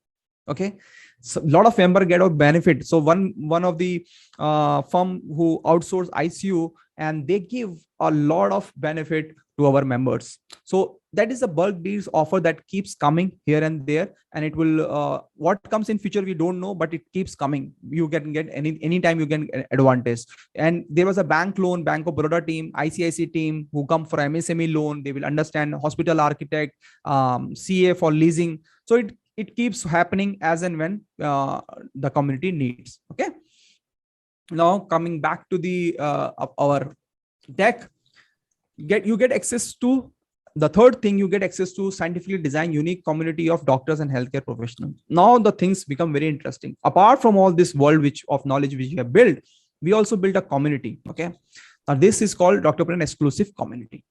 Okay, so a lot of member get a benefit. So one of the firm who outsource ICU, and they give a lot of benefit to our members. So that is a bulk deals offer that keeps coming here and there, and it will what comes in future we don't know, but it keeps coming. You can get anytime you can advantage. And there was a bank loan, Bank of Baroda team, ICICI team who come for MSME loan. They will understand hospital architect, CA for leasing. So it keeps happening as and when the community needs. Okay. Now coming back to the our deck, you get access to the third thing. You get access to scientifically designed unique community of doctors and healthcare professionals. Now the things become very interesting. Apart from all this world of knowledge which we have built, we also built a community. Okay, now this is called Doctorpreneur exclusive community.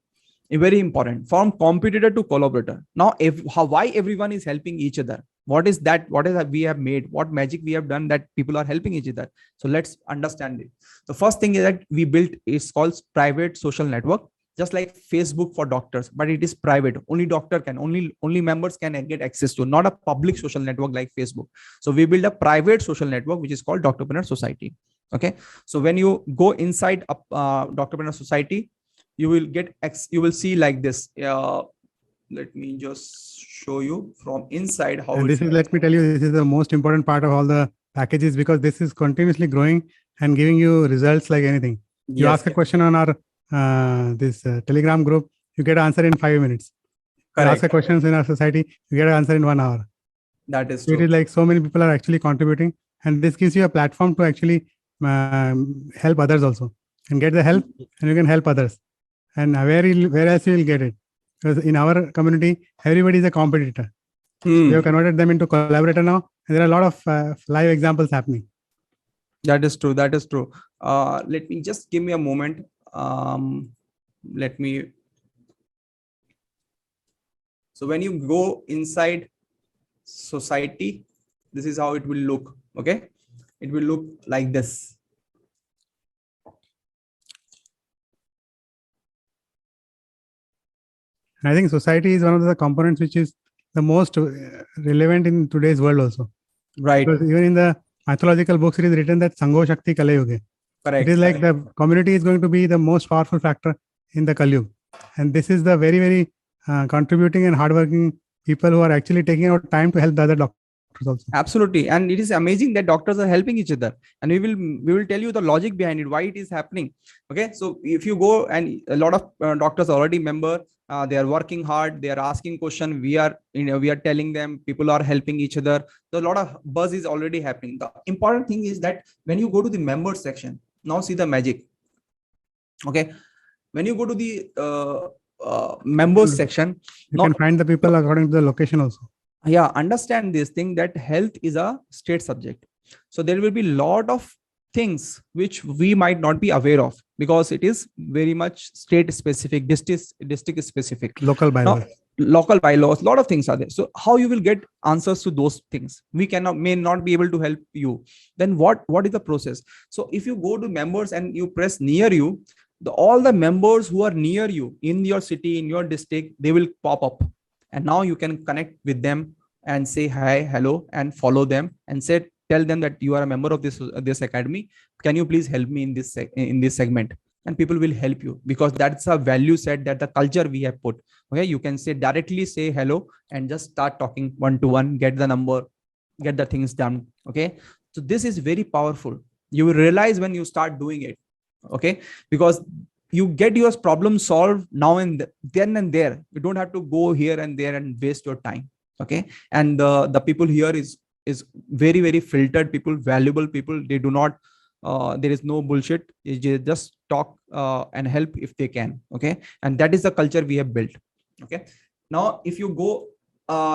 Very important, from competitor to collaborator. Now why everyone is helping each other? What is that we have made? What magic we have done that people are helping each other? So let's understand it. The first thing is that we built is called private social network, just like Facebook for doctors, but it is private. Only doctor can, only members can get access to, not a public social network like Facebook. So we build a private social network which is called Doctorpreneur Society. Okay, so when you go inside a Doctorpreneur Society, you will see like this. Let me just show you from inside how. And this is, let me tell you, this is the most important part of all the packages, because this is continuously growing and giving you results like anything. You ask a question on our this Telegram group, you get an answer in 5 minutes. You ask a questions in our society, you get an answer in 1 hour. That is So it true. is like so many people are actually contributing, and this gives you a platform to actually help others also, and get the help, and you can help others. And where else you will get it? Because in our community, everybody is a competitor. So we have converted them into collaborator now, and there are a lot of live examples happening. That is true. That is true. Let me just give me a moment. Let me. So when you go inside society, this is how it will look. Okay, it will look like this. And I think society is one of the components which is the most relevant in today's world also. Right. Because even in the mythological books, it is written that Sangho Shakti Kali Yuge. Correct. It is like the community is going to be the most powerful factor in the Kali Yuga. And this is the very, very contributing and hardworking people who are actually taking out time to help the other doctors also. Absolutely. And it is amazing that doctors are helping each other. And we will tell you the logic behind it, why it is happening. Okay. So if you go, and a lot of doctors are already member, they are working hard, they are asking questions, we are telling them, people are helping each other. So a lot of buzz is already happening. The important thing is that when you go to the members section, now see the magic. Okay. When you go to the members section, you can find the people according to the location also. Yeah, understand this thing that health is a state subject. So there will be a lot of things which we might not be aware of, because it is very much state specific, district specific, local bylaws. Local bylaws, a lot of things are there. So how you will get answers to those things? We may not be able to help you. Then what is the process? So if you go to members and you press near you, all the members who are near you in your city, in your district, they will pop up. And now you can connect with them and say hi, hello, and follow them, and tell them that you are a member of this academy. Can you please help me in this segment? And people will help you, because that's a value set, that the culture we have put. Okay, you can directly say hello and just start talking one-to-one, get the number, get the things done. Okay, so this is very powerful. You will realize when you start doing it. Okay, because you get your problem solved now and then and there. You don't have to go here and there and waste your time. Okay, and the people here is very, very filtered people, valuable people. They do not there is no bullshit. They just talk and help if they can. Okay, and that is the culture we have built. Okay, now if you go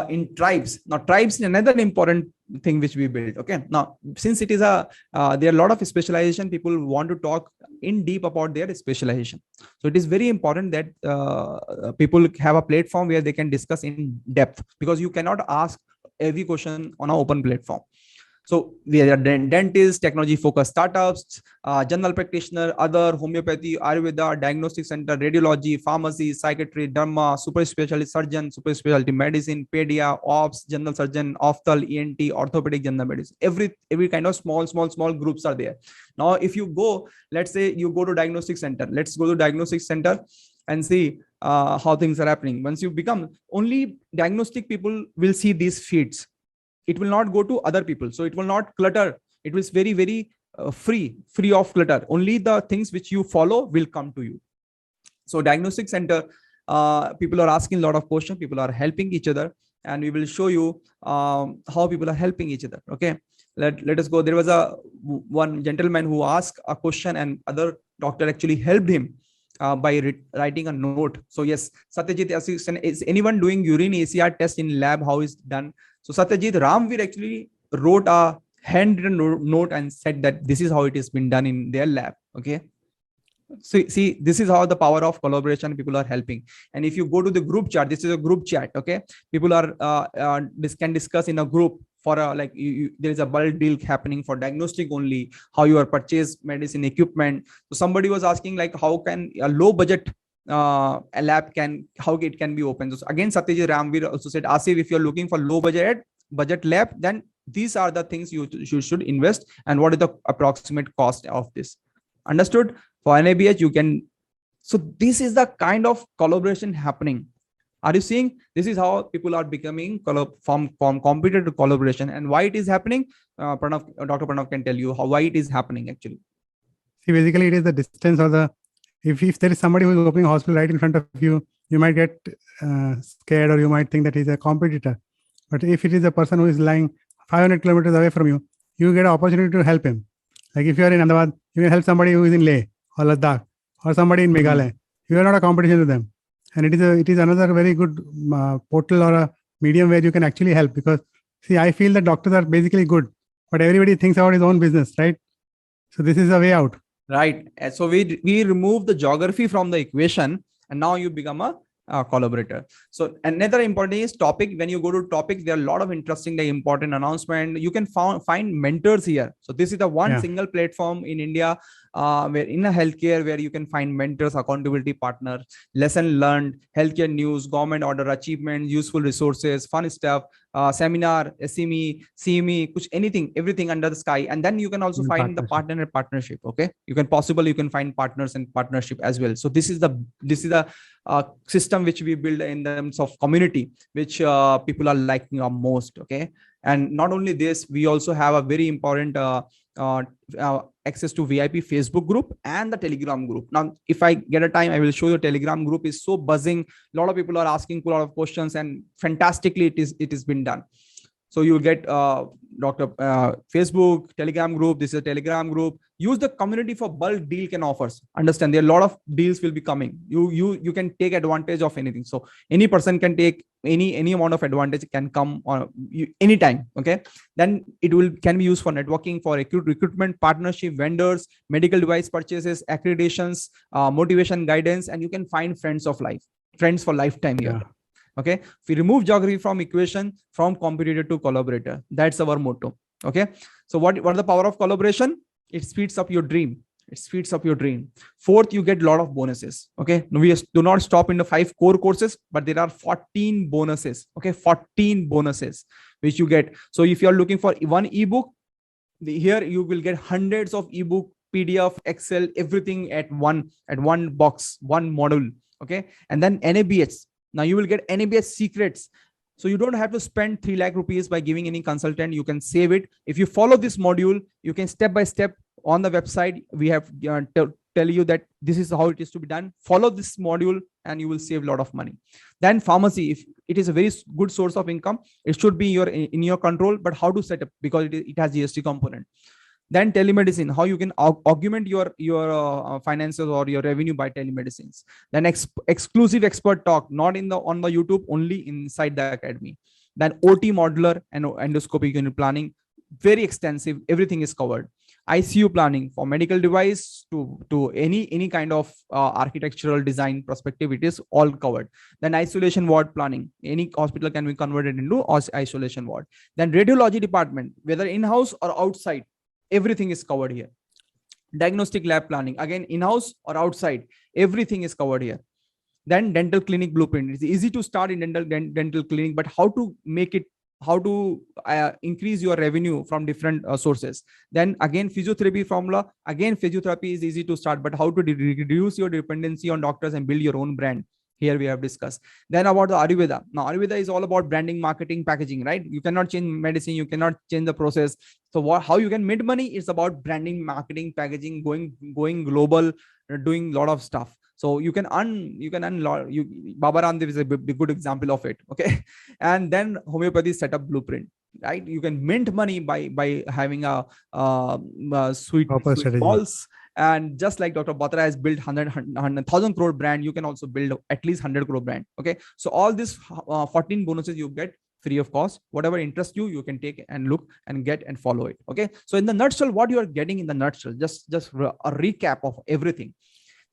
in tribes, now tribes is another important thing which we built. Okay, now since it is there are a lot of specialization, people want to talk in deep about their specialization. So it is very important that people have a platform where they can discuss in depth, because you cannot ask every question on an open platform. So we are dentists, technology-focused startups, general practitioner, other homeopathy, Ayurveda, diagnostic center, radiology, pharmacy, psychiatry, derma, super specialty surgeon, super specialty medicine, pedia, ops, general surgeon, ophthal, ENT, orthopedic, general medicine. Every kind of small groups are there. Now, if you go, let's say you go to diagnostic center. Let's go to diagnostic center and see how things are happening. Once you become, only diagnostic people will see these feeds. It will not go to other people. So it will not clutter. It was very, very free of clutter. Only the things which you follow will come to you. So diagnostic center, people are asking a lot of questions. People are helping each other, and we will show you how people are helping each other. Okay, let us go. There was one gentleman who asked a question, and other doctor actually helped him by writing a note. So yes, Satyajit, is anyone doing urine ACR test in lab? How is done? So Satyajit, Ramveer actually wrote a handwritten note and said that this is how it has been done in their lab. Okay. So see, this is how the power of collaboration, people are helping. And if you go to the group chat, this is a group chat. Okay. People are, this can discuss in a group for there is a bulk deal happening for diagnostic only, how you are purchase medicine equipment. So somebody was asking like, how can a low budget a lab how it can be open. So again, Satyajit Ramveer also said, Asif, if you're looking for low budget lab, then these are the things you should invest, and what is the approximate cost of this. Understood? For NABH, you can. So this is the kind of collaboration happening. Are you seeing? This is how people are becoming from competitor to collaboration, and why it is happening. Dr. Pranav can tell you why it is happening actually. See, basically, it is the distance or the if there is somebody who is opening a hospital right in front of you, you might get scared, or you might think that he's a competitor. But if it is a person who is lying 500 kilometers away from you, you get an opportunity to help him. Like if you are in Ahmedabad, you can help somebody who is in Leh or Ladakh or somebody in Meghalaya. You are not a competition to them, and it is another very good portal or a medium where you can actually help. Because see, I feel that doctors are basically good, but everybody thinks about his own business, right? So this is a way out. Right. So we remove the geography from the equation, and now you become a collaborator. So another important is topic. When you go to topics, there are a lot of interesting, like important announcement. You can find mentors here. So this is the one single platform in India where in a healthcare where you can find mentors, accountability partners, lesson learned, healthcare news, government order achievements, useful resources, fun stuff, seminar, SME, CME, anything, everything under the sky. And then you can also find the partner and partnership. Okay, you can find partners and partnership as well. So this is the system which we build in terms of community, which people are liking most. Okay, and not only this, we also have a very important access to VIP Facebook group and the Telegram group. Now, if I get a time, I will show you. Telegram group is so buzzing. A lot of people are asking a lot of questions, and fantastically, it is been done. So you will get Facebook, Telegram group. This is a Telegram group. Use the community for bulk deal can offers. Understand, there are a lot of deals will be coming. You can take advantage of anything. So any person can take any amount of advantage can come on anytime. Okay, then it can be used for networking, for recruitment, partnership, vendors, medical device purchases, accreditations, motivation, guidance, and you can find friends for lifetime here. Okay, if we remove geography from equation, from competitor to collaborator, that's our motto. Okay, so what are the power of collaboration? It speeds up your dream. Fourth, you get a lot of bonuses. Okay, we do not stop in the 5 core courses, but there are 14 bonuses. Okay, 14 bonuses which you get. So if you are looking for one ebook, here you will get hundreds of ebook, PDF, Excel, everything at one box, one module. Okay, and then NABH. Now you will get NABH secrets. So you don't have to spend 3 lakh rupees by giving any consultant. You can save it. If you follow this module, you can step by step on the website. We have tell you that this is how it is to be done. Follow this module and you will save a lot of money. Then pharmacy, if it is a very good source of income, it should be in your control, but how to set up, because it has GST component. Then telemedicine, how you can augment your finances or your revenue by telemedicines. Then exclusive expert talk, not on the YouTube, only inside the academy. Then OT modular and endoscopic unit planning, very extensive. Everything is covered. ICU planning for medical device to any kind of architectural design perspective, it is all covered. Then isolation ward planning, any hospital can be converted into isolation ward. Then radiology department, whether in-house or outside, everything is covered here. Diagnostic lab planning, again in-house or outside, everything is covered here. Then dental clinic blueprint. It's easy to start in dental clinic, but how to make it, how to increase your revenue from different sources. Then again physiotherapy formula, again physiotherapy is easy to start, but how to reduce your dependency on doctors and build your own brand, here we have discussed. Then about the Ayurveda. Now Ayurveda is all about branding, marketing, packaging, right? You cannot change medicine, you cannot change the process. So how you can make money is about branding, marketing, packaging, going global, doing a lot of stuff. So you can earn lot. Baba Ramdev is a good example of it. Okay, and then homeopathy setup blueprint, right? You can mint money by having a sweet balls. And just like Dr. Batra has built 100,000 crore brand, you can also build at least 100 crore brand. Okay, so all these 14 bonuses you get free of cost. Whatever interests you can take and look and get and follow it. Okay, so in the nutshell, what you are getting in the nutshell, just a recap of everything.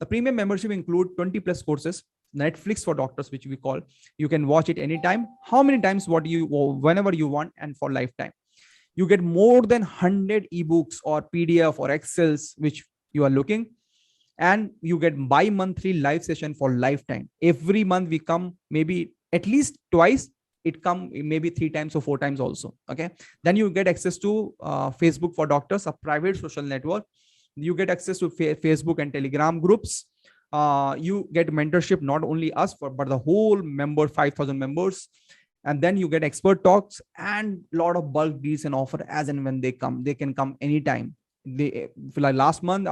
The premium membership include 20 plus courses, Netflix for doctors, which we call. You can watch it anytime, how many times, whenever you want, and for lifetime. You get more than 100 ebooks or PDF or Excels, which you are looking, and you get bi-monthly live session for lifetime. Every month we come, maybe at least twice, it come maybe 3 times or 4 times also. Okay, then you get access to Facebook for doctors, a private social network. You get access to Facebook and Telegram groups. You get mentorship, not only us, but the whole 5,000 members. And then you get expert talks and a lot of bulk deals and offer as and when they come. They can come anytime. Like last month,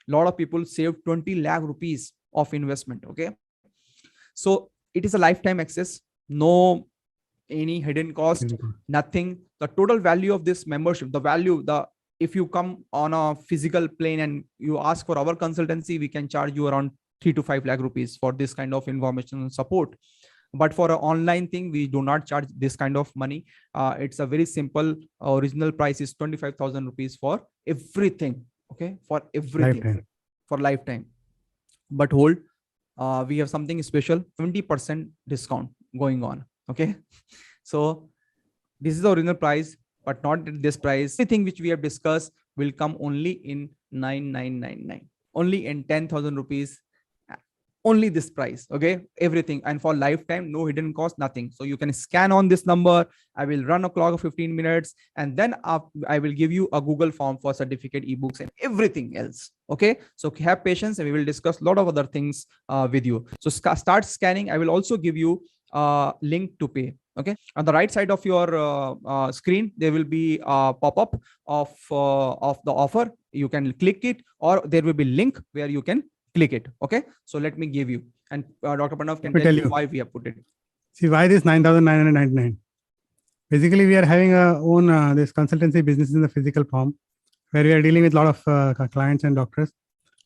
A lot of people save 20 lakh rupees of investment. Okay. So it is a lifetime access, no any hidden cost, nothing. The total value of this membership, the value, if you come on a physical plane and you ask for our consultancy, we can charge you around 3 to 5 lakh rupees for this kind of information and support. But for an online thing, we do not charge this kind of money. It's a very simple. Original price is 25,000 rupees for everything. Okay, for everything, Lifetime. for lifetime. But hold, we have something special, 20% discount going on. Okay, so this is the original price, but not at this price. Everything which we have discussed will come only in 9999, only in 10,000 rupees. Only this price. Okay, everything, and for lifetime, no hidden cost, nothing. So you can scan on this number. I will run a clock of 15 minutes, and then I will give you a Google form for certificate, ebooks, and everything else. Okay, so have patience, and we will discuss a lot of other things with you. So start scanning. I will also give you a link to pay. Okay, on the right side of your screen, there will be a pop-up of the offer. You can click it, or there will be link where you can click it. Okay, so let me give you, and Dr. Pranav can tell you why we have put it. See, why this 9,999? Basically, we are having our own this consultancy business in the physical form, where we are dealing with a lot of clients and doctors.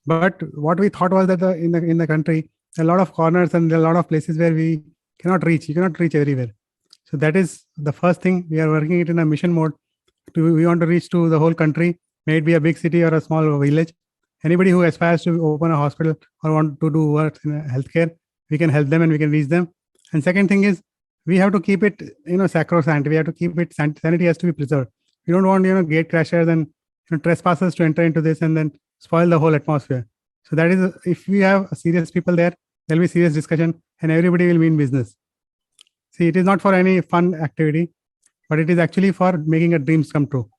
But what we thought was that in the country, a lot of corners and a lot of places where we cannot reach. You cannot reach everywhere. So that is the first thing. We are working it in a mission mode. We want to reach to the whole country, may it be a big city or a small village. Anybody who aspires to open a hospital or want to do work in healthcare, we can help them and we can reach them. And second thing is, we have to keep it, sacrosanct. We have to keep it, sanity has to be preserved. We don't want, gate crashers and trespassers to enter into this and then spoil the whole atmosphere. So that is, if we have serious people there, there'll be serious discussion and everybody will mean business. See, it is not for any fun activity, but it is actually for making a dreams come true.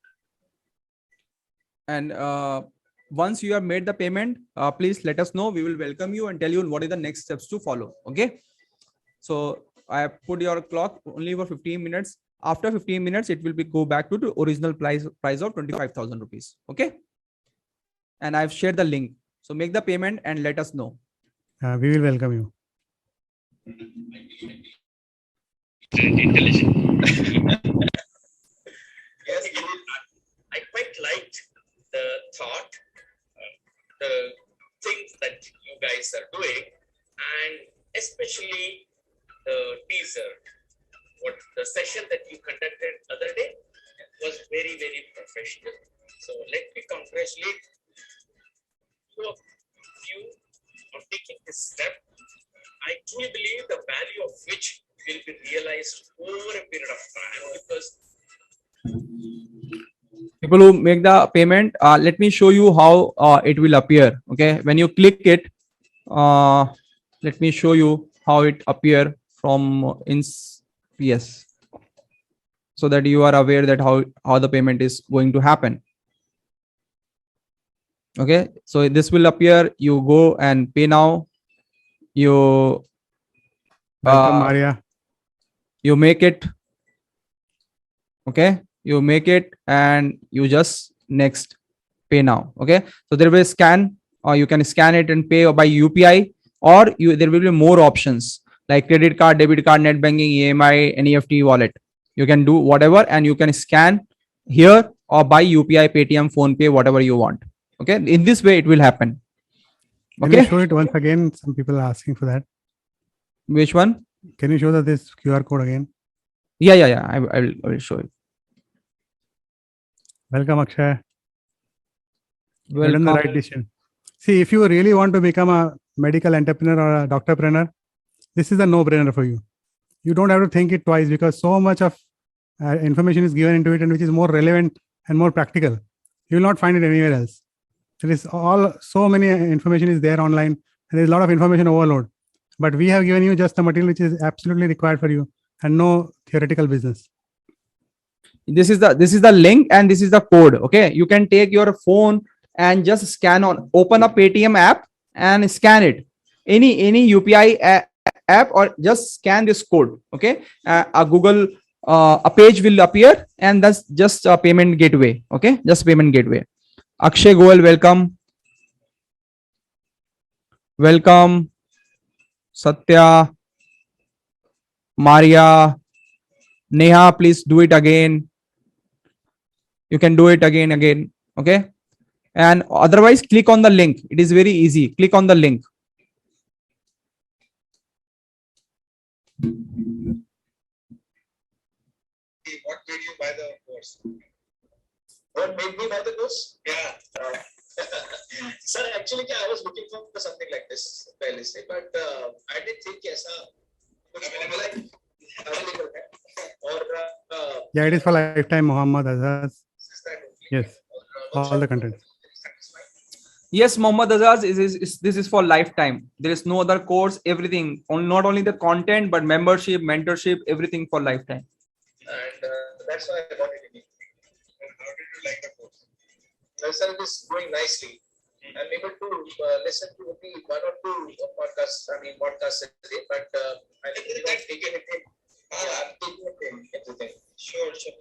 And once you have made the payment, please let us know. We will welcome you and tell you what is the next steps to follow. Okay. So I have put your clock only for 15 minutes. After 15 minutes, it will go back to the original price of 25,000 rupees. Okay. And I've shared the link. So make the payment and let us know. We will welcome you. Intelligent. Yes, I quite liked the thought, the things that you guys are doing, and especially the teaser. What the session that you conducted other day was very, very professional. So let me congratulate you on taking this step. I truly believe the value of which will be realized over a period of time, because people who make the payment, let me show you how it will appear. Okay, when you click it, let me show you how it appear from yes, so that you are aware that how the payment is going to happen. Okay, so this will appear. You go and pay now. You Welcome, Maria. You make it. Okay, you make it and you just next, pay now. Okay, so there will be a scan, or you can scan it and pay by UPI, or there will be more options like credit card, debit card, net banking, EMI, NEFT, wallet. You can do whatever, and you can scan here or by UPI, Paytm, Phone Pay, whatever you want. Okay, in this way it will happen. Okay, can you show it once again? Some people are asking for that. Which one? Can you show that this QR code again? Yeah. I will show it. Welcome, Akshay. Well done, Welcome. the right decision. See, if you really want to become a medical entrepreneur or a doctorpreneur, this is a no-brainer for you. You don't have to think it twice, because so much of information is given into it, and which is more relevant and more practical. You will not find it anywhere else. There is so many information is there online, and there is a lot of information overload. But we have given you just the material which is absolutely required for you, and no theoretical business. This is the link, and this is the code. Okay, you can take your phone and just open a Paytm app and scan it. Any UPI app, or just scan this code. Okay, a Google a page will appear, and that's just a payment gateway. Okay, just payment gateway. Akshay Goel, welcome. welcome. Satya, Maria, Neha, please do it again. You can do it again. Okay. And otherwise, click on the link. It is very easy. Click on the link. What made you buy the course? What made me buy the course? Yeah. Sir, actually, I was looking for something like this, but I didn't think ऐसा कुछ online available है. Or Yeah, it is for lifetime, Muhammad Azaz. is that only? Yes, all the content. Yes, Mohammad Azaz, this is for lifetime. There is no other course, everything, not only the content, but membership, mentorship, everything for lifetime. And that's why I bought it in. And how did you like the course? Sir, it is going nicely. I'm able to listen to only one or two podcasts a day, but I think I'm taking it in. I'm taking it in everything. Sure. So,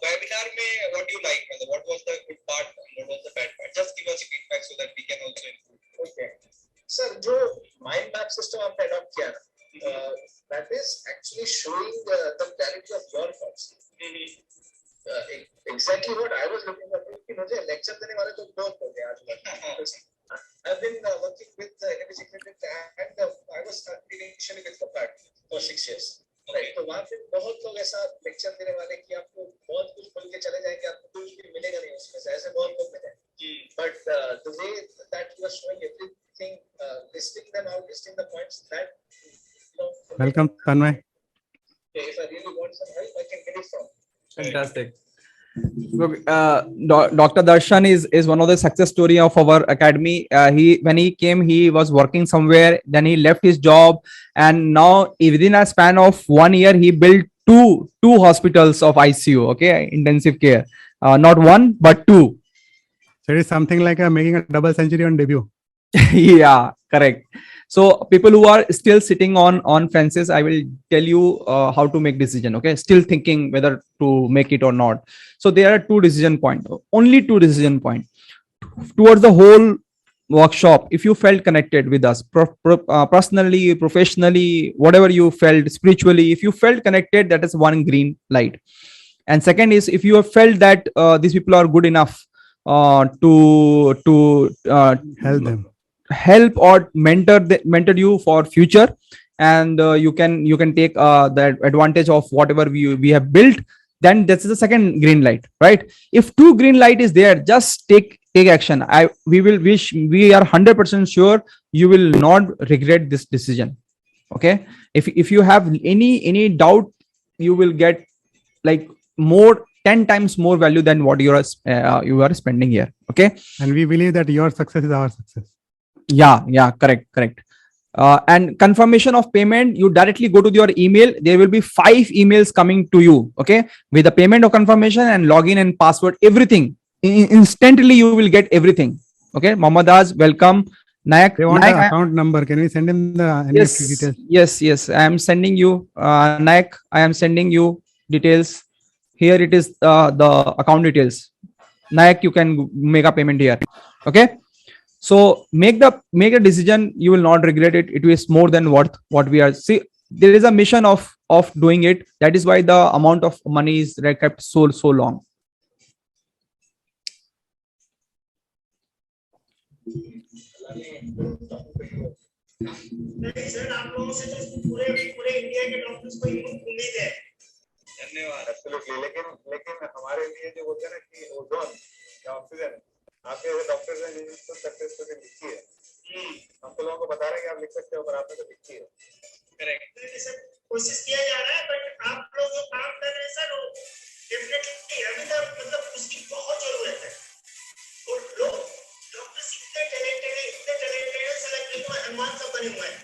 webinar में what do you like? What was the good part and what was the bad part? Just give us feedback so that we can also improve. Okay. Sir, जो mind map system आपने adopt किया ना, that is actually showing the clarity of your thoughts. Exactly what I was looking for. कि मुझे lecture देने वाले तो बहुत हो गए आज. I've been working with NBC and I was initially with Kapad for 6 years. Right. तो वहाँ पे बहुत लोग ऐसा लेक्चर देने वाले कि आपको बहुत कुछ बोल के चले जाएंगे, आपको कुछ भी मिलेगा नहीं उसमें से, ऐसे बहुत लोग मिले. But the way that you are showing everything, listing them out, listing the points that, Welcome, Tanmay. if I really want some help, I can get it from. Fantastic. Dr. Darshan is one of the success story of our academy. When he came, he was working somewhere, then he left his job, and now within a span of 1 year, he built two hospitals of ICU, okay, intensive care, not one but two. So it is something like making a double century on debut. Yeah, correct. So people who are still sitting on fences, I will tell you how to make decision. Okay, still thinking whether to make it or not. So there are only two decision point towards the whole workshop. If you felt connected with us personally, professionally, whatever you felt spiritually, if you felt connected, that is one green light. And second is, if you have felt that these people are good enough to help or mentor you for future, and you can take the advantage of whatever we have built, then this is the second green light, right? If two green light is there, just take action. We are 100% sure you will not regret this decision. Okay, if you have any doubt, you will get like 10 times more value than what you are spending here. Okay, and we believe that your success is our success. Yeah, correct. And confirmation of payment, you directly go to your email. There will be 5 emails coming to you, okay, with the payment of confirmation and login and password, everything. Instantly you will get everything. Okay, Mohammadaz, welcome. Nayak, they want the account number. Can we send him the NEFT details? Yes, I am sending you, Nayak, I am sending you details. Here it is, the account details. Nayak, you can make a payment here. Okay. So make a decision. You will not regret it. It is more than what we are. See, there is a mission of doing it. That is why the amount of money is kept so long. धन्यवाद. Absolutely. लेकिन हमारे लिए जो होता है ना कि ozone या ऑक्सीजन, आपके डॉक्टर ने जिसको सक्सेस स्टोरी लिखी है, हम तो लोगों को बता रहे हैं कि आप लिख सकते हो, पर आपने तो लिखी है. करेक्ट. सर कोशिश किया जा रहा है, बट आप लोग जो काम कर रहे हैं सर, डेफिनेटली अभी तक मतलब उसकी बहुत जरूरत है. और लोग डॉक्टर इतने टैलेंटेड है सर, बिल्कुल हनुमान सब बने हुए हैं.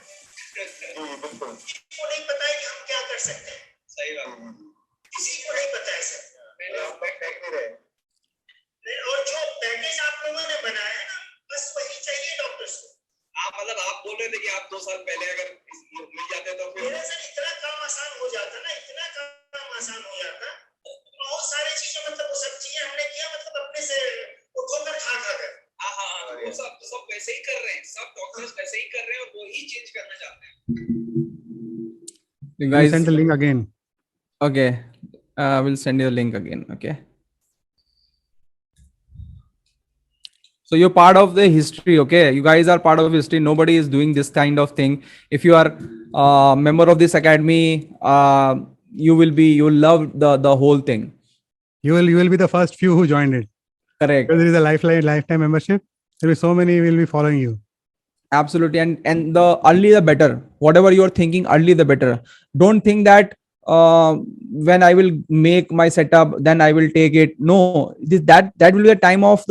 बिल्कुल. किसी को नहीं पता है कि हम क्या कर सकते हैं. सही बात. किसी को नहीं पता है सर. आप बैक नहीं रहे. और जो पैकेज आप लोगों ने बनाया है ना, बस वही चाहिए डॉक्टर्स को. आप बोल रहे थे कि आप 2 साल पहले अगर मिल जाते तो फिर सर इतना काम आसान हो जाता ना, इतना काम आसान हो जाता. बहुत सारी चीजें, मतलब वो सब चीजें हमने किया, मतलब अपने से उठोकर खा कर. हाँ, वो सब लोग वैसे ही कर रहे हैं, सब डॉक्टर्स वैसे ही कर रहे हैं और वो ही चेंज करना चाहते हैं. You You guys, send the link again. okay, we'll send you the link again. Okay. So you're part of the history. Okay, you guys are part of history. Nobody is doing this kind of thing. If you are a member of this academy, you'll love the whole thing. You will be the first few who joined it. Correct. Because there is a lifetime membership. There will be so many will be following you. Absolutely. And the early the better. Whatever you're thinking, early the better. Don't think that when I will make my setup, then I will take it. No, that will be the time of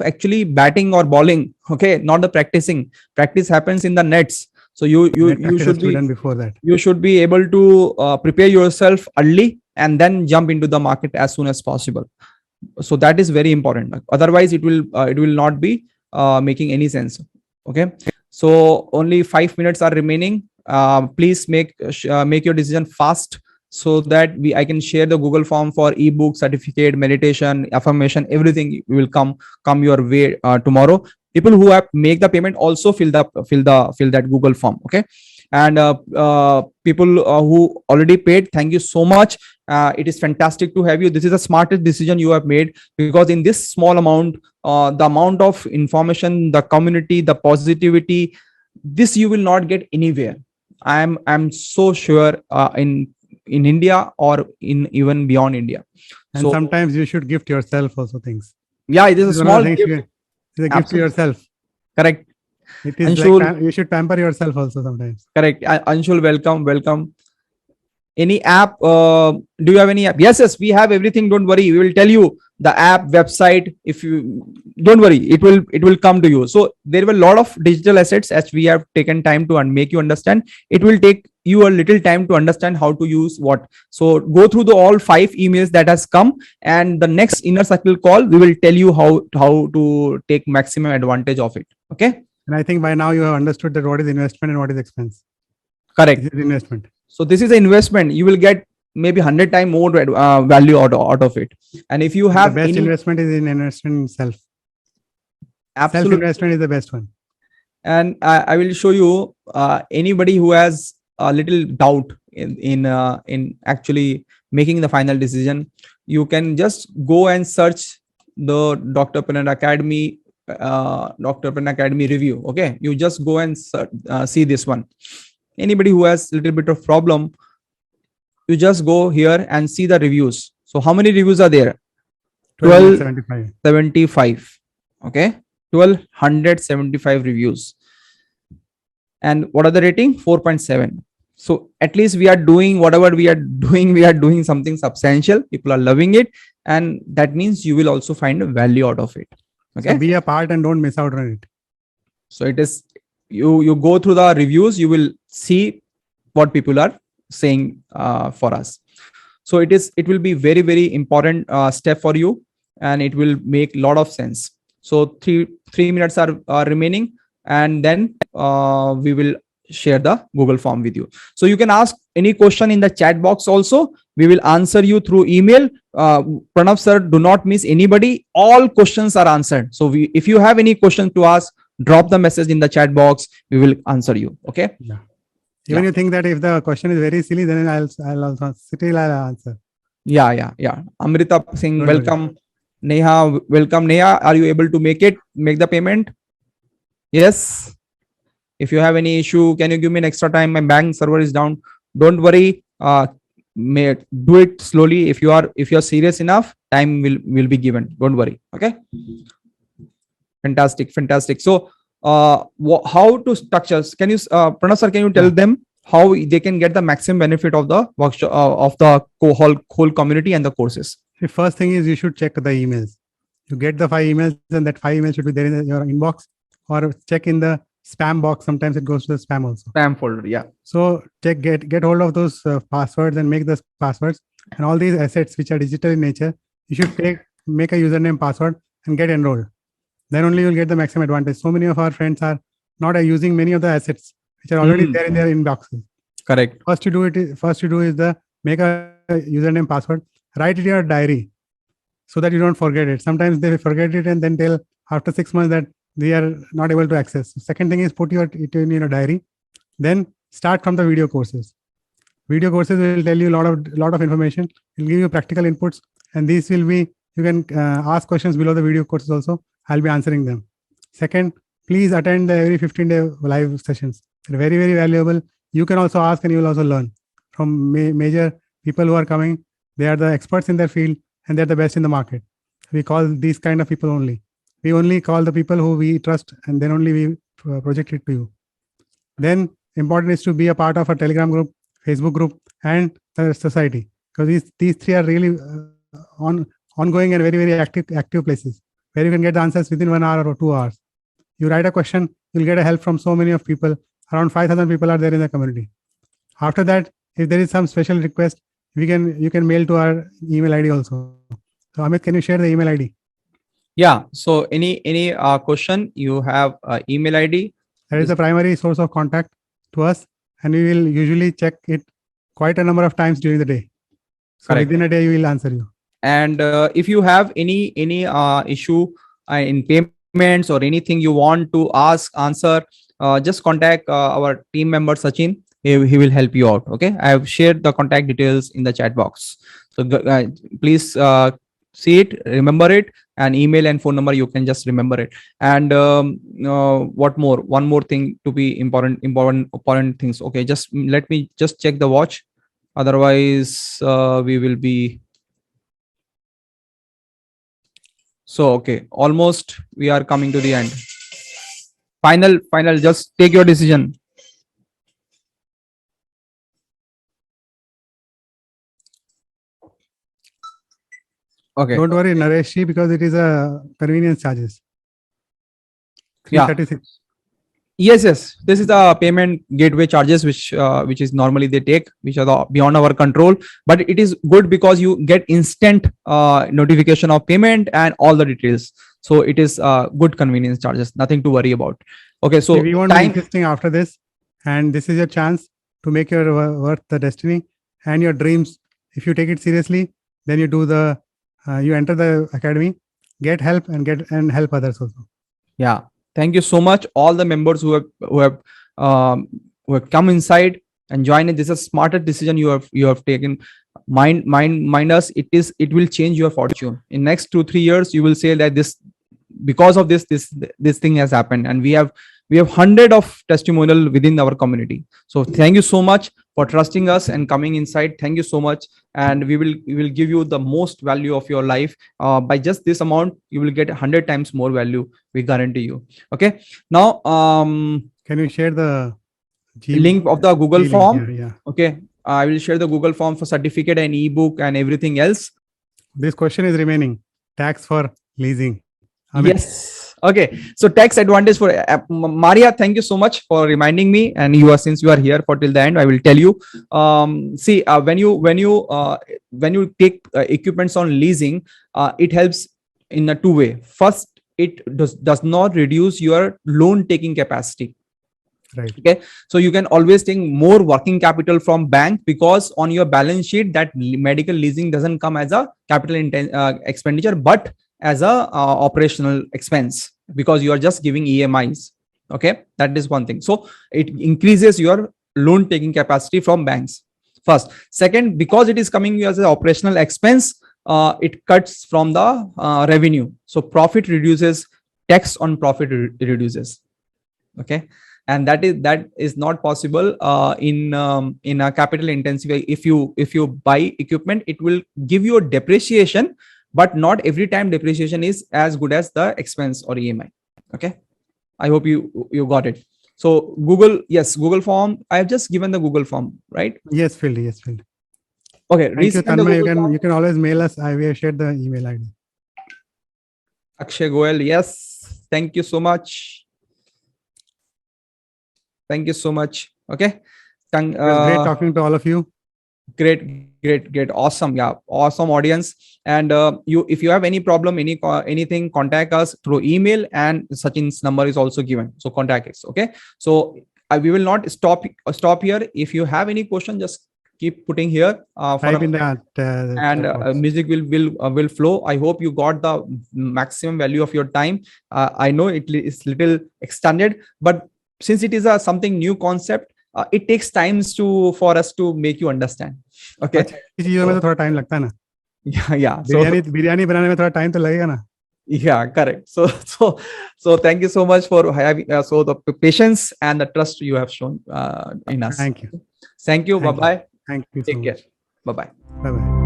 actually batting or bowling. Okay, not the practicing. Practice happens in the nets. So you should be done before that. You should be able to prepare yourself early and then jump into the market as soon as possible. So that is very important. Otherwise, it will not be making any sense. Okay, so only 5 minutes are remaining. Please make your decision fast so that I can share the Google form for ebook, certificate, meditation, affirmation, everything will come your way tomorrow. People who have make the payment also fill that Google form. Okay, and people who already paid, thank you so much. It is fantastic to have you. This is the smartest decision you have made, because in this small amount, the amount of information, the community, the positivity, this you will not get anywhere. I'm so sure in India or in even beyond India. And So sometimes you should gift yourself also things. yeah, it is a This is one small of the things gift. it's a gift to Absolutely. yourself. Correct. It is Anshul. like you should pamper yourself also sometimes. Correct. Anshul, welcome. Any app? Do you have any app? Yes, we have everything. Don't worry. We will tell you the app, website. If you don't worry, it will come to you. So there were a lot of digital assets, as we have taken time to make you understand. It will take you a little time to understand how to use what. So go through the all 5 emails that has come, and the next inner circle call, we will tell you how to take maximum advantage of it. Okay. And I think by now you have understood that what is investment and what is expense. Correct. This is investment. So this is an investment. You will get maybe 100 times more value out of it. And if you have the best investment is in investment in self. absolute Self-investment is the best one. And I will show you anybody who has a little doubt in actually making the final decision. You can just go and search the Doctorpreneur Academy, Doctorpreneur Academy review. Okay, you just go and see this one. Anybody who has a little bit of problem, you just go here and see the reviews. So how many reviews are there? 1275. Okay, 1275 reviews. And what are the rating? 4.7. So at least we are doing whatever we are doing. We are doing something substantial. People are loving it, and that means you will also find a value out of it. Okay. So be a part and don't miss out on it. So it is you go through the reviews. You will see what people are saying for us. So it will be very, very important step for you, and it will make a lot of sense. So three minutes are remaining, and then we will share the Google form with you. So you can ask any question in the chat box also. We will answer you through email. Pranav sir, do not miss anybody. All questions are answered. So if you have any question to ask, drop the message in the chat box. We will answer you. Okay. Yeah. Even you think that if the question is very silly, then I'll also still answer. Yeah. Amrita Singh, welcome. Neha, welcome. Neha, are you able to make the payment? Yes. If you have any issue, can you give me an extra time? My bank server is down. Don't worry. Do it slowly. If you are serious enough, time will be given. Don't worry. Okay. Fantastic. So how to structure? Can you, Pranav sir, can you tell them how they can get the maximum benefit of the workshop of the whole community and the courses? The first thing is you should check the emails. You get the 5 emails, and that 5 emails should be there in your inbox, or check in the spam box. Sometimes it goes to the spam also. Spam folder, yeah. So get hold of those passwords and make the passwords, and all these assets which are digital in nature. You should make a username, password, and get enrolled. Then only you'll get the maximum advantage. So many of our friends are not using many of the assets which are already there in their inboxes. Correct. First you do is make a username, password, write it in your diary so that you don't forget it. Sometimes they forget it and then tell after 6 months that they are not able to access. Second thing is put it in your diary. Then start from the video courses. Video courses will tell you a lot of information. It will give you practical inputs, and these will be, you can ask questions below the video courses also. I'll be answering them. Second, please attend the every 15-day live sessions. They're very, very valuable. You can also ask and you will also learn from major people who are coming. They are the experts in their field and they're the best in the market. We call these kind of people only. We only call the people who we trust, and then only we project it to you. Then important is to be a part of a Telegram group, Facebook group, and the society, because these three are really ongoing and very, very active places where you can get the answers within 1 hour or 2 hours. You write a question, you'll get a help from so many of people. Around 5,000 people are there in the community. After that, if there is some special request, you can mail to our email ID also. So Amit, can you share the email ID? Yeah. So any question, you have email ID. That is the primary source of contact to us, and we will usually check it quite a number of times during the day. So Correct. within a day, we will answer you. And if you have any issue in payments or anything you want to answer, just contact our team member Sachin. He will help you out. Okay, I have shared the contact details in the chat box. So please see it, remember it, and email and phone number, you can just remember it. And what more? One more thing to be important things. Okay, just let me just check the watch. Otherwise, we will be. So, okay, almost we are coming to the end. Final, just take your decision. Okay. Don't worry, Naresh, because it is a convenience charges. Yeah. 336. Yes. This is the payment gateway charges, which is normally they take, which are beyond our control. But it is good because you get instant notification of payment and all the details. So it is good convenience charges. Nothing to worry about. Okay, so we won't be interesting after this, and this is your chance to make your worth the destiny and your dreams. If you take it seriously, then you do you enter the academy, get help, and help others also. Yeah. Thank you so much, all the members who have come inside and joined. This is a smarter decision you have taken. Mind us, it will change your fortune. In next 2-3 years, you will say that because of this thing has happened, and we have 100 of testimonial within our community. So thank you so much for trusting us and coming inside. Thank you so much, and we will give you the most value of your life. By just this amount, you will get 100 times more value. We guarantee you. Okay. Now, can you share the link of the Google form? Here, yeah. Okay. I will share the Google form for certificate and ebook and everything else. This question is remaining: tax for leasing. Yes. Okay. So tax advantage for Maria. Thank you so much for reminding me. And since you are here for till the end, I will tell you. See, when you take equipments on leasing, it helps in a two way. First, it does not reduce your loan taking capacity. Right. Okay. So you can always take more working capital from bank, because on your balance sheet, that medical leasing doesn't come as a capital expenditure, but as a operational expense, because you are just giving EMIs. Okay, that is one thing. So it increases your loan taking capacity from banks. First. Second, because it is coming as an operational expense, it cuts from the revenue. So profit reduces, tax on profit reduces. Okay, and that is not possible in a capital intensive. If you buy equipment, it will give you a depreciation, but not every time depreciation is as good as the expense or EMI. Okay, I hope you got it. So Google form. I have just given the Google form, right? Yes, filled. Okay. Thank you, Tanmay. You can always mail us. We have shared the email ID. Akshay Goel. Yes. Thank you so much. Thank you so much. Okay. It was great talking to all of you. Great. Awesome. Yeah. Awesome audience. And if you have any problem, anything, contact us through email, and Sachin's number is also given. So contact us. Okay. So we will not stop here. If you have any question, just keep putting here for Type in the and chat box. music will flow. I hope you got the maximum value of your time. I know is little extended, but since it is a something new concept, it takes times for us to make you understand. Okay. अच्छी चीजों में तो थोड़ा time लगता है ना. Yeah. So biryani बनाने में थोड़ा टाइम तो लगेगा ना. yeah, correct. So thank you so much for having so the patience and the trust you have shown in us. Thank you. Thank you. Bye bye. Thank you so Take care. much. Bye bye. Bye bye.